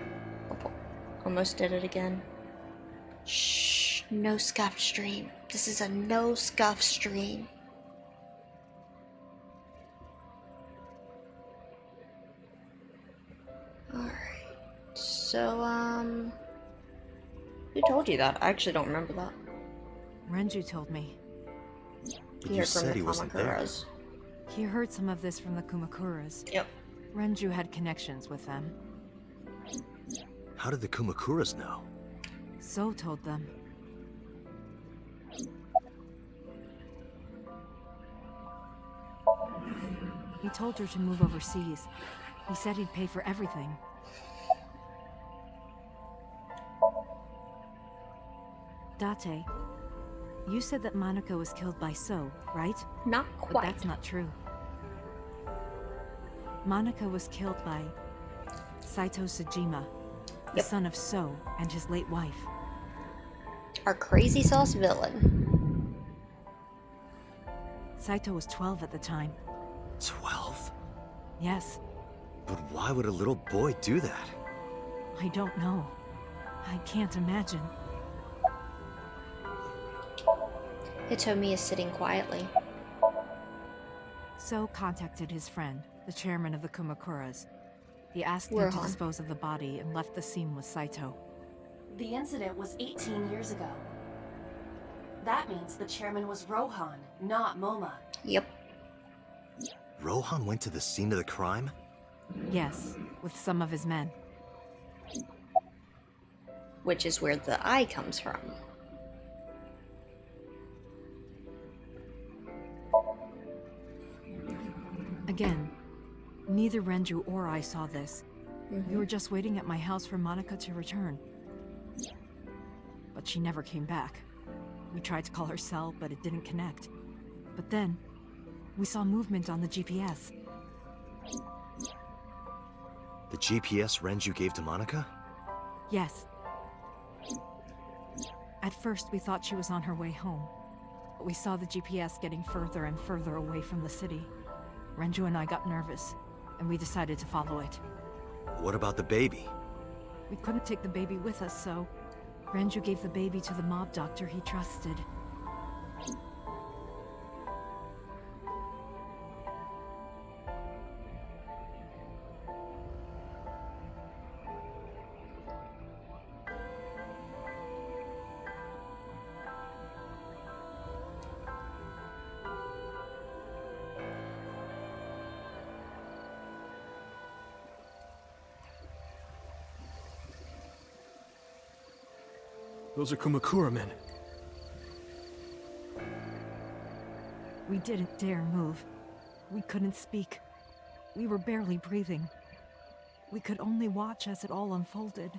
Speaker 1: Almost did it again. Shh. No scuff stream. This is a no scuff stream. Alright. So, who told you that? I actually don't remember that.
Speaker 7: Renju told me.
Speaker 3: But you said he wasn't there.
Speaker 7: He heard some of this from the Kumakuras.
Speaker 1: Yep.
Speaker 7: Renju had connections with them.
Speaker 3: How did the Kumakuras know?
Speaker 7: So told them. He told her to move overseas. He said he'd pay for everything. Date, you said that Monica was killed by So, right?
Speaker 1: Not
Speaker 7: But
Speaker 1: quite.
Speaker 7: that's not true. Monica was killed by Saito Sejima, the son of So and his late wife.
Speaker 1: Our crazy sauce villain.
Speaker 7: Saito was 12 at the time.
Speaker 3: 12?
Speaker 7: Yes,
Speaker 3: But why would a little boy do that?
Speaker 7: I don't know. I can't imagine.
Speaker 1: Hitomi is sitting quietly.
Speaker 7: So contacted his friend, the chairman of the Kumakuras. He asked him to
Speaker 1: Rohan.
Speaker 7: dispose of the body and left the scene with Saito.
Speaker 2: The incident was 18 years ago. That means the chairman was Rohan, not Moma.
Speaker 1: Yep.
Speaker 3: Rohan went to the scene of the crime?
Speaker 7: Yes, with some of his men.
Speaker 1: Which is where the eye comes from.
Speaker 7: Again, neither Renju or I saw this. We were just waiting at my house for Monica to return. But she never came back. We tried to call her cell, but it didn't connect. But then, we saw movement on the GPS.
Speaker 3: The GPS Renju gave to Monica?
Speaker 7: Yes. At first, we thought she was on her way home. But we saw the GPS getting further and further away from the city. Renju and I got nervous, and we decided to follow it.
Speaker 3: What about the baby?
Speaker 7: We couldn't take the baby with us, so Renju gave the baby to the mob doctor he trusted.
Speaker 13: Those are Kumakura men.
Speaker 7: We didn't dare move. We couldn't speak. We were barely breathing. We could only watch as it all unfolded.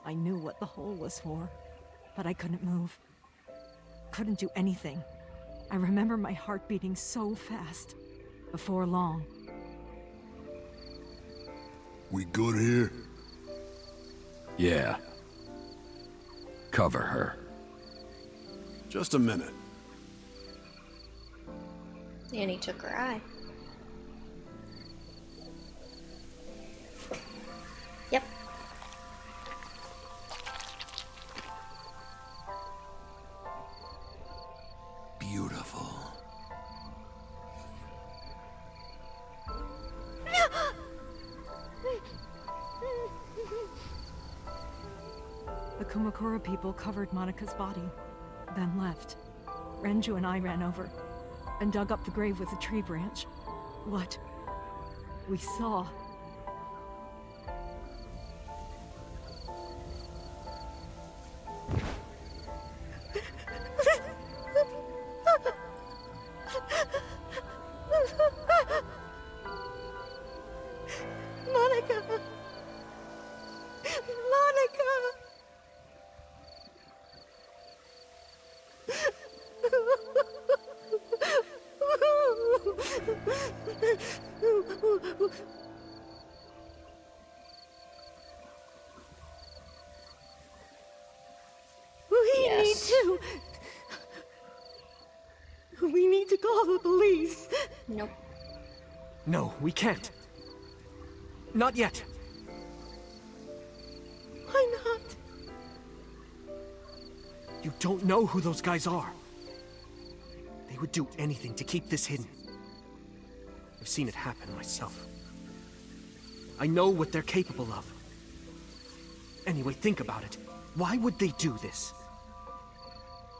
Speaker 7: I knew what the hole was for, but I couldn't move. Couldn't do anything. I remember my heart beating so fast. Before long.
Speaker 15: We good here?
Speaker 6: Yeah. Cover her.
Speaker 15: Just a minute.
Speaker 1: And he took her eye. Yep.
Speaker 15: Beautiful.
Speaker 7: The Kumakura people covered Monica's body, then left. Renju and I ran over and dug up the grave with a tree branch. What we saw.
Speaker 14: Monica! Monica! We
Speaker 1: Yes.
Speaker 14: need to... We need to call the police.
Speaker 1: Nope.
Speaker 13: No, we can't. Not yet.
Speaker 14: Why not?
Speaker 13: You don't know who those guys are. They would do anything to keep this hidden. I've seen it happen myself. I know what they're capable of. Anyway, think about it. Why would they do this?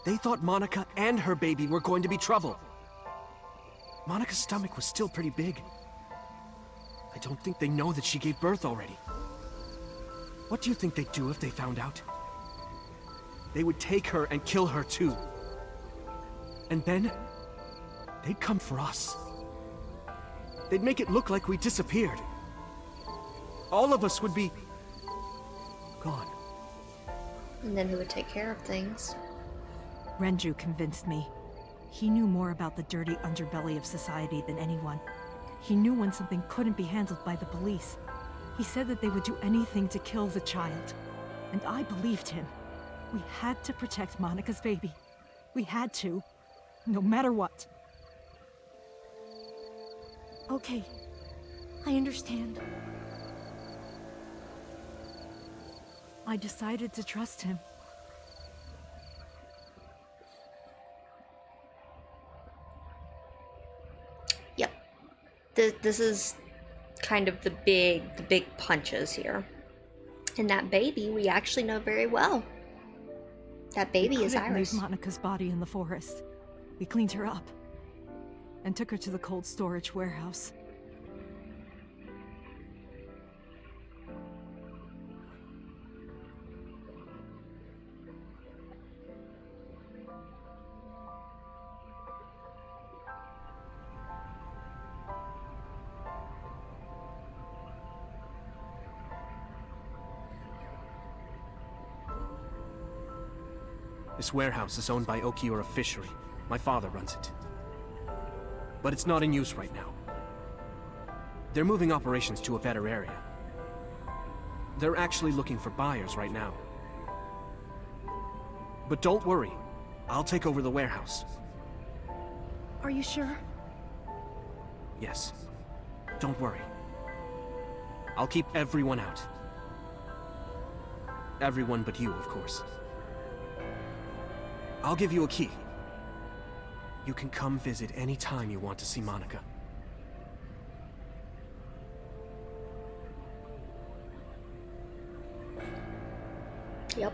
Speaker 13: They thought Monica and her baby were going to be trouble. Monica's stomach was still pretty big. I don't think they know that she gave birth already. What do you think they'd do if they found out? They would take her and kill her too. And then, they'd come for us. They'd make it look like we disappeared. All of us would be gone.
Speaker 1: And then who would take care of things?
Speaker 7: Renju convinced me. He knew more about the dirty underbelly of society than anyone. He knew when something couldn't be handled by the police. He said that they would do anything to kill the child. And I believed him. We had to protect Monica's baby. We had to. No matter what.
Speaker 14: Okay. I understand.
Speaker 7: I decided to trust him.
Speaker 1: Yep. This is kind of the big punches here. And that baby we actually know very well. That baby is Iris.
Speaker 7: We leave Monica's body in the forest. We cleaned her up and took her to the cold storage warehouse.
Speaker 13: This warehouse is owned by Okiura Fishery. My father runs it. But it's not in use right now. They're moving operations to a better area. They're actually looking for buyers right now. But don't worry, I'll take over the warehouse.
Speaker 14: Are you sure?
Speaker 13: Yes. Don't worry. I'll keep everyone out. Everyone but you, of course. I'll give you a key. You can come visit any time you want to see Monica.
Speaker 1: Yep.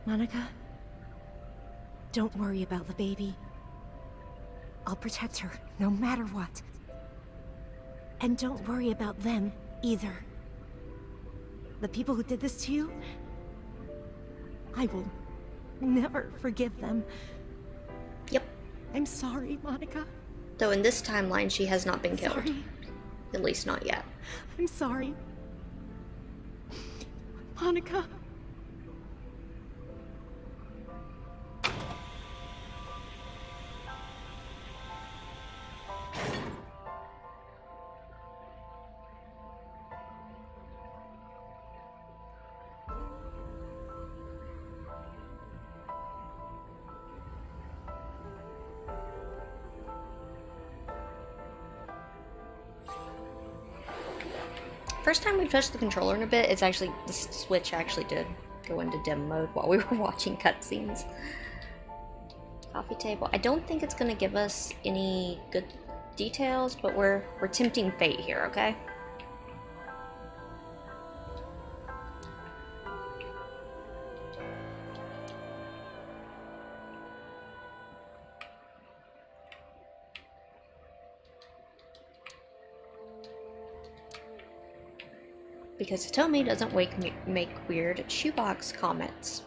Speaker 14: Monica, don't worry about the baby. I'll protect her, no matter what. And don't worry about them, either. The people who did this to you, I will never forgive them.
Speaker 1: Yep.
Speaker 14: I'm sorry, Monica.
Speaker 1: Though in this timeline, she has not been killed.
Speaker 14: Sorry.
Speaker 1: At least not yet.
Speaker 14: I'm sorry. Monica.
Speaker 1: First time we've touched the controller in a bit, it's actually, the Switch actually did go into dim mode while we were watching cutscenes. Coffee table. I don't think it's gonna give us any good details, but we're tempting fate here, okay? Because Hitomi doesn't make weird shoebox comments.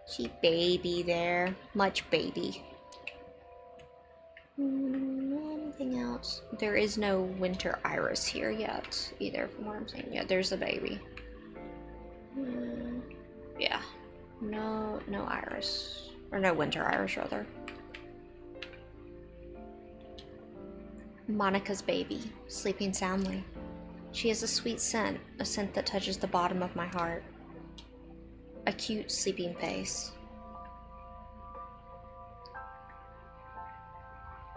Speaker 1: She baby there. Much baby. Anything else? There is no winter iris here yet, either, from what I'm saying. Yeah, there's the baby. Yeah. No iris. Or no winter iris, rather. Monica's baby, sleeping soundly. She has a sweet scent, a scent that touches the bottom of my heart. A cute sleeping face.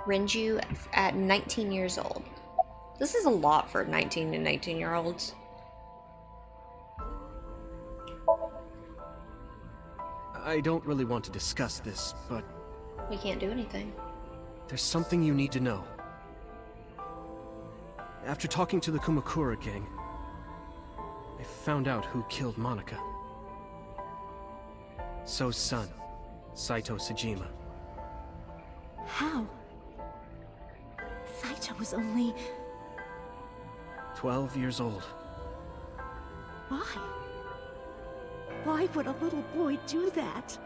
Speaker 1: Renju at 19 years old. This is a lot for 19 and 19-year-olds.
Speaker 13: I don't really want to discuss this, but...
Speaker 1: We can't do anything.
Speaker 13: There's something you need to know. After talking to the Kumakura gang, I found out who killed Monica. So's son, Saito Sejima.
Speaker 14: How? Saito was only...
Speaker 13: 12 years old.
Speaker 14: Why? Why would a little boy do that?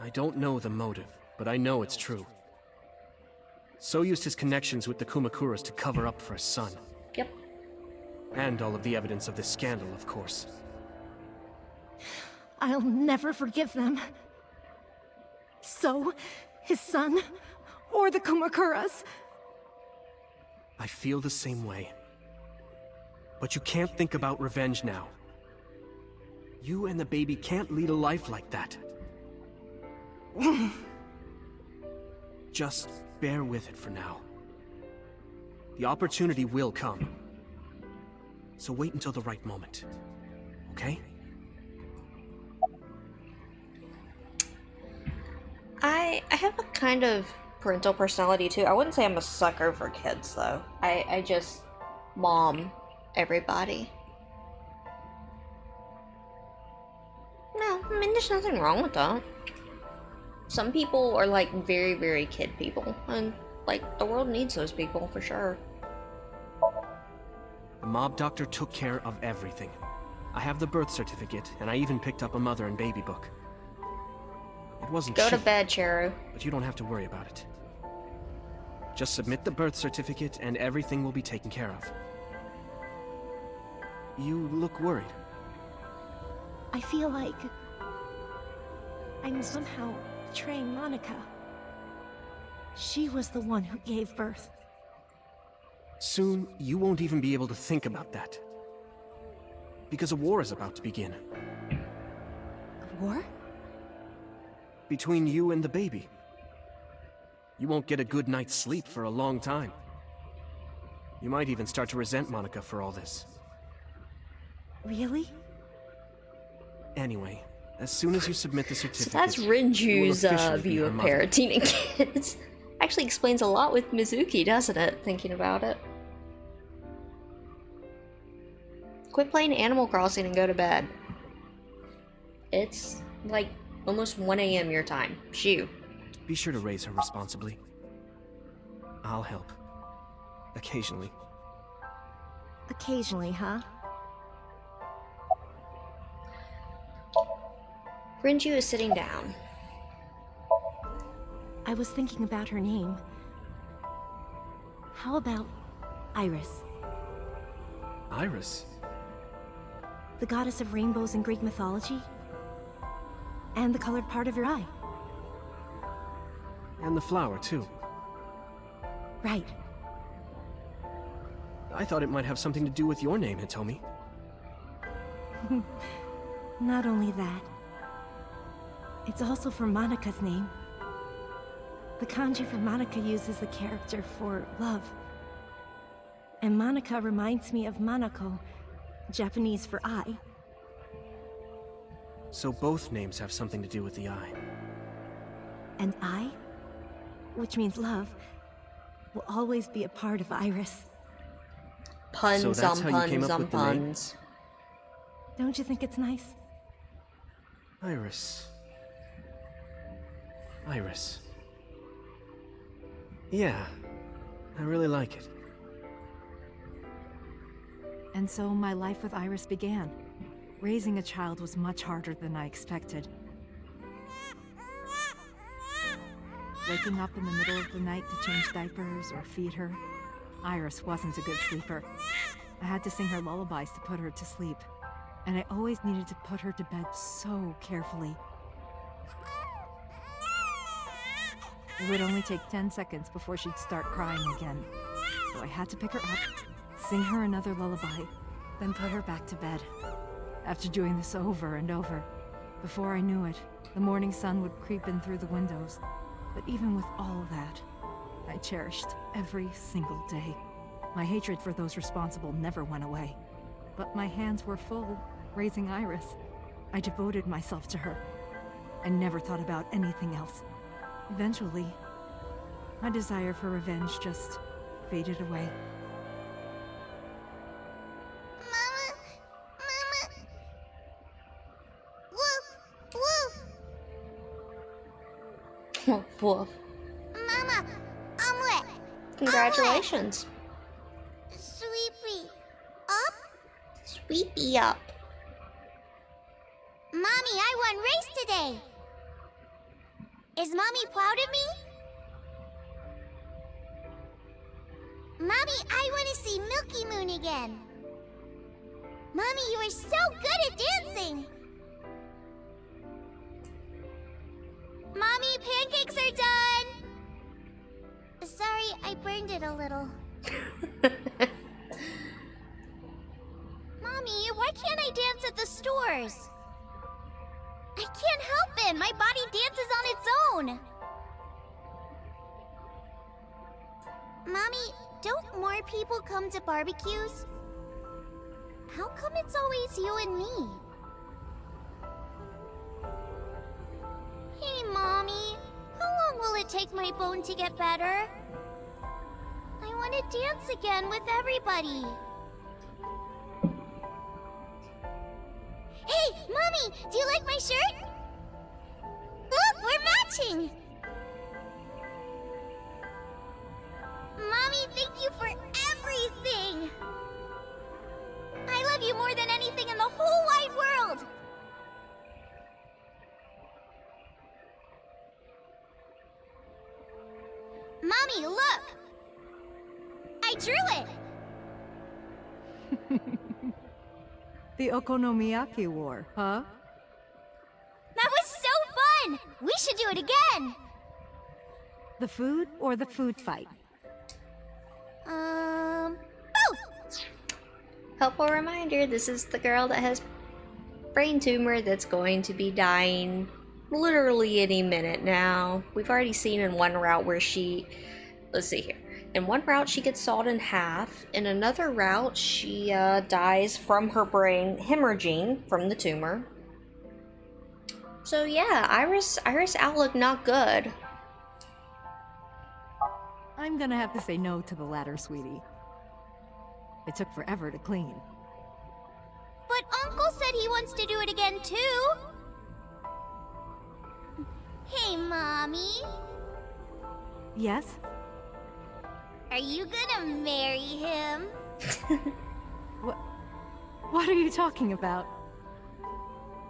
Speaker 13: I don't know the motive, but I know it's true. So used his connections with the Kumakuras to cover up for his son.
Speaker 1: Yep.
Speaker 13: And all of the evidence of this scandal, of course.
Speaker 14: I'll never forgive them. So, his son, or the Kumakuras.
Speaker 13: I feel the same way. But you can't think about revenge now. You and the baby can't lead a life like that. Just bear with it for now. The opportunity will come. So wait until the right moment. Okay?
Speaker 1: I have a kind of parental personality too. I wouldn't say I'm a sucker for kids though. I just mom everybody. No, I mean there's nothing wrong with that. Some people are like very, very kid people, and like the world needs those people for sure.
Speaker 13: The mob doctor took care of everything. I have the birth certificate, and I even picked up a mother and baby book. It wasn't
Speaker 1: Go to
Speaker 13: cheap,
Speaker 1: bed, Cheru.
Speaker 13: but you don't have to worry about it. Just submit the birth certificate, and everything will be taken care of. You look worried.
Speaker 14: I feel like I'm somehow betraying Monica. She was the one who gave birth.
Speaker 13: Soon, you won't even be able to think about that. Because a war is about to begin.
Speaker 14: A war?
Speaker 13: Between you and the baby. You won't get a good night's sleep for a long time. You might even start to resent Monica for all this.
Speaker 14: Really?
Speaker 13: Anyway, as soon as you submit the certificate...
Speaker 1: So that's
Speaker 13: you will
Speaker 1: Renju's
Speaker 13: officially be
Speaker 1: view
Speaker 13: her
Speaker 1: of
Speaker 13: mother.
Speaker 1: parenting and kids. Actually explains a lot with Mizuki, doesn't it? Thinking about it. Quit playing Animal Crossing and go to bed. It's like almost 1 AM your time. Shoo.
Speaker 13: Be sure to raise her responsibly. I'll help. Occasionally.
Speaker 14: Occasionally, huh?
Speaker 1: Renju is sitting down.
Speaker 14: I was thinking about her name. How about Iris?
Speaker 13: Iris?
Speaker 14: The goddess of rainbows in Greek mythology? And the colored part of your eye.
Speaker 13: And the flower, too.
Speaker 14: Right.
Speaker 13: I thought it might have something to do with your name, Hitomi.
Speaker 14: Not only that. It's also for Monica's name. The kanji for Monica uses the character for love. And Monica reminds me of Manako, Japanese for eye.
Speaker 13: So both names have something to do with the eye.
Speaker 14: And eye, which means love, will always be a part of Iris.
Speaker 1: Puns
Speaker 13: So that's
Speaker 1: on
Speaker 13: how you came
Speaker 1: puns
Speaker 13: up
Speaker 1: on
Speaker 13: with the name?
Speaker 1: puns.
Speaker 14: Don't you think it's nice?
Speaker 13: Iris. Iris. Yeah, I really like it.
Speaker 7: And so my life with Iris began. Raising a child was much harder than I expected. Waking up in the middle of the night to change diapers or feed her, Iris wasn't a good sleeper. I had to sing her lullabies to put her to sleep, and I always needed to put her to bed so carefully. It would only take 10 seconds before she'd start crying again, so I had to pick her up, sing her another lullaby, then put her back to bed. After doing this over and over, before I knew it, the morning sun would creep in through the windows. But even with all of that, I cherished every single day. My hatred for those responsible never went away. But my hands were full, raising Iris. I devoted myself to her, and never thought about anything else. Eventually, my desire for revenge just faded away.
Speaker 1: Woof, woof.
Speaker 16: Mama, omelet.
Speaker 1: Congratulations.
Speaker 16: Sweepy, up?
Speaker 1: Sweepy up.
Speaker 16: Mommy, I won race today. Is Mommy proud of me? Mommy, I want to see Milky Moon again. Mommy, you are so good at dancing. Mommy, pancakes are done. Sorry, I burned it a little. Mommy, why can't I dance at the stores? I can't help it. My body dances on its own. Mommy, don't more people come to barbecues? How come it's always you and me? Hey, Mommy. How long will it take my bone to get better? I want to dance again with everybody. Hey, Mommy! Do you like my shirt? Look, we're matching! Mommy, thank you for everything! I love you more than anything in the whole wide world! Mommy, look! I drew it!
Speaker 7: The Okonomiyaki War, huh?
Speaker 16: That was so fun! We should do it again!
Speaker 7: The food or the food fight?
Speaker 16: Both!
Speaker 1: Helpful reminder, this is the girl that has brain tumor that's going to be dying literally any minute now. We've already seen in one route where she... Let's see here. In one route, she gets sawed in half. In another route, she dies from her brain hemorrhaging from the tumor. So yeah, Iris outlook not good.
Speaker 7: I'm gonna have to say no to the latter, sweetie. It took forever to clean.
Speaker 16: But Uncle said he wants to do it again too. Hey, Mommy.
Speaker 7: Yes?
Speaker 16: Are you gonna marry him?
Speaker 7: What are you talking about?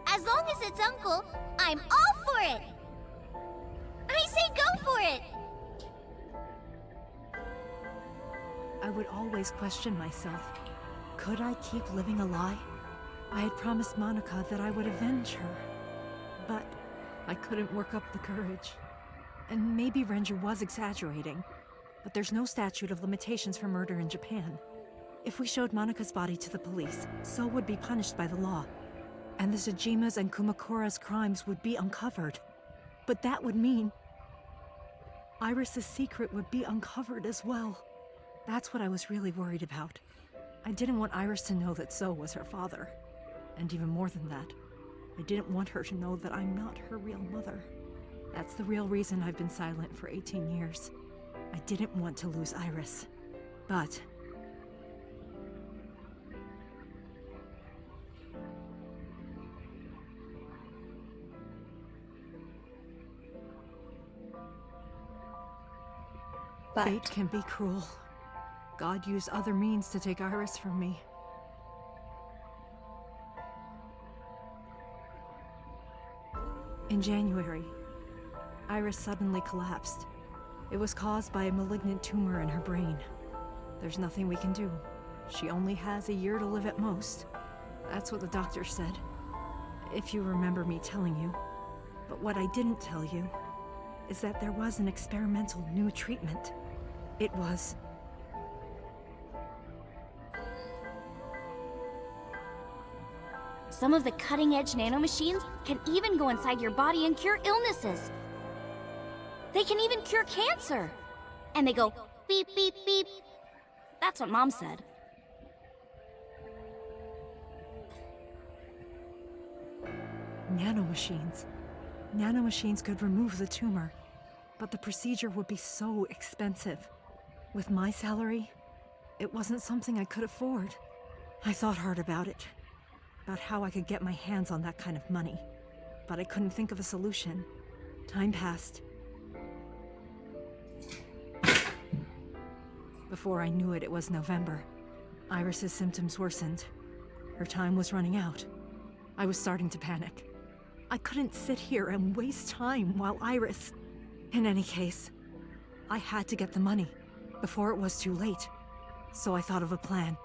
Speaker 16: As long as it's Uncle, I'm all for it! I say go for it!
Speaker 7: I would always question myself. Could I keep living a lie? I had promised Monica that I would avenge her. But I couldn't work up the courage. And maybe Renju was exaggerating. But there's no statute of limitations for murder in Japan. If we showed Monika's body to the police, So would be punished by the law. And the Tsujima's and Kumakura's crimes would be uncovered. But that would mean Iris's secret would be uncovered as well. That's what I was really worried about. I didn't want Iris to know that So was her father. And even more than that, I didn't want her to know that I'm not her real mother. That's the real reason I've been silent for 18 years. I didn't want to lose Iris. But fate can be cruel. God used other means to take Iris from me. In January, Iris suddenly collapsed. It was caused by a malignant tumor in her brain. There's nothing we can do. She only has a year to live at most. That's what the doctor said. If you remember me telling you. But what I didn't tell you is that there was an experimental new treatment. It was
Speaker 16: Some of the cutting-edge nanomachines can even go inside your body and cure illnesses. They can even cure cancer. And they go beep, beep, beep. That's what Mom said.
Speaker 7: Nanomachines. Nanomachines could remove the tumor, but the procedure would be so expensive. With my salary, it wasn't something I could afford. I thought hard about it, about how I could get my hands on that kind of money, but I couldn't think of a solution. Time passed. Before I knew it, it was November. Iris's symptoms worsened. Her time was running out. I was starting to panic. I couldn't sit here and waste time while Iris... In any case, I had to get the money before it was too late. So I thought of a plan.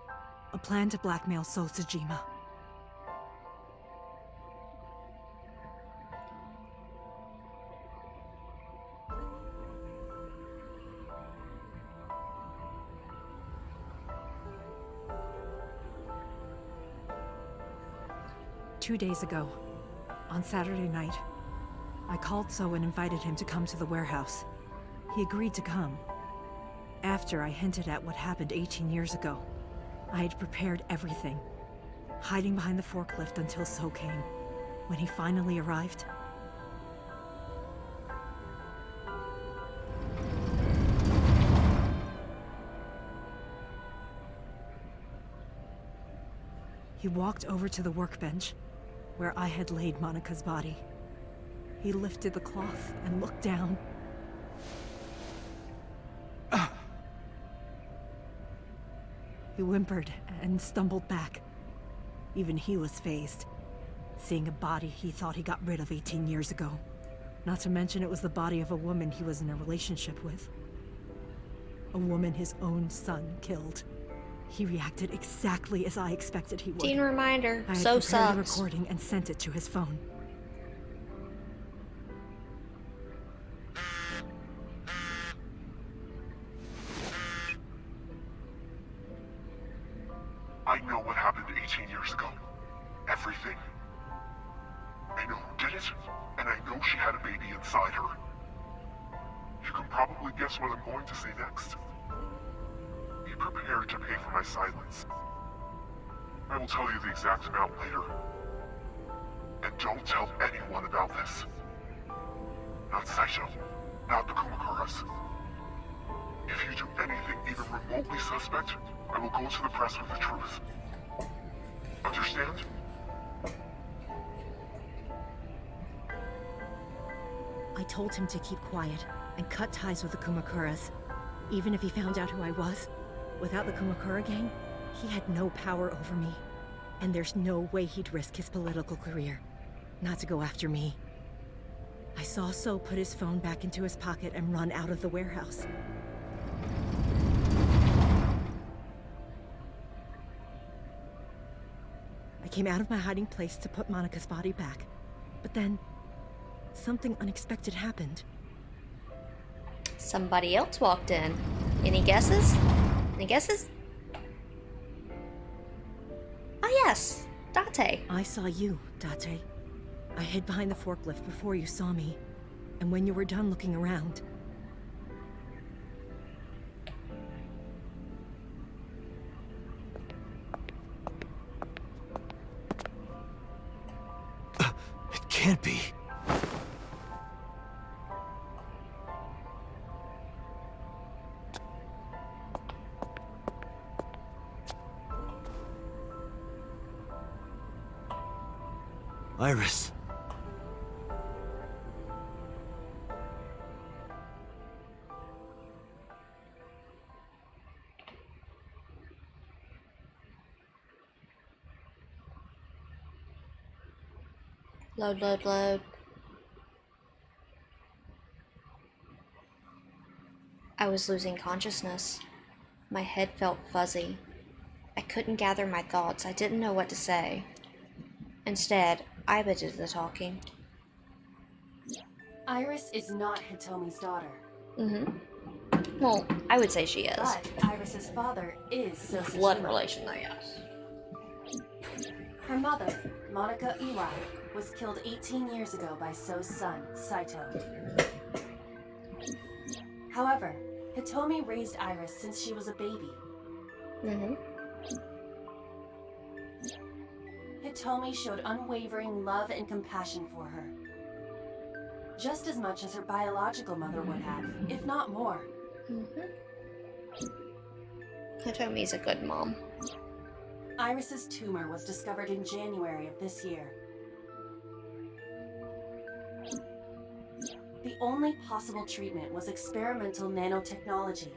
Speaker 7: A plan to blackmail Sosajima. Two days ago, on Saturday night, I called So and invited him to come to the warehouse. He agreed to come. After I hinted at what happened 18 years ago, I had prepared everything, hiding behind the forklift until So came. When he finally arrived, he walked over to the workbench where I had laid Monica's body. He lifted the cloth and looked down. He whimpered and stumbled back. Even he was fazed, seeing a body he thought he got rid of 18 years ago. Not to mention it was the body of a woman he was in a relationship with. A woman his own son killed. He reacted exactly as I expected he would.
Speaker 1: Teen reminder,
Speaker 7: I had
Speaker 1: so
Speaker 7: prepared a
Speaker 1: sucks.
Speaker 7: recording and sent it to his phone.
Speaker 17: I know what happened 18 years ago. Everything. I know who did it, and I know she had a baby inside her. You can probably guess what I'm going to say next. Be prepared to pay for my silence. I will tell you the exact amount later. And don't tell anyone about this. Not Saito. Not the Kumakuras. If you do anything even remotely suspect, I will go to the press with the truth. Understand?
Speaker 14: I told him to keep quiet and cut ties with the Kumakuras. Even if he found out who I was, without the Kumakura gang, he had no power over me. And there's no way he'd risk his political career, not to go after me. I saw So put his phone back into his pocket and run out of the warehouse. I came out of my hiding place to put Monica's body back, but then something unexpected happened.
Speaker 1: Somebody else walked in. Any guesses? Any guesses? Oh yes, Date.
Speaker 14: I saw you, Date. I hid behind the forklift before you saw me, and when you were done looking around,
Speaker 3: It can't be. Iris.
Speaker 1: Load, load, load. I was losing consciousness. My head felt fuzzy. I couldn't gather my thoughts. I didn't know what to say. Instead, Iba did the talking.
Speaker 2: Iris is not Hitomi's daughter.
Speaker 1: Well, I would say she is.
Speaker 2: But Iris's father is Sosajima.
Speaker 1: Blood relation, though, yes.
Speaker 2: Her mother, Monica Iwai, was killed 18 years ago by So's son, Saito. However, Hitomi raised Iris since she was a baby. Hitomi showed unwavering love and compassion for her. Just as much as her biological mother would have, if not more.
Speaker 1: Hitomi's a good mom.
Speaker 2: Iris's tumor was discovered in January of this year. The only possible treatment was experimental nanotechnology.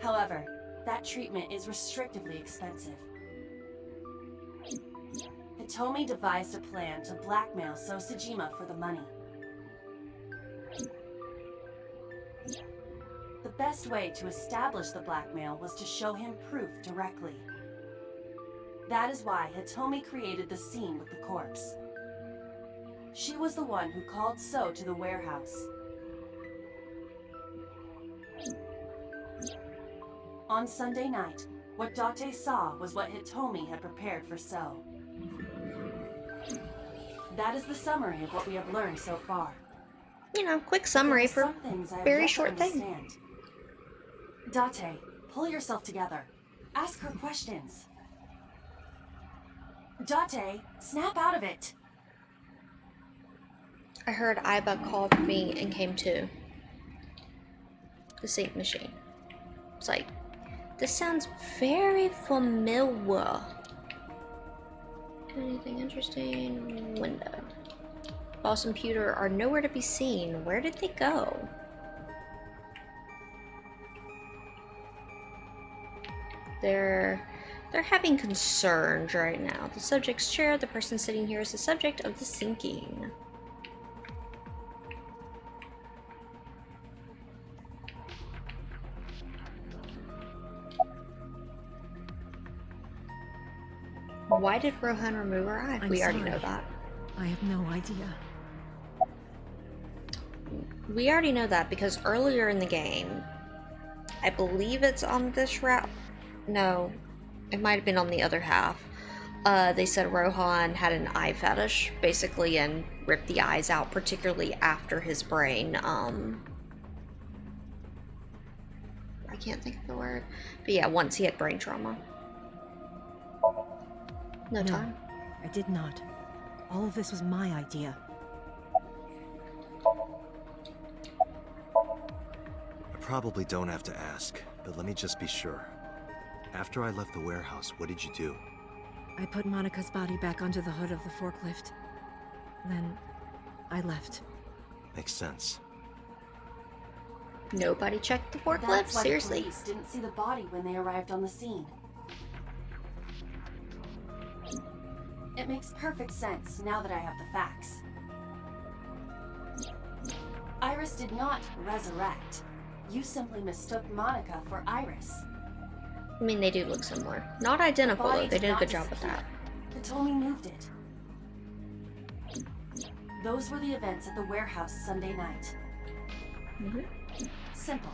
Speaker 2: However, that treatment is restrictively expensive. Hitomi devised a plan to blackmail So Sejima for the money. The best way to establish the blackmail was to show him proof directly. That is why Hitomi created the scene with the corpse. She was the one who called So to the warehouse. On Sunday night, what Date saw was what Hitomi had prepared for So. That is the summary of what we have learned so far.
Speaker 1: You know, quick summary for very short thing.
Speaker 2: Date, pull yourself together. Ask her questions. Date, snap out of it.
Speaker 1: I heard Iba called me and came to the sync machine. It's like, this sounds very familiar. Anything interesting? Window. Boss and Pewter are nowhere to be seen. Where did they go? They're having concerns right now. The subject's chair, the person sitting here, is the subject of the sinking. Why did Rohan remove her eye? We already know that.
Speaker 7: I have no idea.
Speaker 1: We already know that because earlier in the game, I believe it's on this route. No, it might have been on the other half. They said Rohan had an eye fetish, basically, and ripped the eyes out, particularly after his brain. I can't think of the word. But yeah, once he had brain trauma. No time.
Speaker 7: I did not. All of this was my idea.
Speaker 3: I probably don't have to ask, but let me just be sure. After I left the warehouse, what did you do?
Speaker 7: I put Monica's body back onto the hood of the forklift. Then, I left.
Speaker 3: Makes sense.
Speaker 1: Nobody checked the forklift?
Speaker 2: That's why
Speaker 1: Seriously?
Speaker 2: the police didn't see the body when they arrived on the scene. It makes perfect sense now that I have the facts. Iris did not resurrect. You simply mistook Monica for Iris.
Speaker 1: I mean, they do look similar. Not identical, though. They did a good job with that.
Speaker 2: Hitomi moved it. Those were the events at the warehouse Sunday night. Simple.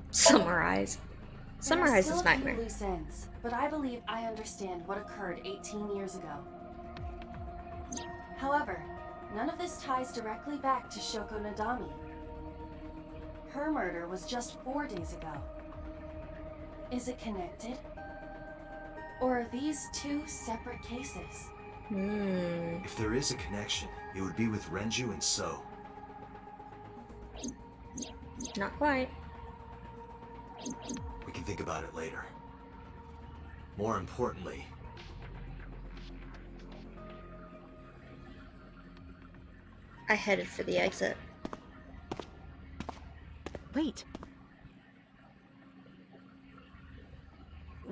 Speaker 1: Summarize. Summarize
Speaker 2: There are
Speaker 1: this
Speaker 2: still a few
Speaker 1: nightmare.
Speaker 2: loose ends, but I believe I understand what occurred 18 years ago. However, none of this ties directly back to Shoko Nadami. Her murder was just 4 days ago. Is it connected? Or are these two separate cases?
Speaker 3: If there is a connection, it would be with Renju and So.
Speaker 1: Not quite.
Speaker 3: We can think about it later. More importantly,
Speaker 1: I headed for the exit.
Speaker 7: Wait.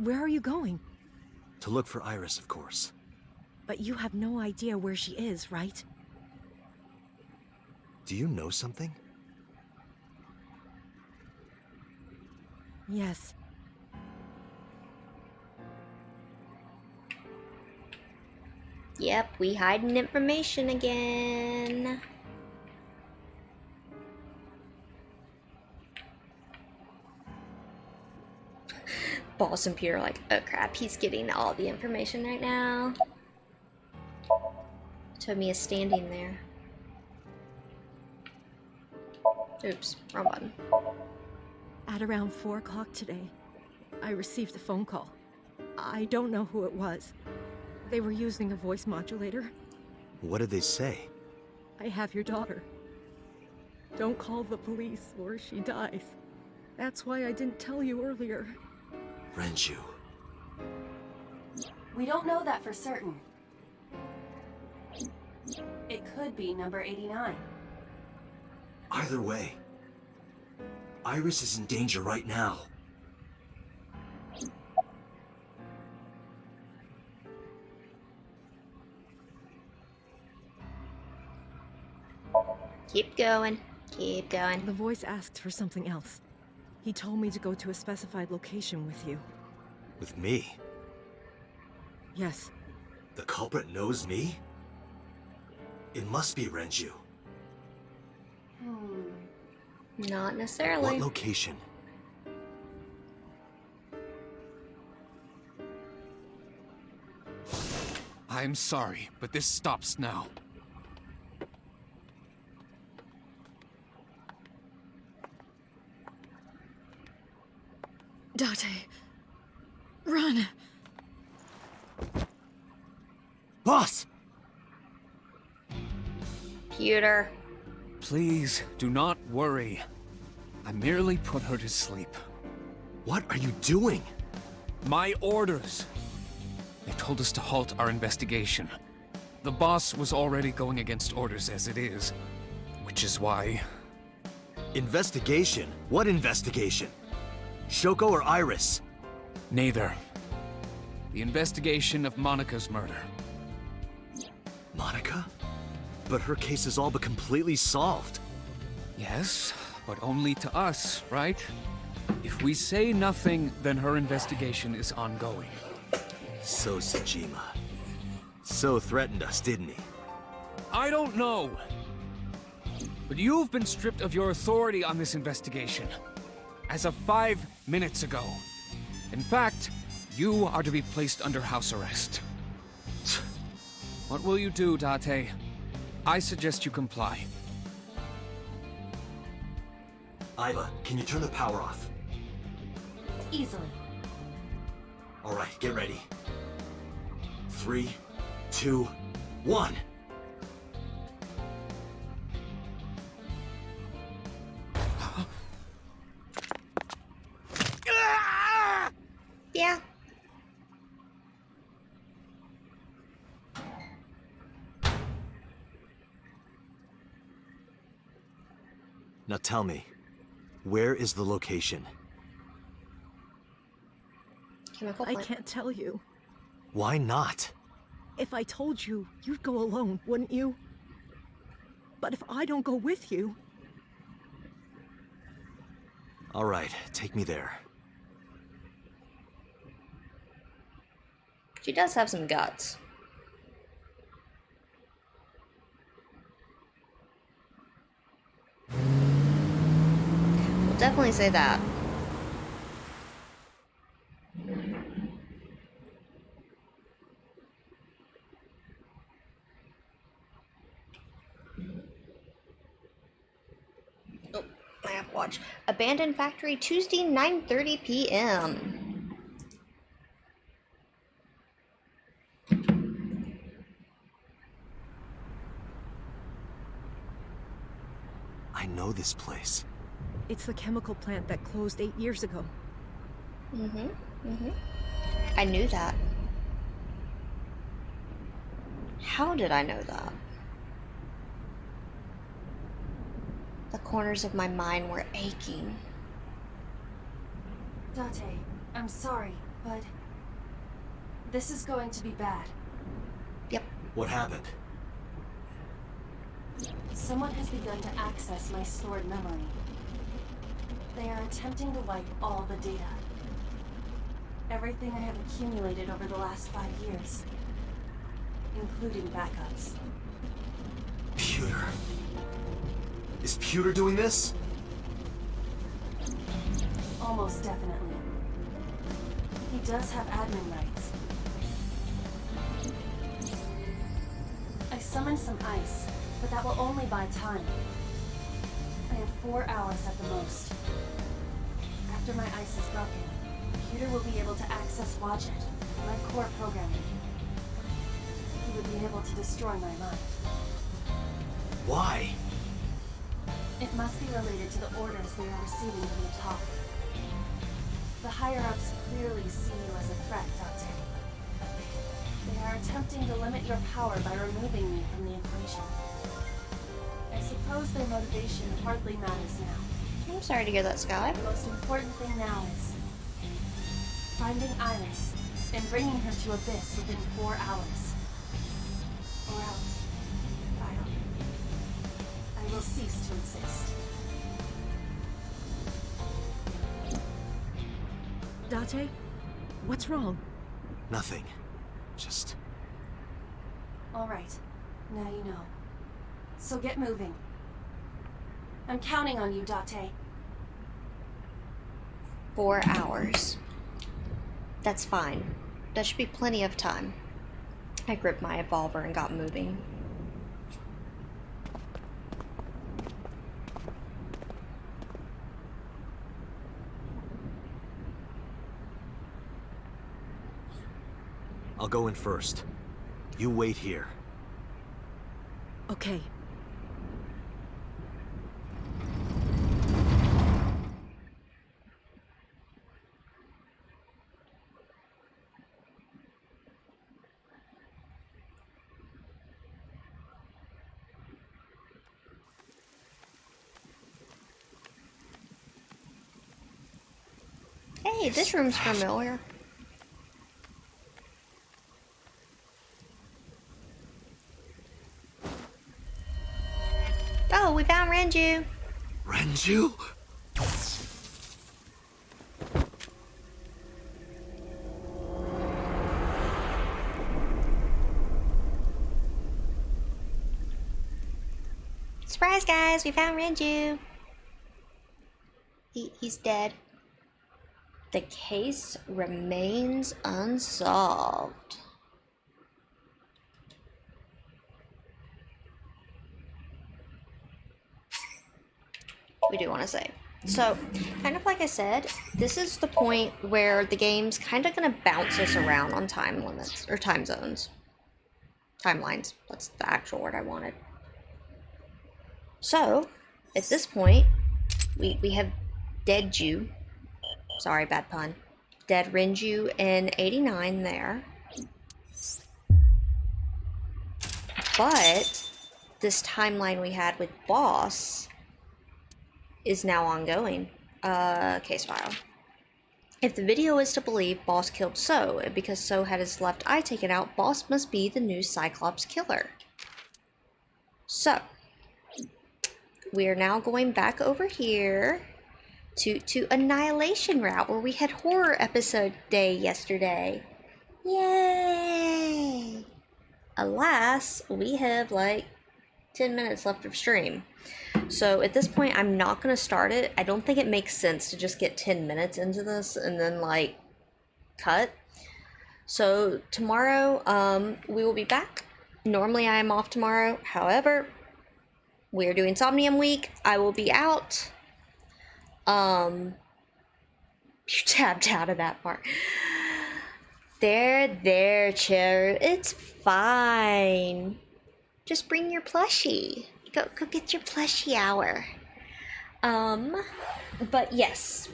Speaker 7: Where are you going?
Speaker 3: to look for Iris, of course.
Speaker 7: But you have no idea where she is, right?
Speaker 3: Do you know something?
Speaker 7: Yes.
Speaker 1: Yep, we hiding information again. Boss and Peter are like, oh crap, he's getting all the information right now. Toby is standing there. Oops, wrong button.
Speaker 14: At around 4 o'clock today, I received a phone call. I don't know who it was. They were using a voice modulator.
Speaker 3: What did they say?
Speaker 14: I have your daughter. Don't call the police or she dies. That's why I didn't tell you earlier.
Speaker 3: Renju.
Speaker 2: We don't know that for certain. It could be number 89.
Speaker 3: Either way, Iris is in danger right now.
Speaker 1: Keep going. Keep going.
Speaker 14: The voice asked for something else. He told me to go to a specified location with you.
Speaker 3: With me?
Speaker 14: Yes.
Speaker 3: The culprit knows me? It must be Renju.
Speaker 1: Not necessarily.
Speaker 3: What location?
Speaker 9: I'm sorry, but this stops now.
Speaker 8: Date. Run!
Speaker 3: Boss!
Speaker 1: Peter.
Speaker 9: Please, do not worry. I merely put her to sleep.
Speaker 3: What are you doing?
Speaker 9: My orders. They told us to halt our investigation. The boss was already going against orders as it is, which is why...
Speaker 3: Investigation? What investigation? Shoko or Iris?
Speaker 9: Neither. The investigation of Monika's murder.
Speaker 3: Monika? But her case is all but completely solved.
Speaker 9: Yes, but only to us, right? If we say nothing, then her investigation is ongoing.
Speaker 3: So Sejima. So threatened us, didn't he?
Speaker 9: I don't know. But you've been stripped of your authority on this investigation. As of 5 minutes ago. In fact, you are to be placed under house arrest. What will you do, Date? I suggest you comply.
Speaker 3: Iva, can you turn the power off?
Speaker 2: Easily.
Speaker 3: All right, get ready. 3, 2, 1.
Speaker 1: Yeah.
Speaker 3: Now tell me, where is the location?
Speaker 1: Chemical
Speaker 14: I
Speaker 1: plant.
Speaker 14: can't tell you.
Speaker 3: Why not?
Speaker 14: If I told you, you'd go alone, wouldn't you? But if I don't go with you...
Speaker 3: All right, take me there.
Speaker 1: She does have some guts. We'll definitely say that. Oh, my Apple Watch. Abandoned factory Tuesday, 9:30 p.m.
Speaker 3: I know this place.
Speaker 14: It's the chemical plant that closed 8 years ago.
Speaker 1: I knew that. How did I know that? The corners of my mind were aching.
Speaker 2: Date, I'm sorry, but this is going to be bad.
Speaker 1: Yep.
Speaker 3: What happened?
Speaker 2: Someone has begun to access my stored memory. They are attempting to wipe all the data. Everything I have accumulated over the last 5 years. Including backups.
Speaker 3: Pewter. Is Pewter doing this?
Speaker 2: Almost definitely. does have admin rights. I summoned some ice, but that will only buy time. I have 4 hours at the most. After my ice is broken, the computer will be able to access Wadjet, my core programming. He would be able to destroy my mind.
Speaker 3: Why?
Speaker 2: It must be related to the orders they are receiving from the top. The higher-ups clearly see you as a threat, Dante. They are attempting to limit your power by removing me from the equation. I suppose their motivation hardly matters now.
Speaker 1: I'm sorry to hear that, Sky.
Speaker 2: The most important thing now is finding Iris and bringing her to Abyss within 4 hours. Or else, I will cease to exist.
Speaker 14: Date? What's wrong?
Speaker 3: Nothing. Just...
Speaker 2: All right. Now you know. So get moving. I'm counting on you, Date.
Speaker 1: 4 hours. That's fine. That should be plenty of time. I gripped my revolver and got moving.
Speaker 3: I'll go in first. You wait here.
Speaker 14: Okay.
Speaker 1: Hey, this room's familiar. Oh, we found Renju.
Speaker 3: Renju?
Speaker 1: Surprise, guys, we found Renju. He's dead. The case remains unsolved. We do want to say. So, kind of like I said, this is the point where the game's kind of going to bounce us around on time limits, or time zones. Timelines. That's the actual word I wanted. So, at this point, we have dead Ju. Sorry, bad pun. Dead Renju in 89 there. But this timeline we had with Boss is now ongoing. Case file. If the video is to believe Boss killed So, and because So had his left eye taken out, Boss must be the new Cyclops killer. So, we are now going back over here to Annihilation Route, where we had horror episode day yesterday. Yay! Alas, we have like 10 minutes left of stream. So at this point, I'm not going to start it. I don't think it makes sense to just get 10 minutes into this and then like cut. So tomorrow, we will be back. Normally I am off tomorrow. However, we are doing Somnium week. I will be out. You tapped out of that part. There, Cher. It's fine. Just bring your plushie. Go get your plushie hour. But yes.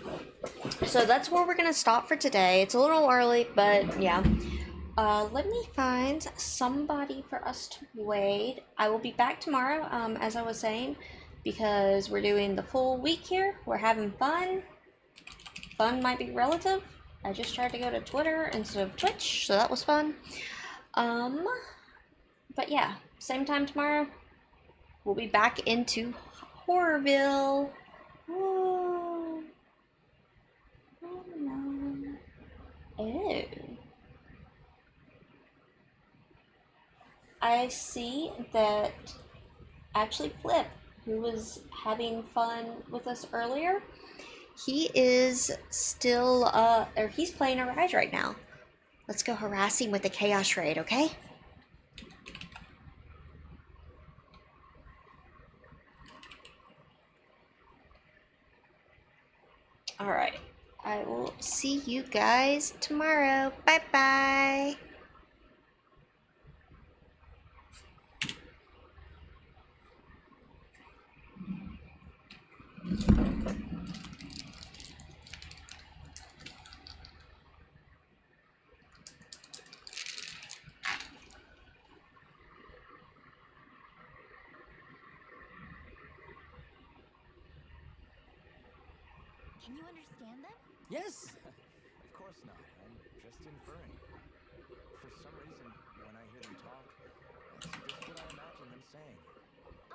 Speaker 1: So that's where we're gonna stop for today. It's a little early, but yeah. Let me find somebody for us to wait. I will be back tomorrow, as I was saying, because we're doing the full week here. We're having fun. Fun might be relative. I just tried to go to Twitter instead of Twitch, so that was fun. But yeah, same time tomorrow. We'll be back into Horrorville. Oh. Oh no. Ew. I see that actually Flip, who was having fun with us earlier, He is still, or he's playing a ride right now. Let's go harass him with the Chaos Raid, okay? Alright. I will see you guys tomorrow. Bye-bye.
Speaker 4: Can you understand them?
Speaker 5: Yes! Of course not. I'm just inferring. For some reason, when I hear them talk, that's just what I imagine them saying.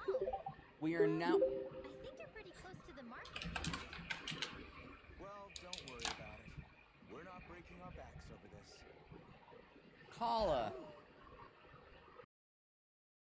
Speaker 4: Oh.
Speaker 5: We are now...
Speaker 4: I think you're pretty close to the market.
Speaker 5: Well, don't worry about it. We're not breaking our backs over this. Kala,